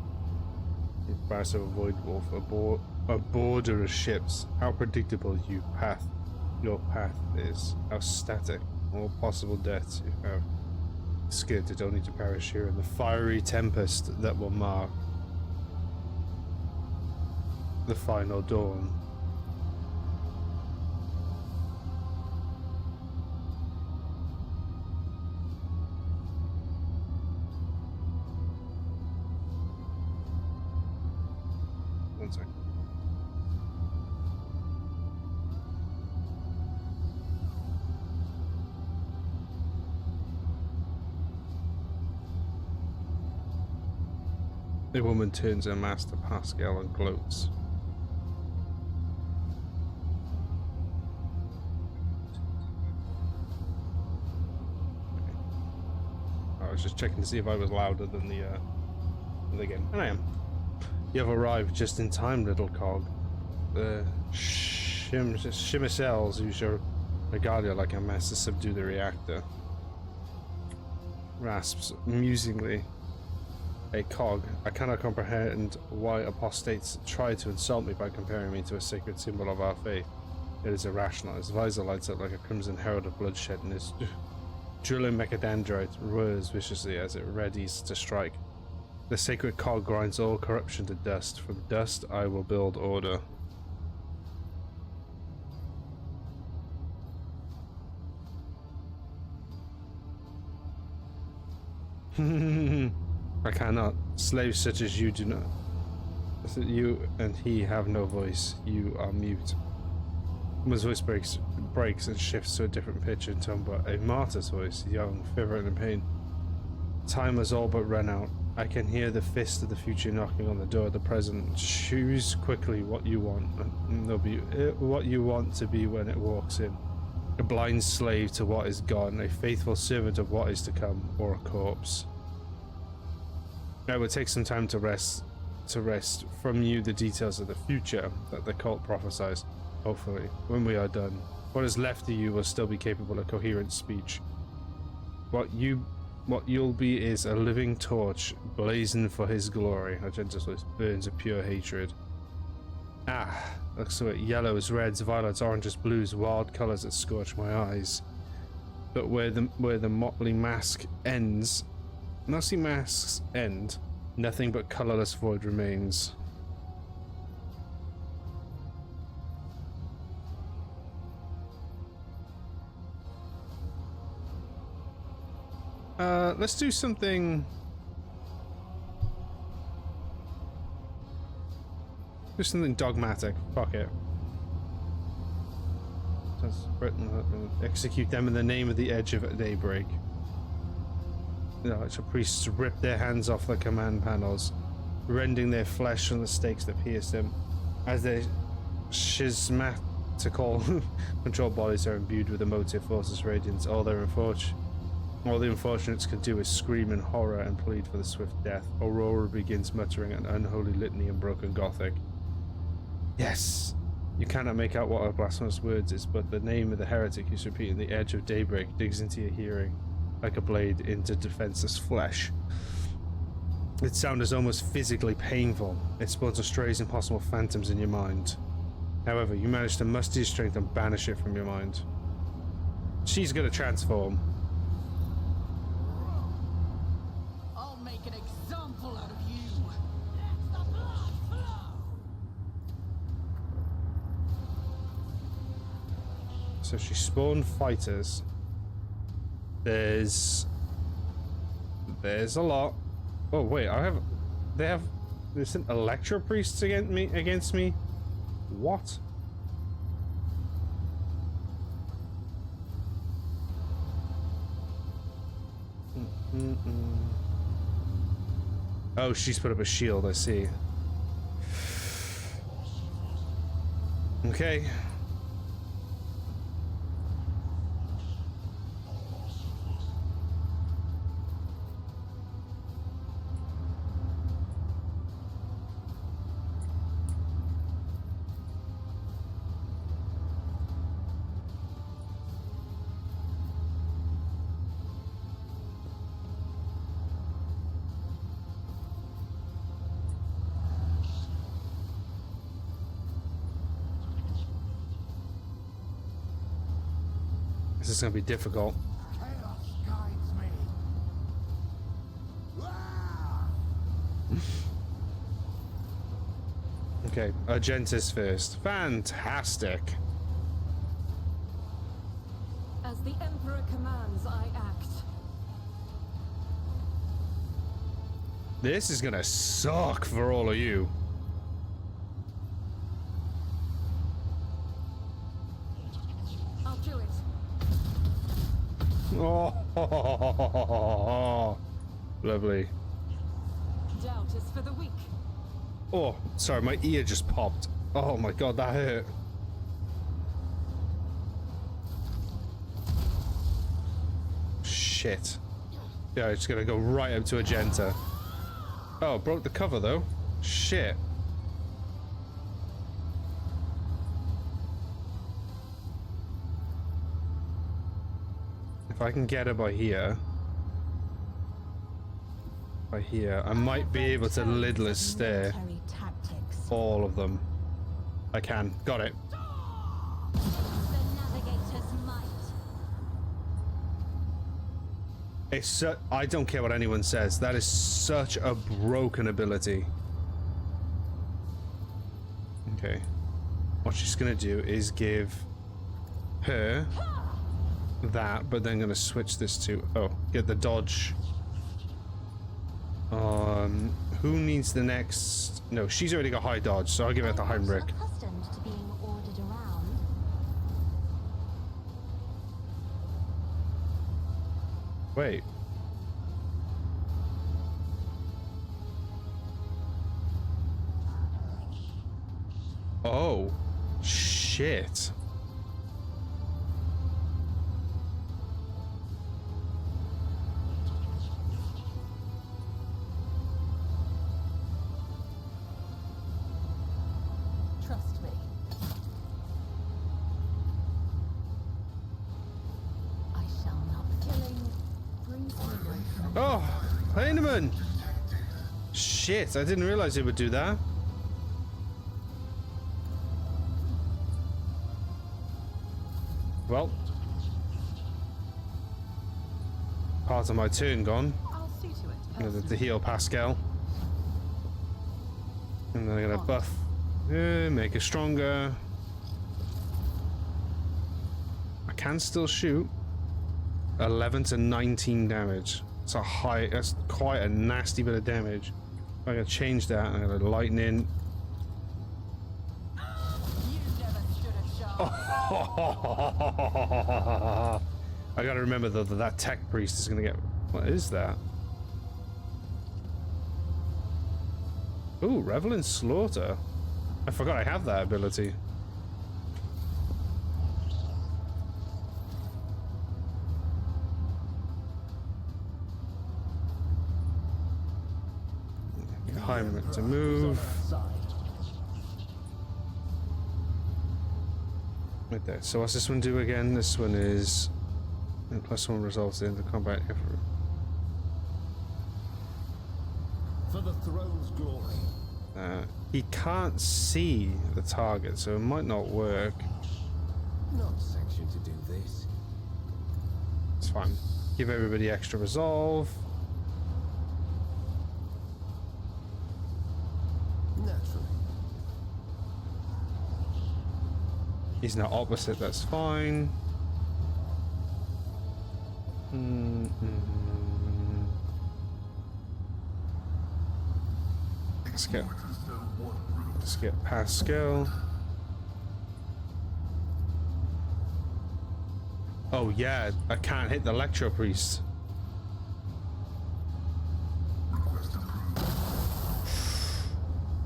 It bars of a void wolf, a border of ships. How predictable your path is. How static. All possible deaths you have. Skidded only to perish here in the fiery tempest that will mark the final dawn. One second. The woman turns her mask to Pascal and gloats. I was just checking to see if I was louder than the game, and I am. You have arrived just in time, little cog. The shimmer cells use your regalia like a mess to subdue the reactor. Rasps musingly. a cog. I cannot comprehend why apostates try to insult me by comparing me to a sacred symbol of our faith. It is irrational. His visor lights up like a crimson herald of bloodshed, and his drilling mechadendrite roars viciously as it readies to strike. The sacred cog grinds all corruption to dust. From dust I will build order. I cannot. Slaves such as you do not. You and he have no voice. You are mute. His voice breaks and shifts to a different pitch and tone, but a martyr's voice, young, fervent in pain. Time has all but run out. I can hear the fist of the future knocking on the door of the present. Choose quickly what you want, and there'll be what you want to be when it walks in. A blind slave to what is gone, a faithful servant of what is to come, or a corpse. I will take some time to wrest from you the details of the future that the cult prophesies. Hopefully, when we are done, what is left of you will still be capable of coherent speech. What you'll be is a living torch, blazing for his glory. Argenta's voice burns of pure hatred. Ah, looks so it yellows, reds, violets, oranges, blues, wild colors that scorch my eyes. But where the motley mask ends, mostly masks end, nothing but colorless void remains. Let's do something. Do something dogmatic. Fuck it. Execute them in the name of the edge of daybreak. The archer priests rip their hands off the command panels, rending their flesh from the stakes that pierced them. As their schismatical control bodies are imbued with emotive forces radiance, all the unfortunates can do is scream in horror and plead for the swift death. Aurora begins muttering an unholy litany in broken Gothic. Yes! You cannot make out what her blasphemous words is, but the name of the heretic who's repeating the edge of daybreak digs into your hearing like a blade into defenseless flesh. Its sound is almost physically painful. It spawns strays impossible phantoms in your mind. However, you manage to muster your strength and banish it from your mind. She's gonna transform. I'll make an example out of you. Let the blood flow. So she spawned fighters. There's a lot. Oh wait, there's an Electro priests against me. What? Oh, she's put up a shield, I see. Okay. This is gonna be difficult. Chaos guides me. Okay, Argentis first. Fantastic. As the Emperor commands, I act. This is gonna suck for all of you. I'll do it. Oh, lovely. Doubt is for the weak. Oh, sorry, my ear just popped. Oh my god, that hurt. Shit. Yeah, it's gonna go right up to Agenta. Oh, broke the cover though. Shit. If I can get her by here. By here, I might be able to lidless stare Military tactics. all of them. I can. Got it. The navigator's might. It's I don't care what anyone says. That is such a broken ability. Okay. What she's gonna do is give her that, but then gonna switch this to get the dodge. Who needs the next? No, she's already got high dodge, so I'll give it to Heinrix. Accustomed to being ordered around. Wait. Oh, shit. Trust me. I shall not. Killing brings me no. Oh, Heinemann! Shit, I didn't realize it would do that. Well, part of my turn gone. I'll see to it. I'm gonna have to heal Pascal. And then I'm gonna buff, make it stronger. I can still shoot. 11 to 19 damage. It's a high, that's quite a nasty bit of damage. I'm gonna change that. I'm gonna lightning. You never stood a chance. I gotta remember though that that tech priest is gonna get. What is that? Ooh, Revel in Slaughter. I forgot I have that ability. Heinrix to move. Right there. So what's this one do again? This one is +1 results in the combat effort. For the throne's glory. He can't see the target, so it might not work. Not sanctioned to do this. It's fine. Give everybody extra resolve. Naturally. He's now opposite, that's fine. Let's get Pascal. Oh yeah, I can't hit the Lecture Priest.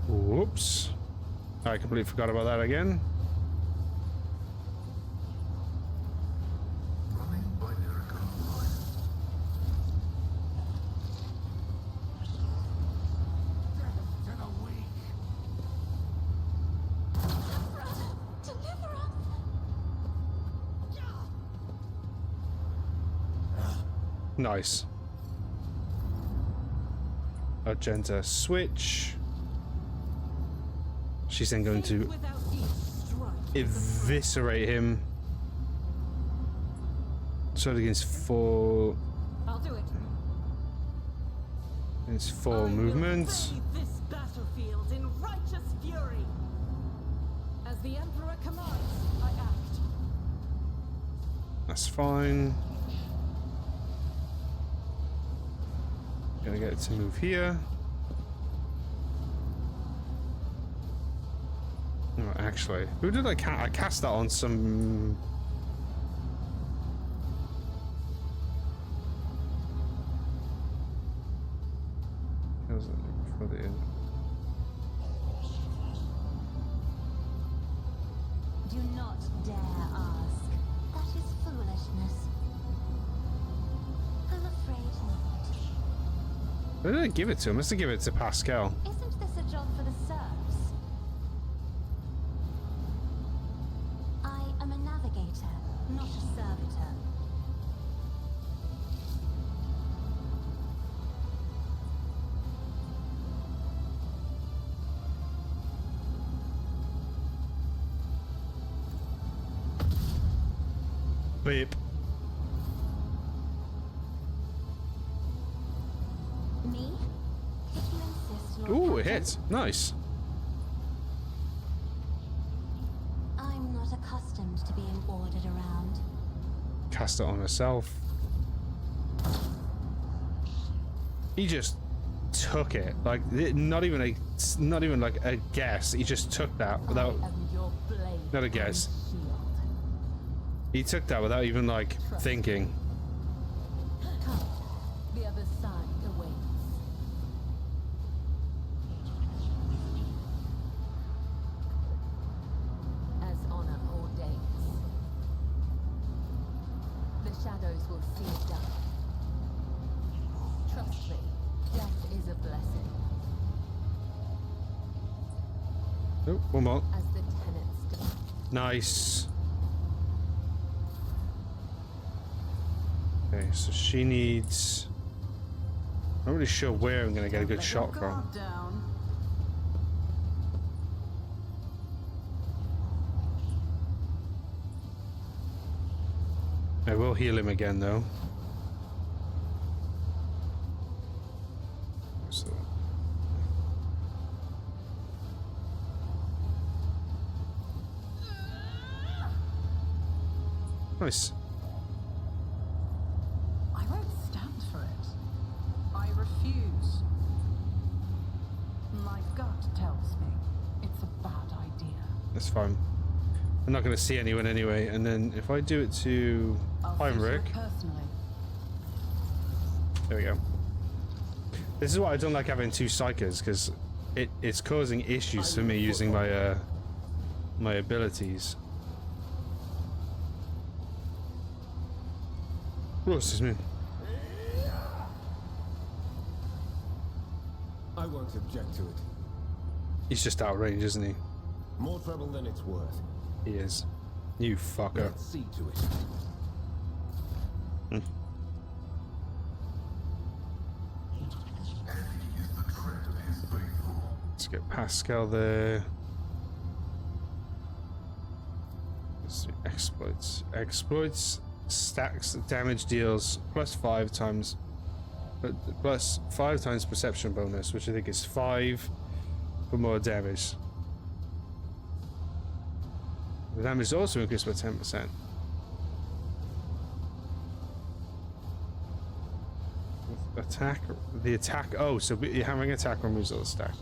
Whoops. I completely forgot about that again. Nice. Argenta switch. She's then going to eviscerate him. Sword against 4. I'll do it. It's 4 movements. This battlefield in righteous fury. As the Emperor commands, I act. That's fine. Gonna get it to move here. Oh, actually, who did I cast? I cast that on some. How's it for the end? Do not dare ask. That is foolishness. I'm afraid not. Where did I give it to? I must have given it to Pascal. Isn't this a job for the serfs? I am a navigator, not a servitor. Beep. Me? If you insist, Lord Ooh, it Captain. hit. Nice. I'm not accustomed to being ordered around. Cast it on herself. He just took it. Like, not even like a guess. He just took that without. Not a guess. He took that without even like thinking. Come, the other side awaits. As honor ordains, the shadows will see it done. Trust me, death is a blessing. Oh, one more. As the tenets demand. Nice. Okay, so she needs. I'm not really sure where I'm gonna get a good shot from. Guard down. I will heal him again though. So. Nice. I won't stand for it. I refuse. My gut tells me it's a bad idea. That's fine. I'm not going to see anyone anyway. And then if I do it to I'll Heinrix, feature personally. there we go. This is why I don't like having two psychers, because it's causing issues for me using my my abilities. Oh, excuse me. I won't object to it. He's just out of range, isn't he? More trouble than it's worth. He is. You fucker. Let's see to it. Let's get Pascal there. Let's do exploits. Exploits stacks damage deals +5 times +5 times perception bonus, which I think is 5 for more damage. The damage is also increased by 10%. Attack. The attack. Oh, so having attack removes all the stack.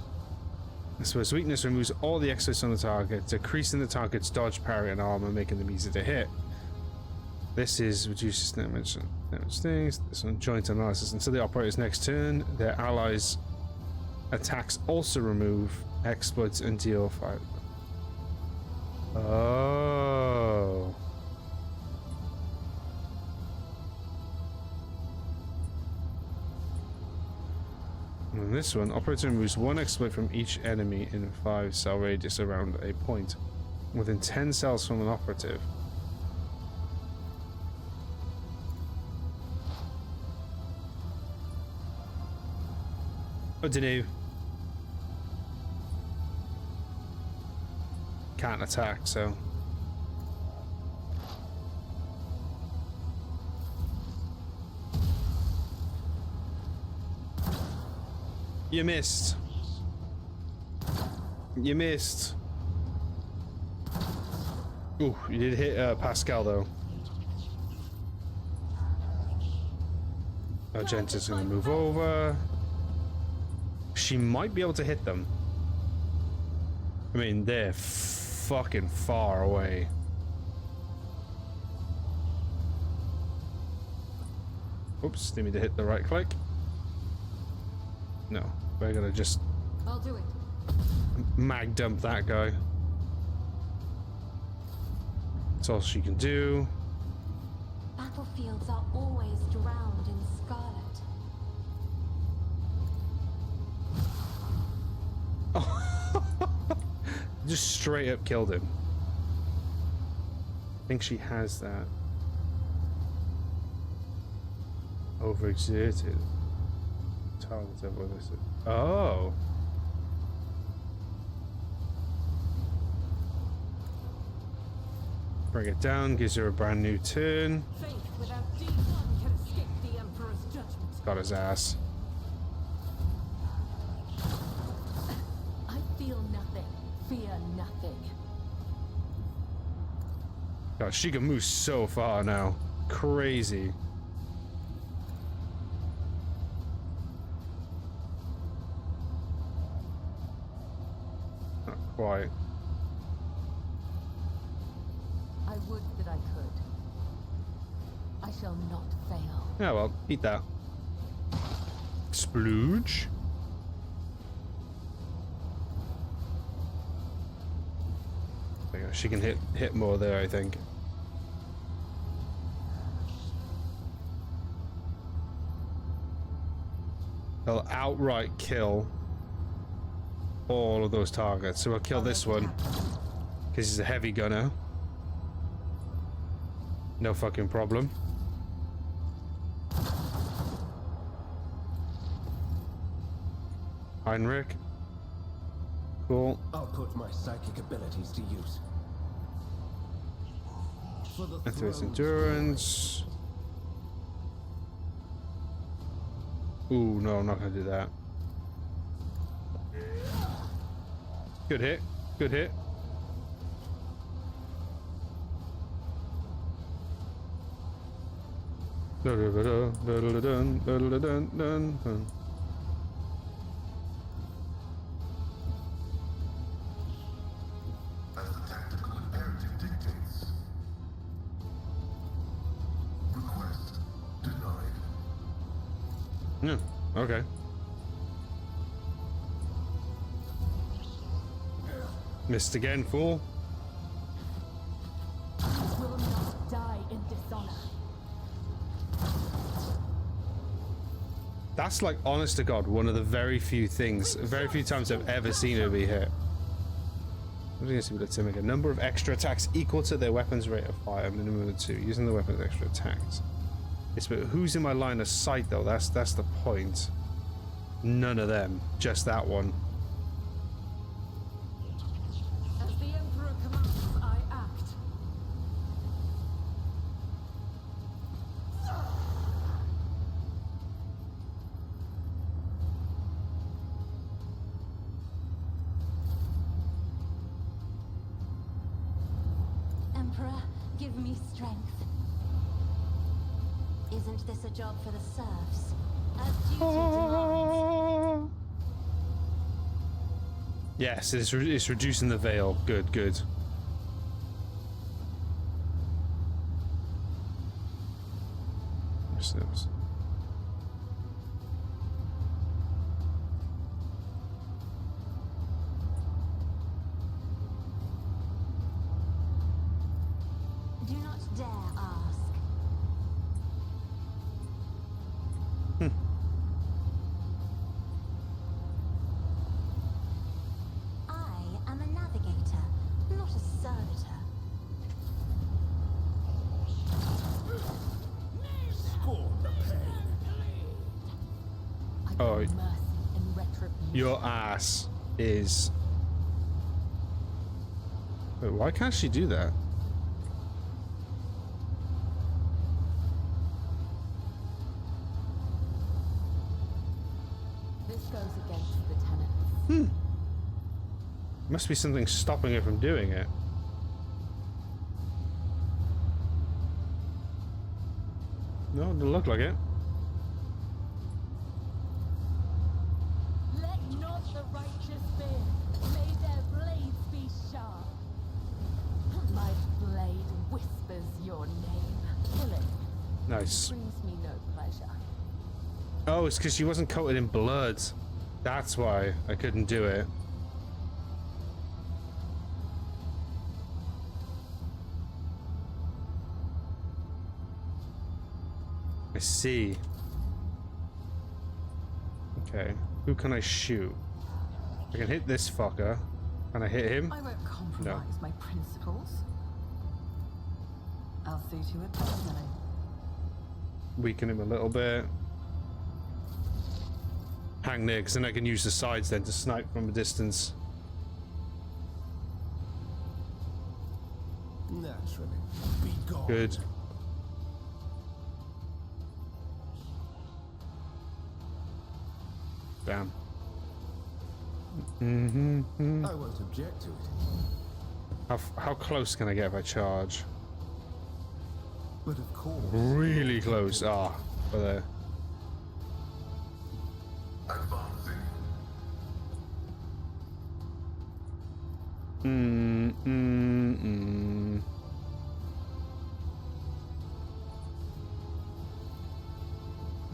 So its weakness removes all the exploits on the target, decreasing the target's dodge, parry, and armor, making them easy to hit. This is reduces damage things. This one joint analysis. Until the operator's next turn, their allies' attacks also remove exploits and deal 5. Oh. And this one, operator removes 1 exploit from each enemy in a 5-cell radius around a point, within 10 cells from an operative. I don't know. Can't attack, so. You missed. You missed. Ooh, you did hit Pascal though. Argenta's gonna move over. She might be able to hit them. I mean, they're fucking far away. Oops, didn't mean to hit the right click. No, we're gonna just I'll do it. mag dump that guy. That's all she can do. Battlefields are always drowned in scarlet. Just straight up killed him. I think she has that. Overexerted. Target over this. Oh. Bring it down, gives her a brand new turn. Faith without deed, none can escape the Emperor's judgment. Got his ass. I feel nothing. Fear nothing. God, she can move so far now. Crazy. Not quite. I would that I could. I shall not fail. Yeah, well, eat that. Splooge. There you go. She can hit more there, I think. They'll outright kill all of those targets. So we'll kill this one because he's a heavy gunner. No fucking problem. Heinrix. Cool. I'll put my psychic abilities to use. Into his endurance. Ooh, no, I'm not gonna do that. Good hit. Good hit. As the tactical imperative dictates. Request denied. Yeah, okay. Missed again, fool. You will not die in dishonor. That's like, honest to God, one of the very few times I've ever seen her be hit. I'm just gonna see what it's saying. A number of extra attacks equal to their weapon's rate of fire, minimum of 2. Using the weapon's extra attacks. It's but who's in my line of sight though? That's the point. None of them. Just that one. As the Emperor commands, I act. Emperor, give me strength. Isn't this a job for the serfs? As duty demands. Yes, it's reducing the veil. Good, good. What's this? Do not dare ask. I am a navigator, not a servitor. Scorn the pain. I Oh, give mercy and retribution. your ass is. Wait, why can't she do that? This goes against the tenets. Must be something stopping her from doing it. No, it doesn't look like it. Let not the righteous fear. May their blades be sharp. My blade whispers your name. Killing Nice. brings me no pleasure. Oh, it's because she wasn't coated in blood. That's why I couldn't do it. I see. Okay. Who can I shoot? I can hit this fucker. Can I hit him? I won't compromise my principles. I'll see to it personally. Weaken him a little bit. Hang there, because then I can use the sides then to snipe from a distance. Now, Naturally. Be gone. Good. Damn. I won't object to it. How close can I get if I charge? But of course. Really close. Ah, over there. Advancing.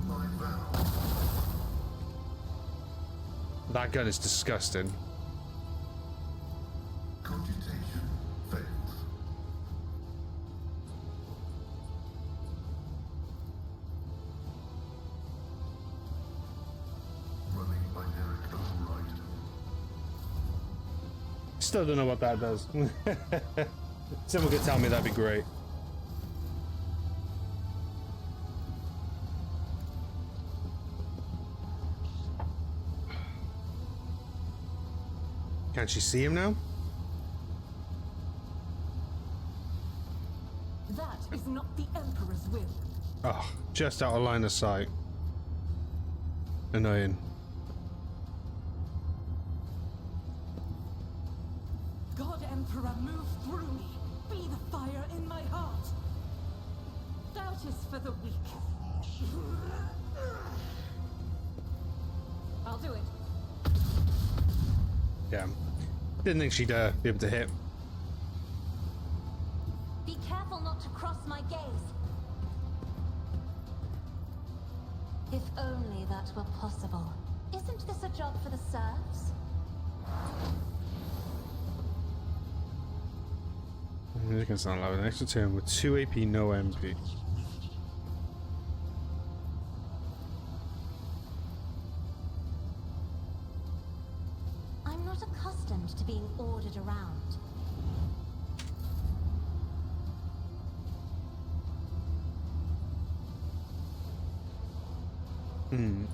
My vow. That gun is disgusting. Cogitation fails. Running binaric override. Still don't know what that does. Someone could tell me, that'd be great. Can't she see him now? That is not the Emperor's will. Oh, just out of line of sight. Annoying. God Emperor, move through me. Be the fire in my heart. Doubt is for the weak. I'll do it. Yeah. Didn't think she'd be able to hit. Be careful not to cross my gaze. If only that were possible. Isn't this a job for the serfs? This can sound like an extra turn with 2 AP, no MP. I'm not accustomed to being ordered around.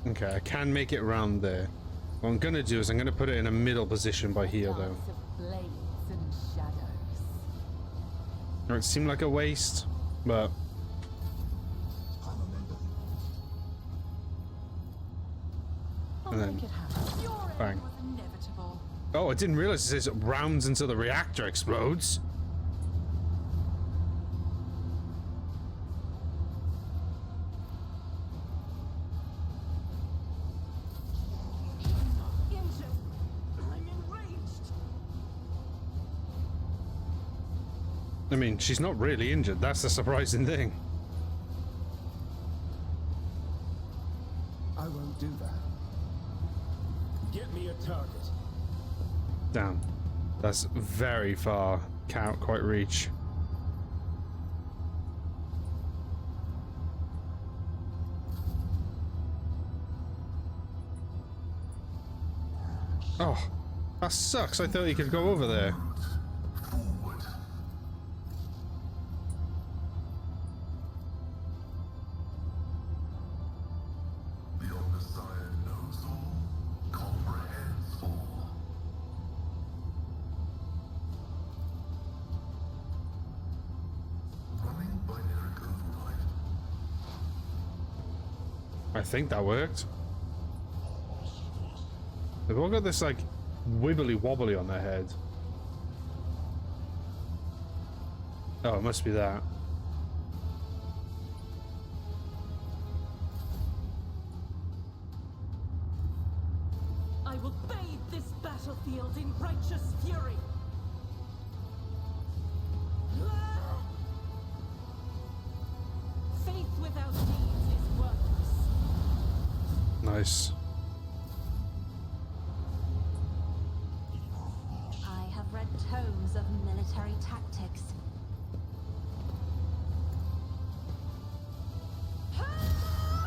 Okay, I can make it around there. What I'm gonna do is I'm gonna put it in a middle position by here, though. Dance of blades and shadows. It seemed like a waste, but I'll And then- make it happen. Your end bang. was inevitable. Oh, I didn't realize it says rounds until the reactor explodes. Injured. I'm enraged. I mean, she's not really injured. That's the surprising thing. I won't do that. Get me a target. Damn. That's very far. Can't quite reach. Oh, that sucks. I thought you could go over there. Forward. The Omnissiah knows all, comprehends all. Running binary override. I think that worked. They've all got this, like, wibbly wobbly on their head. Oh, it must be that. I will bathe this battlefield in righteous fury. Faith without deeds is worthless. Nice. I have read tomes of military tactics.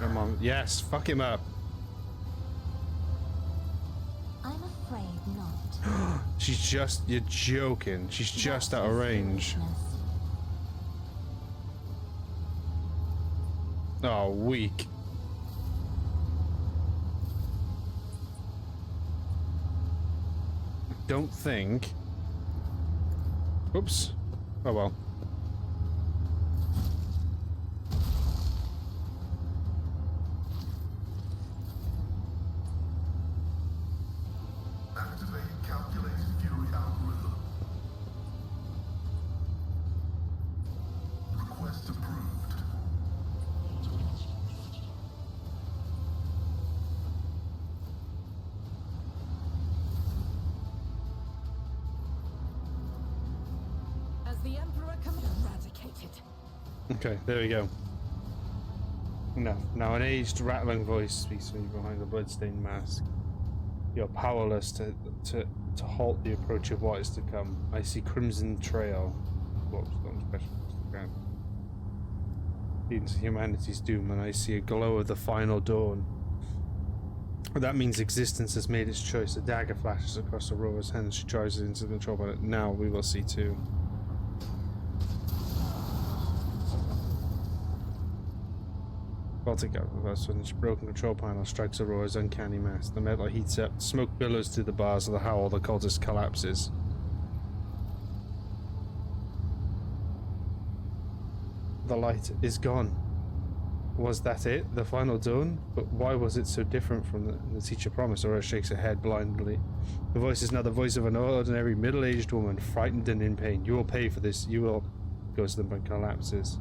Come on. Yes, fuck him up. I'm afraid not. She's just... You're joking. She's just out of range. Oh, weak. Don't think... Oops. Oh well. it. Okay, there we go. Enough. Now an aged, rattling voice speaks to me behind the bloodstained mask. You're powerless to halt the approach of what is to come. I see crimson trail. Leading to humanity's doom, and I see a glow of the final dawn. That means existence has made its choice. A dagger flashes across Aurora's hands. She drives it into the control panel. Now we will see too. Baltic out of us when the broken control panel strikes Aurora's uncanny mass. The metal heats up, smoke billows through the bars of the howl, the cultist collapses. The light is gone. Was that it? The final dawn? But why was it so different from the teacher promised? Aurora shakes her head blindly. The voice is now the voice of an ordinary middle-aged woman, frightened and in pain. You will pay for this. You will... Goes to them and collapses.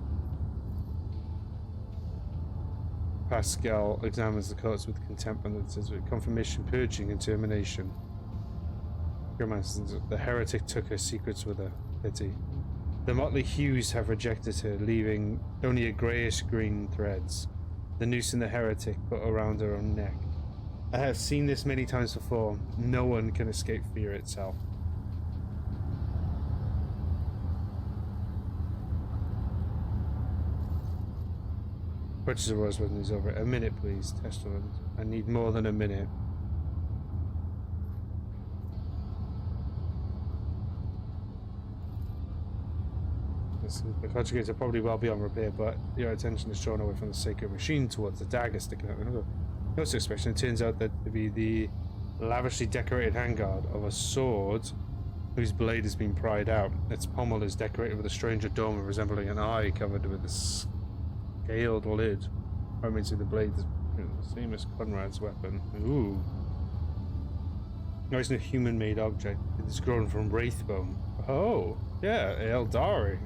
Pascal examines the corpse with contempt and says, confirmation, purging, and termination. The heretic took her secrets with her. Pity. The motley hues have rejected her, leaving only a greyish-green threads. The noose in the heretic put around her own neck. I have seen this many times before. No one can escape fear itself. Purchase of Rose when he's over. A minute, please, Testament. I need more than a minute. The conjugator probably well beyond repair, but your attention is drawn away from the sacred machine towards the dagger sticking out. No suspicion. It turns out that to be the lavishly decorated handguard of a sword whose blade has been pried out. Its pommel is decorated with a strange adornment resembling an eye covered with a scaled lid. I mean, see the blade is the same as Conrad's weapon. Ooh. No, it's no human-made object. It is grown from wraith bone. Oh, yeah, Eldari.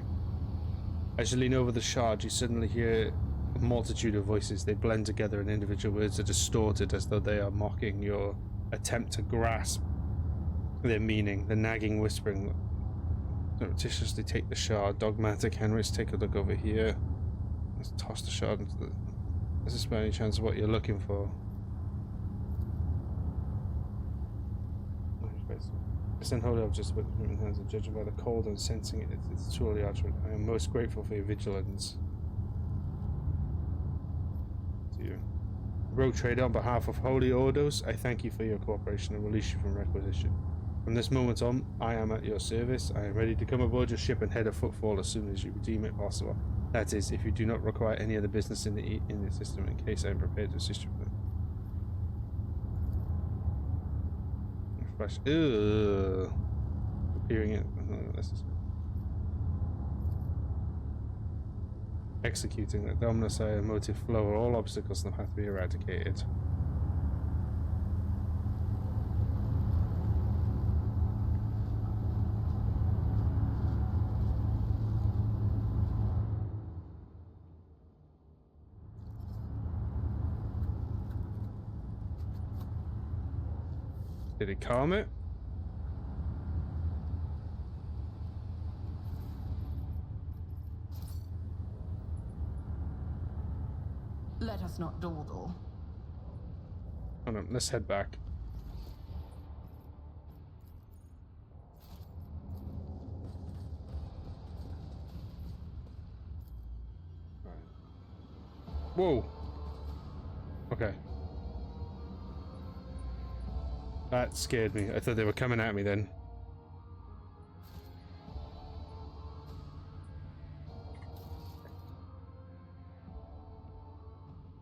As you lean over the shard, you suddenly hear a multitude of voices. They blend together and individual words are distorted as though they are mocking your attempt to grasp their meaning. The nagging whispering. Surreptitiously take the shard. Dogmatic Henrix, take a look over here. Let's toss the shard into the... Is this by any chance what you're looking for? Send holy objects with human hands and judging by the cold and sensing it, it's truly utterant. I am most grateful for your vigilance. To you. Rogue Trader, on behalf of Holy Ordos, I thank you for your cooperation and release you from requisition. From this moment on, I am at your service. I am ready to come aboard your ship and head a footfall as soon as you deem it possible. That is, if you do not require any other business in the system, in case I am prepared to assist you with them. Flash. Ugh. Appearing it. Executing the Dominus motive flow. All obstacles now have to be eradicated. Did it calm it? Let us not dawdle. Hold on, let's head back. Whoa. Okay. That scared me. I thought they were coming at me then.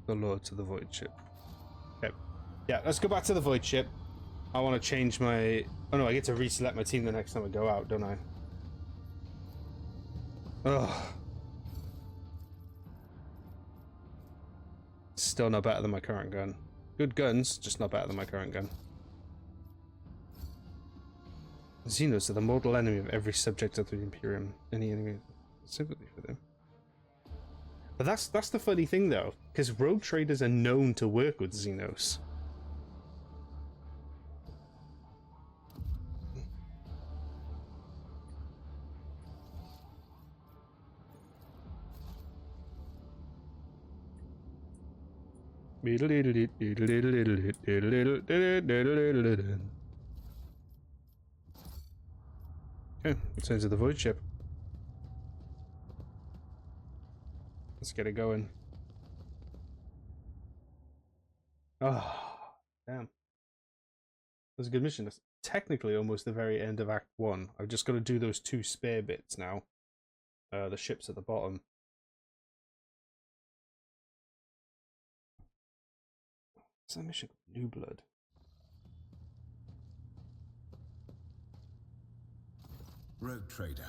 The Lord to the Void Ship. Okay. Yeah, let's go back to the Void Ship. I want to change my... Oh no, I get to reselect my team the next time I go out, don't I? Ugh. Still not better than my current gun. Good guns, just not better than my current gun. Xenos are the mortal enemy of every subject of the Imperium. Any enemy sympathy for them. But that's the funny thing though, because rogue traders are known to work with Xenos. Okay, return to the void ship. Let's get it going. Ah, damn. That was a good mission. That's technically almost the very end of Act 1. I've just got to do those 2 spare bits now. The ship's at the bottom. What's that mission? New Blood. Rogue Trader.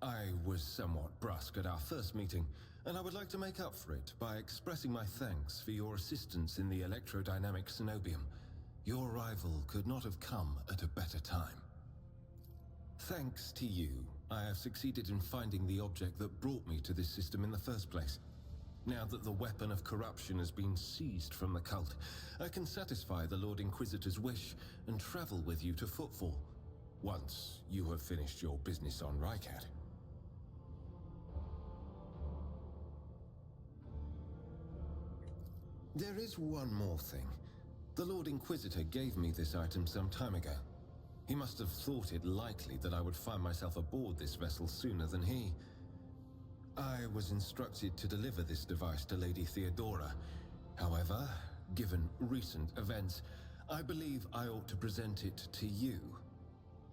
I was somewhat brusque at our first meeting, and I would like to make up for it by expressing my thanks for your assistance in the Electrodynamic Cenobium. Your arrival could not have come at a better time. Thanks to you, I have succeeded in finding the object that brought me to this system in the first place. Now that the weapon of corruption has been seized from the cult, I can satisfy the Lord Inquisitor's wish and travel with you to Footfall, once you have finished your business on Rykard. There is one more thing. The Lord Inquisitor gave me this item some time ago. He must have thought it likely that I would find myself aboard this vessel sooner than he. I was instructed to deliver this device to Lady Theodora. However, given recent events, I believe I ought to present it to you.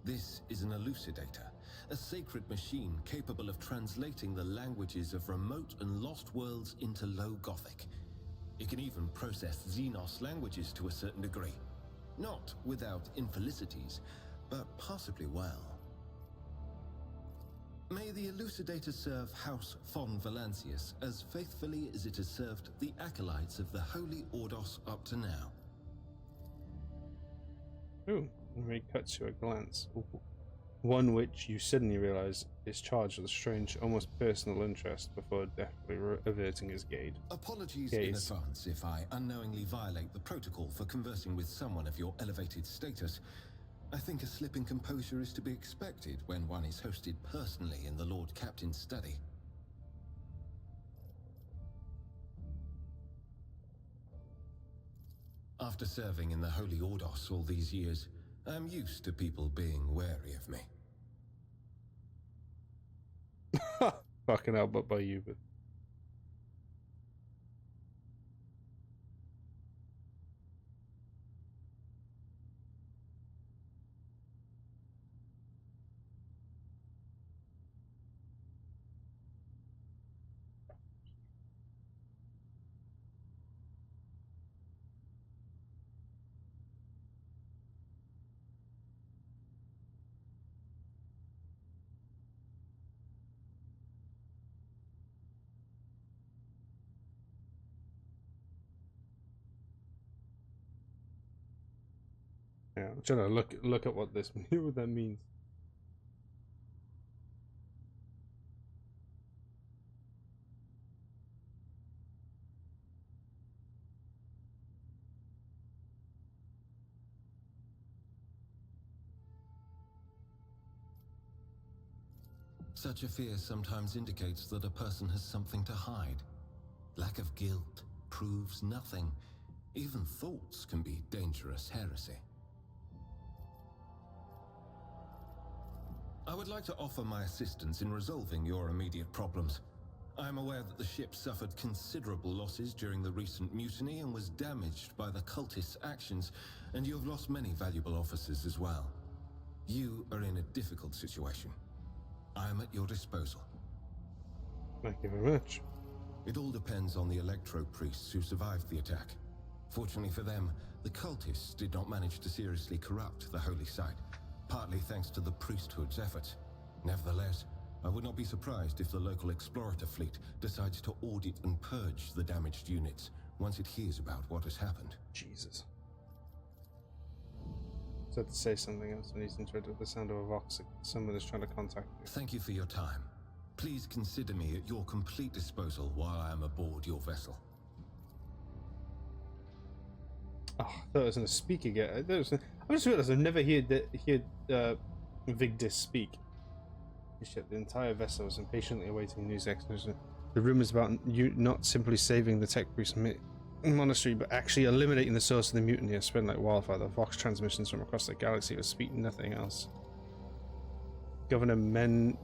This is an elucidator, a sacred machine capable of translating the languages of remote and lost worlds into Low Gothic. It can even process Xenos languages to a certain degree. Not without infelicities, but possibly well. May the elucidator serve House von Valancius as faithfully as it has served the acolytes of the Holy Ordos up to now. Ooh, very cuts you at a glance. Ooh. One which you suddenly realise is charged with a strange, almost personal interest before deftly averting his gaze. Apologies in advance if I unknowingly violate the protocol for conversing with someone of your elevated status. I think a slip in composure is to be expected when one is hosted personally in the Lord Captain's study. After serving in the Holy Ordos all these years, I'm used to people being wary of me. Fucking hell, but by you, but... Yeah, I'm trying to look at what this what that means. Such a fear sometimes indicates that a person has something to hide. Lack of guilt proves nothing. Even thoughts can be dangerous heresy. I would like to offer my assistance in resolving your immediate problems. I am aware that the ship suffered considerable losses during the recent mutiny and was damaged by the cultists' actions, and you have lost many valuable officers as well. You are in a difficult situation. I am at your disposal. Thank you very much. It all depends on the electro-priests who survived the attack. Fortunately for them, the cultists did not manage to seriously corrupt the holy site, partly thanks to the priesthood's efforts. Nevertheless, I would not be surprised if the local explorator fleet decides to audit and purge the damaged units once it hears about what has happened. Jesus. I had to say something else when he's interrupted the sound of a vox. Someone is trying to contact you. Thank you for your time. Please consider me at your complete disposal while I am aboard your vessel. Oh, I thought I was going to speak again. I just realised I've never heard Vigdis speak. The entire vessel was impatiently awaiting news expedition. The rumours about you not simply saving the tech priest monastery, but actually eliminating the source of the mutiny has spread like wildfire. The Vox transmissions from across the galaxy will speak nothing else. Governor Medin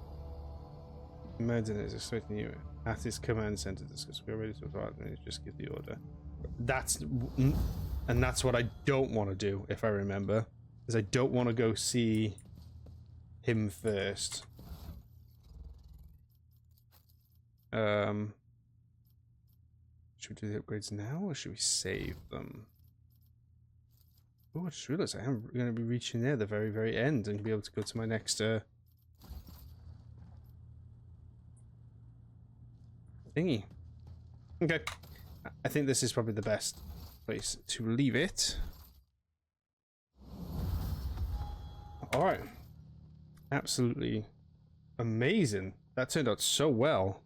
is expecting you at his command center to discuss. We're ready to advance and just give the order. That's what I don't want to do, if I remember, is I don't want to go see him first. Should we do the upgrades now, or should we save them? Oh, I just realized I am going to be reaching there at the very, very end and be able to go to my next thingy. Okay, I think this is probably the best place to leave it. All right, absolutely amazing. That turned out so well.